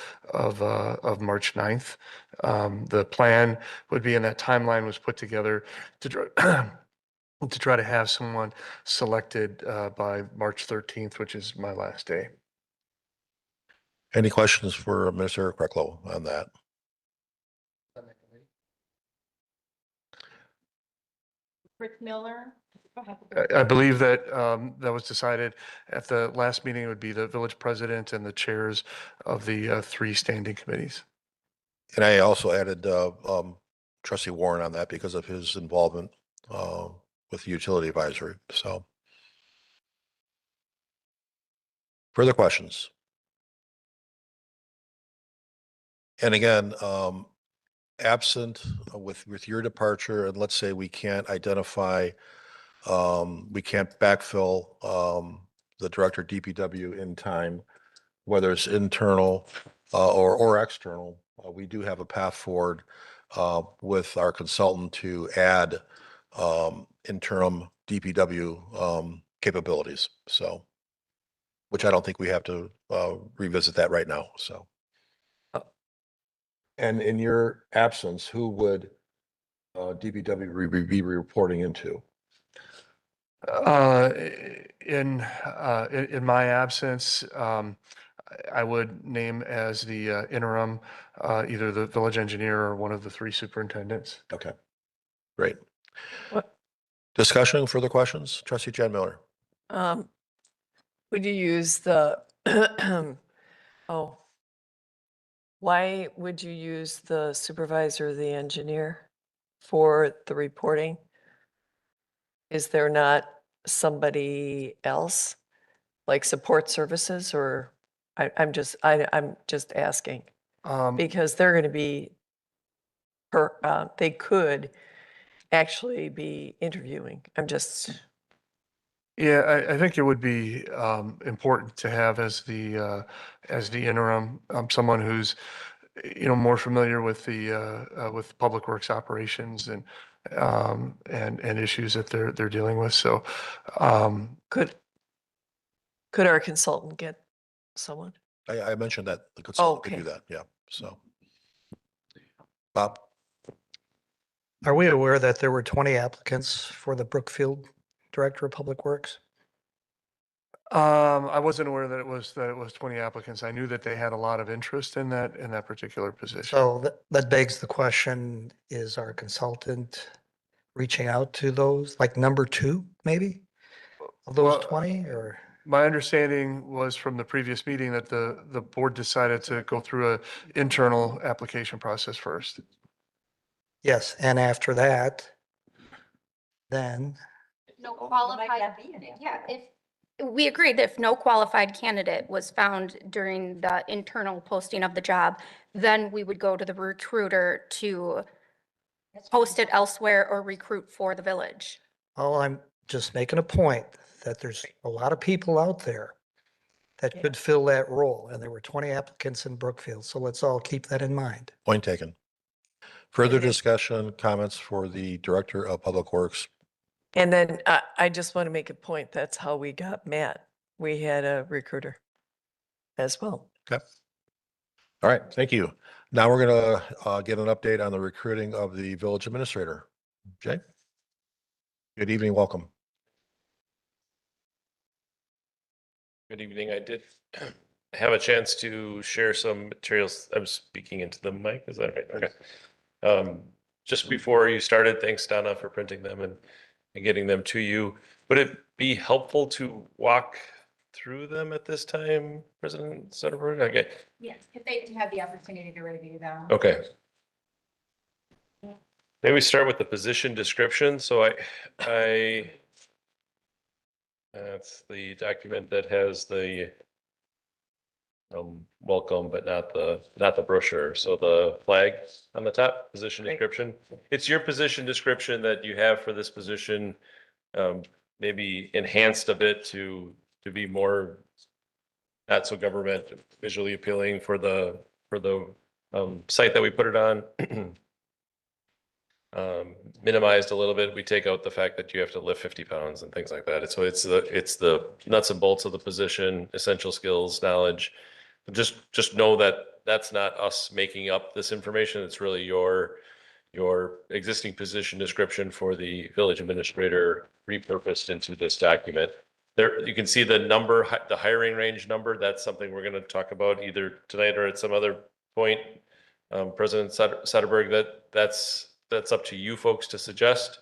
March 9th. The plan would be, and that timeline was put together to try to have someone selected by March 13th, which is my last day. Any questions for Mr. Krecklo on that? Rick Miller. I believe that that was decided at the last meeting. It would be the village president and the chairs of the 3 standing committees. And I also added Trustee Warren on that because of his involvement with the utility advisory. So. Further questions? And again, absent with your departure, and let's say we can't identify, we can't backfill the director of DPW in time, whether it's internal or external, we do have a path forward with our consultant to add interim DPW capabilities. So, which I don't think we have to revisit that right now. So. And in your absence, who would DPW be reporting into? In my absence, I would name as the interim either the village engineer or one of the 3 superintendents. Okay, great. Discussion, further questions? Trustee Jan Miller. Would you use the, why would you use the supervisor, the engineer for the reporting? Is there not somebody else, like support services, or I'm just asking? Because they're going to be, they could actually be interviewing? I'm just, Yeah, I think it would be important to have as the interim, someone who's, more familiar with Public Works operations and issues that they're dealing with. So, could our consultant get someone? I mentioned that the consultant could Okay. do that, yeah, so. Bob? Are we aware that there were 20 applicants for the Brookfield Director of Public Works? I wasn't aware that it was 20 applicants. I knew that they had a lot of interest in that particular position. So that begs the question, is our consultant reaching out to those, like number 2, maybe? Of those Well, 20 or? My understanding was from the previous meeting that the board decided to go through a internal application process first. Yes, and after that, then, No qualified, yeah, if, we agreed that if no qualified candidate was found during the internal posting of the job, then we would go to the recruiter to post it elsewhere or recruit for the village. oh, I'm just making a point that there's a lot of people out there that could fill that role, and there were 20 applicants in Brookfield, so let's all keep that in mind. Point taken. Further discussion, comments for the Director of Public Works? And then I just want to make a point. That's how we got Matt. We had a recruiter as well. Okay. All right, thank you. Now we're gonna get an update on the recruiting of the village administrator. Jay? Good evening, welcome. Good evening. I did have a chance to share some materials. I'm speaking into the mic, is that right? Okay. Just before you started, thanks Donna for printing them and getting them to you. Would it be helpful to walk through them at this time, President Sutterberg? Okay. Yes, if they have the opportunity to review them. Okay. Maybe we start with the position description. So that's the document that has the welcome, but not the brochure. So the flag on the top, position description. It's your position description that you have for this position, maybe enhanced a bit to be more not so government visually appealing for the site that we put it on. Minimized a little bit. We take out the fact that you have to lift 50 pounds and things like that. So it's the nuts and bolts of the position, essential skills, knowledge. Just know that that's not us making up this information. It's really your existing position description for the village administrator repurposed into this document. There, you can see the number, the hiring range number. That's something we're going to talk about either tonight or at some other point. President Sutterberg, that's up to you folks to suggest.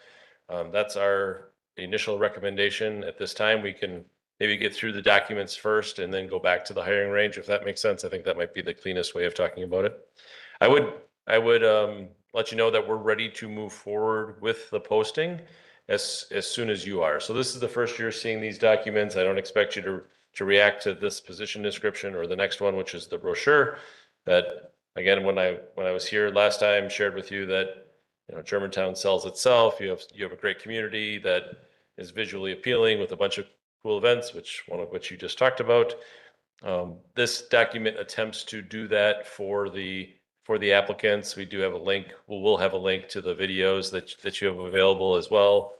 That's our initial recommendation at this time. We can maybe get through the documents first and then go back to the hiring range, if that makes sense. I think that might be the cleanest way of talking about it. I would let you know that we're ready to move forward with the posting as soon as you are. So this is the first year seeing these documents. I don't expect you to react to this position description or the next one, which is the brochure. That again, when I was here last time, shared with you that Germantown sells itself. You have a great community that is visually appealing with a bunch of cool events, one of which you just talked about. This document attempts to do that for the applicants. We do have a link. We'll have a link to the videos that you have available as well.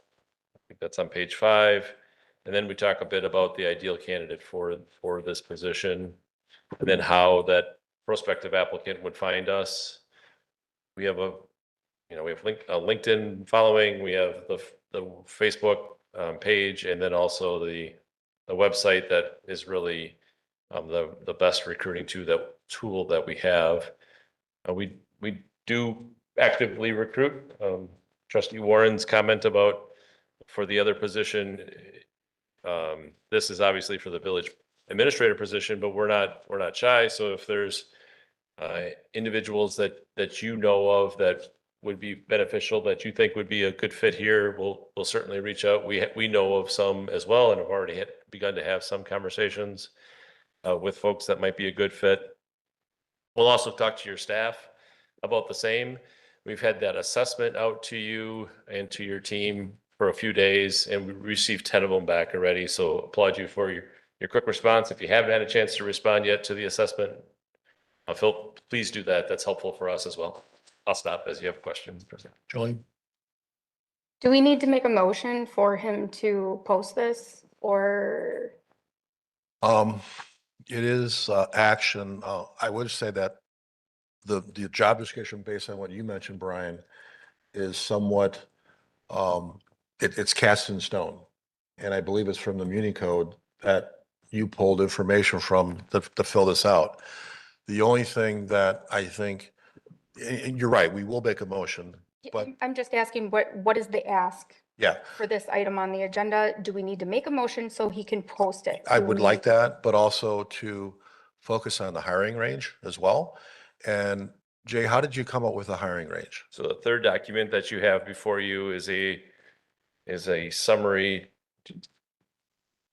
I think that's on page 5. And then we talk a bit about the ideal candidate for this position, and then how that prospective applicant would find us. We have a LinkedIn following. We have the Facebook page, and then also the website that is really the best recruiting tool that we have. We do actively recruit. Trustee Warren's comment about for the other position, this is obviously for the village administrator position, but we're not shy. So if there's individuals that you know of that would be beneficial, that you think would be a good fit here, we'll certainly reach out. We know of some as well, and have already begun to have some conversations with folks that might be a good fit. We'll also talk to your staff about the same. We've had that assessment out to you and to your team for a few days, and we received 10 of them back already. So applaud you for your quick response. If you haven't had a chance to respond yet to the assessment, Phil, please do that. That's helpful for us as well. I'll stop as you have questions. Julie? Do we need to make a motion for him to post this or? It is action. I would say that the job description, based on what you mentioned, Brian, is somewhat, it's cast in stone. And I believe it's from the Muni Code that you pulled information from to fill this out. The only thing that I think, and you're right, we will make a motion, but I'm just asking, what is the ask yeah, for this item on the agenda? Do we need to make a motion so he can post it? I Do would we- like that, but also to focus on the hiring range as well. And Jay, how did you come up with the hiring range? So the third document that you have before you is a summary.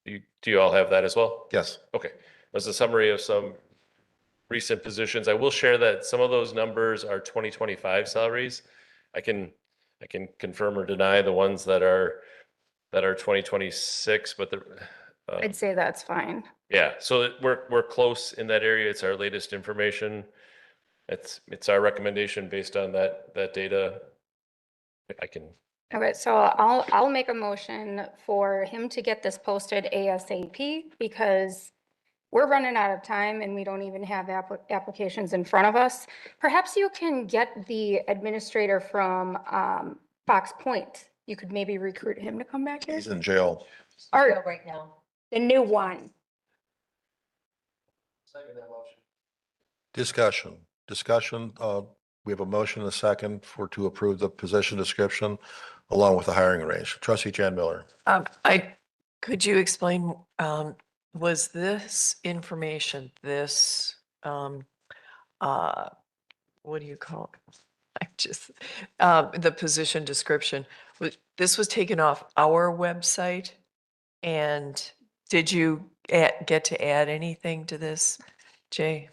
Do you all have that as well? Yes. Okay. There's a summary of some recent positions. I will share that some of those numbers are 2025 salaries. I can confirm or deny the ones that are 2026, but I'd say that's fine. yeah, so we're close in that area. It's our latest information. It's our recommendation based on that data. I can. Okay, so I'll make a motion for him to get this posted ASAP because we're running out of time and we don't even have applications in front of us. Perhaps you can get the administrator from Fox Point. You could maybe recruit him to come back here. He's in jail. Or Right now. the new one. Discussion. We have a motion and a second to approve the position description along with the hiring range. Trustee Jan Miller. Could you explain, was this information, this, what do you call it? The position description, this was taken off our website? And did you get to add anything to this, Jay?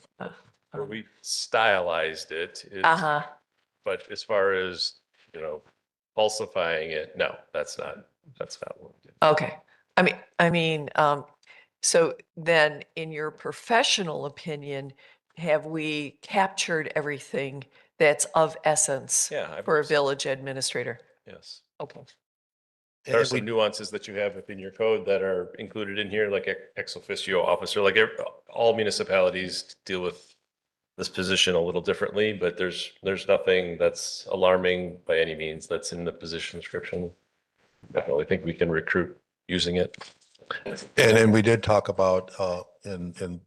We stylized it. Uh-huh. But as far as, falsifying it, no, that's not what we did. Okay. I mean, so then in your professional opinion, have we captured everything that's of essence Yeah, I for a believe so. village administrator? Yes. Okay. There are some nuances that you have within your code that are included in here, like ex officio officer, like all municipalities deal with this position a little differently, but there's nothing that's alarming by any means that's in the position description. Definitely think we can recruit using it. And we did talk about in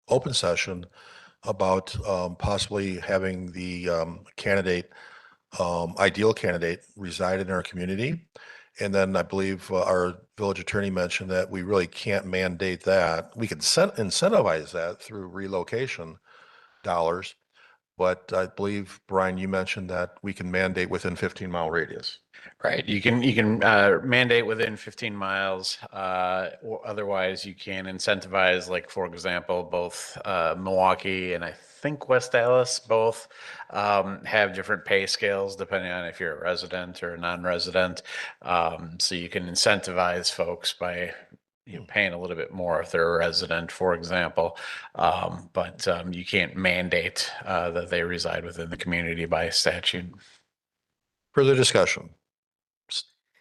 open session about possibly having the ideal candidate reside in our community. And then I believe our village attorney mentioned that we really can't mandate that. We can incentivize that through relocation dollars. But I believe, Brian, you mentioned that we can mandate within 15-mile radius. Right. You can mandate within 15 miles, or otherwise you can incentivize, like, for example, both Milwaukee and I think West Dallas both have different pay scales depending on if you're a resident or a non-resident. So you can incentivize folks by paying a little bit more if they're a resident, for example. But you can't mandate that they reside within the community by statute. Further discussion.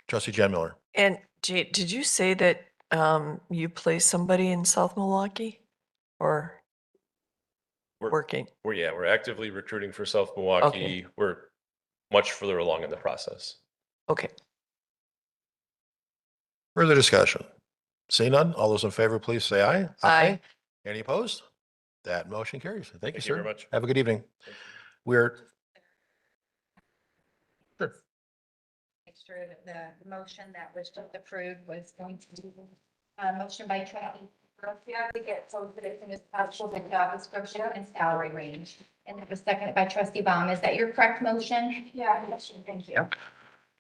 Trustee Jan Miller. And Jay, did you say that you placed somebody in South Milwaukee or working? We're actively recruiting for South Milwaukee. We're much further along in the process. Okay. Further discussion. See none? All those in favor, please say aye. Aye. Any opposed? That motion carries. Thank you, Thank you sir. very much. Have a good evening. We're. Sure. Make sure that the motion that was just approved was going to be a motion by trustee Garcia to get posted as soon as possible, the job description and salary range. And it was seconded by trustee Baum. Is that your correct motion? Yeah. Thank you.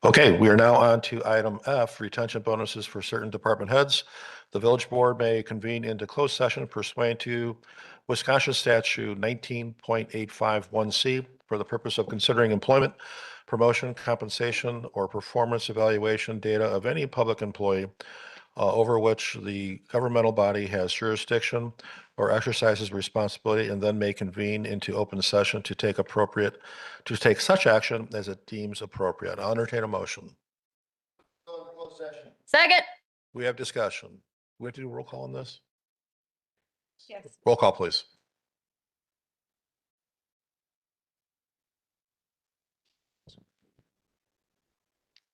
Okay, we are now on to item F, retention bonuses for certain department heads. The village board may convene into closed session pursuant to Wisconsin statute 19.851C for the purpose of considering employment, promotion, compensation, or performance evaluation data of any public employee over which the governmental body has jurisdiction or exercises responsibility, and then may convene into open session to take such action as it deems appropriate. I'll entertain a motion. Second. We have discussion. We have to do a roll call on this? Yes. Roll call, please.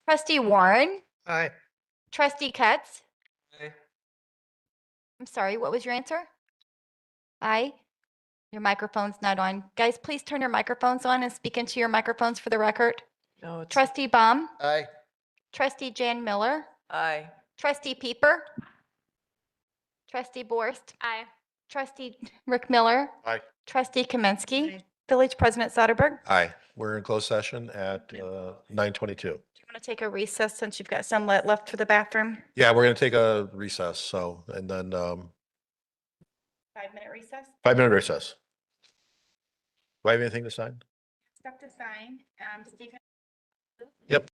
Trustee Warren, Aye. trustee Cutts. Aye. I'm sorry, what was your answer? Aye. Your microphone's not on. Guys, please turn your microphones on and speak into your microphones for the record. No, it's. Trustee Baum, Aye. trustee Jan Miller, Aye. trustee Pieper, trustee Borst. Aye. Trustee Rick Miller. Aye. Trustee Kaminsky. Village President Soderberg. Aye. We're in closed session at 9:22. Do you want to take a recess since you've got some left for the bathroom? Yeah, we're going to take a recess, so, and then 5-minute recess. 5-minute recess. Do I have anything to sign? Stuff to sign. Steve. Yep.